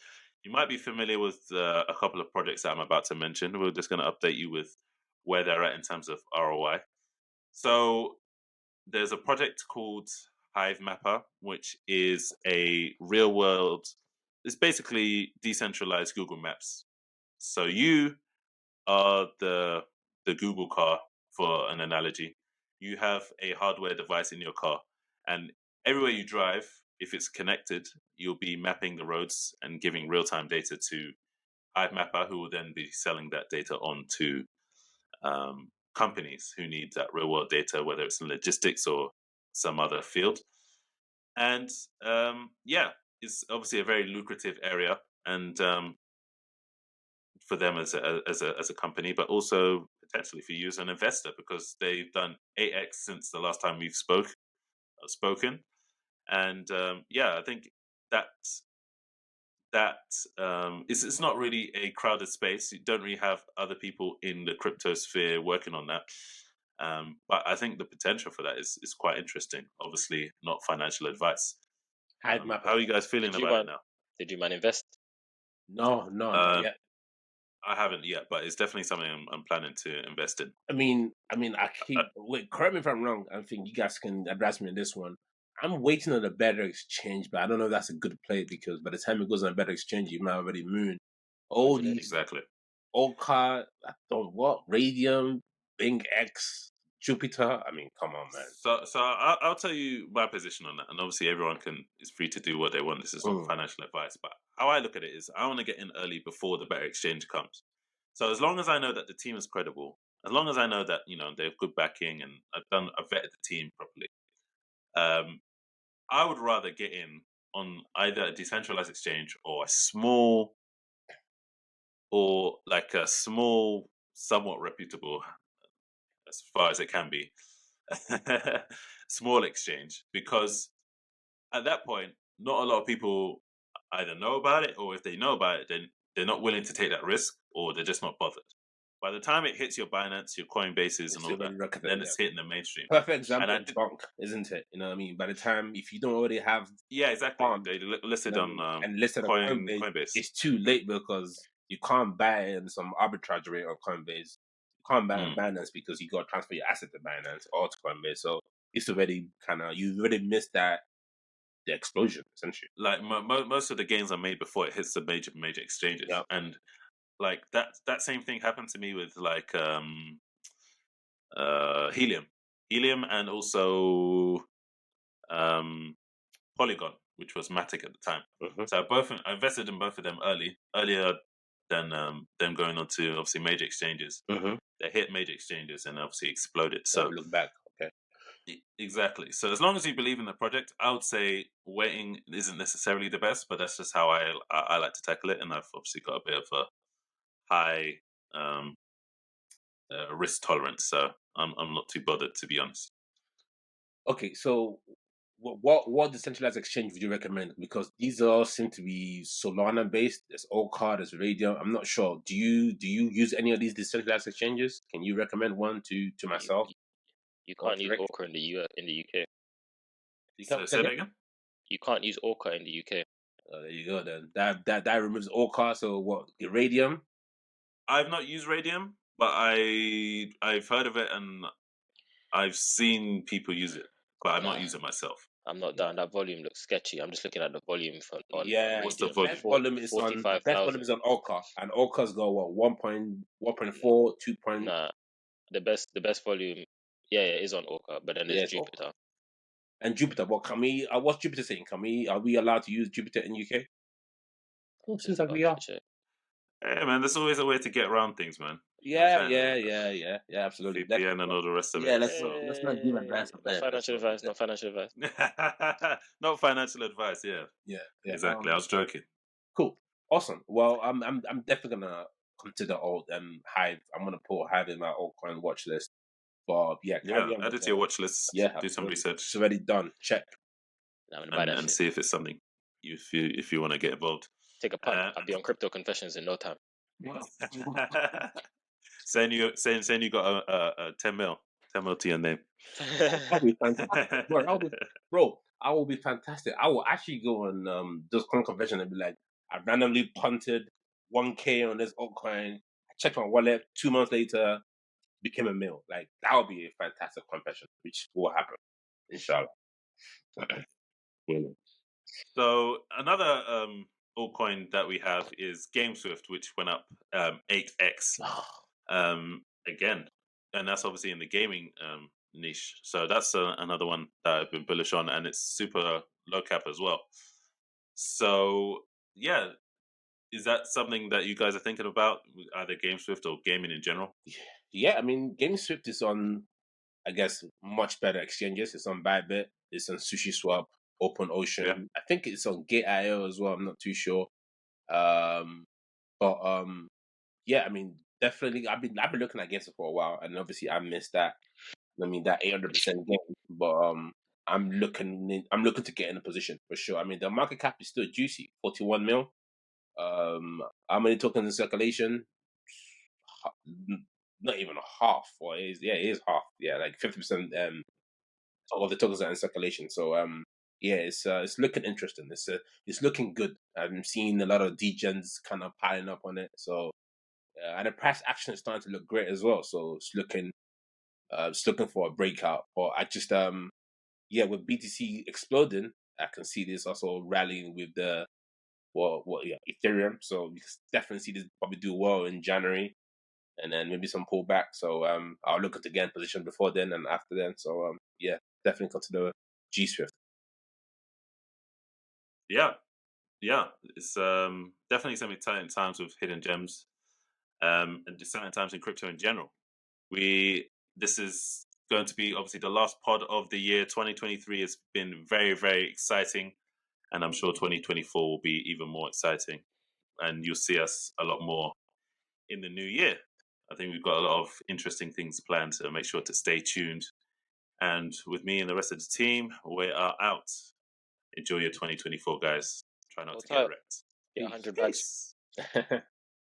[SPEAKER 3] you might be familiar with a couple of projects that I'm about to mention. We're just going to update you with where they're at in terms of ROI. So there's a project called Hive Mapper, which is a real world. It's basically decentralized Google Maps. So you are the Google car, for an analogy. You have a hardware device in your car, and everywhere you drive, if it's connected, you'll be mapping the roads and giving real time data to Hive Mapper, who will then be selling that data on to companies who need that real world data, whether it's in logistics or some other field. And yeah, it's obviously a very lucrative area, and for them as a company, but also potentially for you as an investor, because they've done 8x since the last time we've spoken. And yeah, I think that it's not really a crowded space. You don't really have other people in the crypto sphere working on that. But I think the potential for that is quite interesting. Obviously, not financial advice.
[SPEAKER 1] Hive Mapper.
[SPEAKER 3] How are you guys feeling
[SPEAKER 2] Did you
[SPEAKER 3] about it
[SPEAKER 2] man?
[SPEAKER 3] now?
[SPEAKER 2] Did you man invest?
[SPEAKER 1] No, not yet.
[SPEAKER 3] I haven't yet, but it's definitely something I'm planning to invest in.
[SPEAKER 1] I mean, I keep wait. Correct me if I'm wrong. I think you guys can address me on this one. I'm waiting on a better exchange, but I don't know if that's a good play because by the time it goes on a better exchange, you might already moon all these
[SPEAKER 3] Exactly.
[SPEAKER 1] Oka, Radium, Bing X, Jupiter. I mean, come on, man.
[SPEAKER 3] So I'll tell you my position on that, and obviously everyone is free to do what they want. This is not financial advice, but how I look at it is I want to get in early before the better exchange comes. So as long as I know that the team is credible, as long as I know that they have good backing, and I've vetted the team properly, I would rather get in on either a decentralized exchange or a small, somewhat reputable, as far as it can be, small exchange, because at that point, not a lot of people either know about it, or if they know about it, then they're not willing to take that risk, or they're just not bothered. By the time it hits your Binance, your Coinbases, and all that, then it's hitting the mainstream.
[SPEAKER 1] Perfect example of Bonk, isn't it? You know what I mean? By the time, if you don't already have
[SPEAKER 3] exactly, they listed on
[SPEAKER 1] and listed on Coinbase, it's too late because you can't buy in some arbitrage rate on Coinbase. You can't buy on Binance because you got to transfer your asset to Binance or to Coinbase. So it's already you've already missed the explosion, essentially.
[SPEAKER 3] Like most of the gains are made before it hits the major exchanges.
[SPEAKER 1] Yep.
[SPEAKER 3] And like that same thing happened to me with like Helium, and also Polygon, which was Matic at the time. So I invested in both of them earlier than them going on to obviously major exchanges. They hit major exchanges and obviously exploded. So
[SPEAKER 1] look back, okay.
[SPEAKER 3] Exactly. So as long as you believe in the project, I would say waiting isn't necessarily the best, but that's just how I like to tackle it, and I've obviously got a bit of a high risk tolerance, so I'm not too bothered, to be honest.
[SPEAKER 1] Okay, so what decentralized exchange would you recommend? Because these all seem to be Solana based. There's Oka, there's Radium. I'm not sure. Do you use any of these decentralized exchanges? Can you recommend one to myself?
[SPEAKER 2] You can't use Orca in the UK.
[SPEAKER 3] You can't say that again?
[SPEAKER 2] You can't use Orca in the UK.
[SPEAKER 1] Oh, there you go. Then that removes Oka. So what? Radium?
[SPEAKER 3] I've not used Radium, but I've heard of it and I've seen people use it, but I've not used it myself.
[SPEAKER 2] I'm not down. That volume looks sketchy. I'm just looking at the volume on
[SPEAKER 3] what's the volume?
[SPEAKER 1] Volume is on best volume is on Oka, and Oka's got what 1.4, 2.
[SPEAKER 2] Nah, the best volume, is on Orca, but then there's Jupiter.
[SPEAKER 1] And Jupiter, what can we? What's Jupiter saying? Are we allowed to use Jupiter in UK? Oh, seems like we are.
[SPEAKER 3] Hey man, there's always a way to get around things, man.
[SPEAKER 1] Yeah, absolutely.
[SPEAKER 3] VPN and all the rest of it.
[SPEAKER 1] Yeah, let's not give advice.
[SPEAKER 2] Not financial advice. Not financial advice.
[SPEAKER 3] Not financial advice. Yeah. Exactly. I was joking.
[SPEAKER 1] Cool, awesome. Well, I'm definitely gonna consider Hive. I'm gonna put Hive in my altcoin watch list. But
[SPEAKER 3] add it to your watch list.
[SPEAKER 1] Yeah,
[SPEAKER 3] do some research.
[SPEAKER 1] It's already done. Check.
[SPEAKER 3] And see if it's something if you want to get involved.
[SPEAKER 2] Take a punt. I'll be on Crypto Confessions in no time.
[SPEAKER 3] saying you got a 10 mil to your name.
[SPEAKER 1] I'll be fantastic. Bro, I will be fantastic. I will actually go on this Coin Convention and be like, I randomly punted 1K on this altcoin. I checked my wallet. 2 months later, became a mil. Like that would be a fantastic confession, which will happen, inshallah.
[SPEAKER 3] So another altcoin that we have is GameSwift, which went up 8x again, and that's obviously in the gaming niche. So that's another one that I've been bullish on, and it's super low cap as well. So yeah, is that something that you guys are thinking about, either GameSwift or gaming in general?
[SPEAKER 1] Yeah, I mean, GameSwift is on, I guess, much better exchanges. It's on Bybit, it's on SushiSwap, Open Ocean.
[SPEAKER 3] Yeah.
[SPEAKER 1] I think it's on Gate.io as well. I'm not too sure. But yeah, I mean, definitely. I've been looking at GameStop for a while, and obviously I missed that. I mean, that 800% gain. But I'm looking to get in a position for sure. I mean, the market cap is still juicy, 41 mil. How many tokens in circulation? Not even half. Or it is half. Yeah, like 50% of the tokens are in circulation. So yeah, it's looking interesting. It's looking good. I'm seeing a lot of degens kind of piling up on it. So and the price action is starting to look great as well. So it's looking for a breakout. But I just yeah, with BTC exploding, I can see this also rallying with the Ethereum. So you can definitely see this probably do well in January, and then maybe some pullback. So I'll look at again position before then and after then. So yeah, definitely consider G Swift.
[SPEAKER 3] Yeah, it's definitely some exciting times with hidden gems, and exciting times in crypto in general. This is going to be obviously the last pod of the year. 2023 has been very, very exciting, and I'm sure 2024 will be even more exciting, and you'll see us a lot more in the new year. I think we've got a lot of interesting things planned, so make sure to stay tuned. And with me and the rest of the team, we are out. Enjoy your 2024, guys. Try not to get
[SPEAKER 2] Time.
[SPEAKER 3] wrecked.
[SPEAKER 2] Yeah, 100 bags.
[SPEAKER 1] Peace.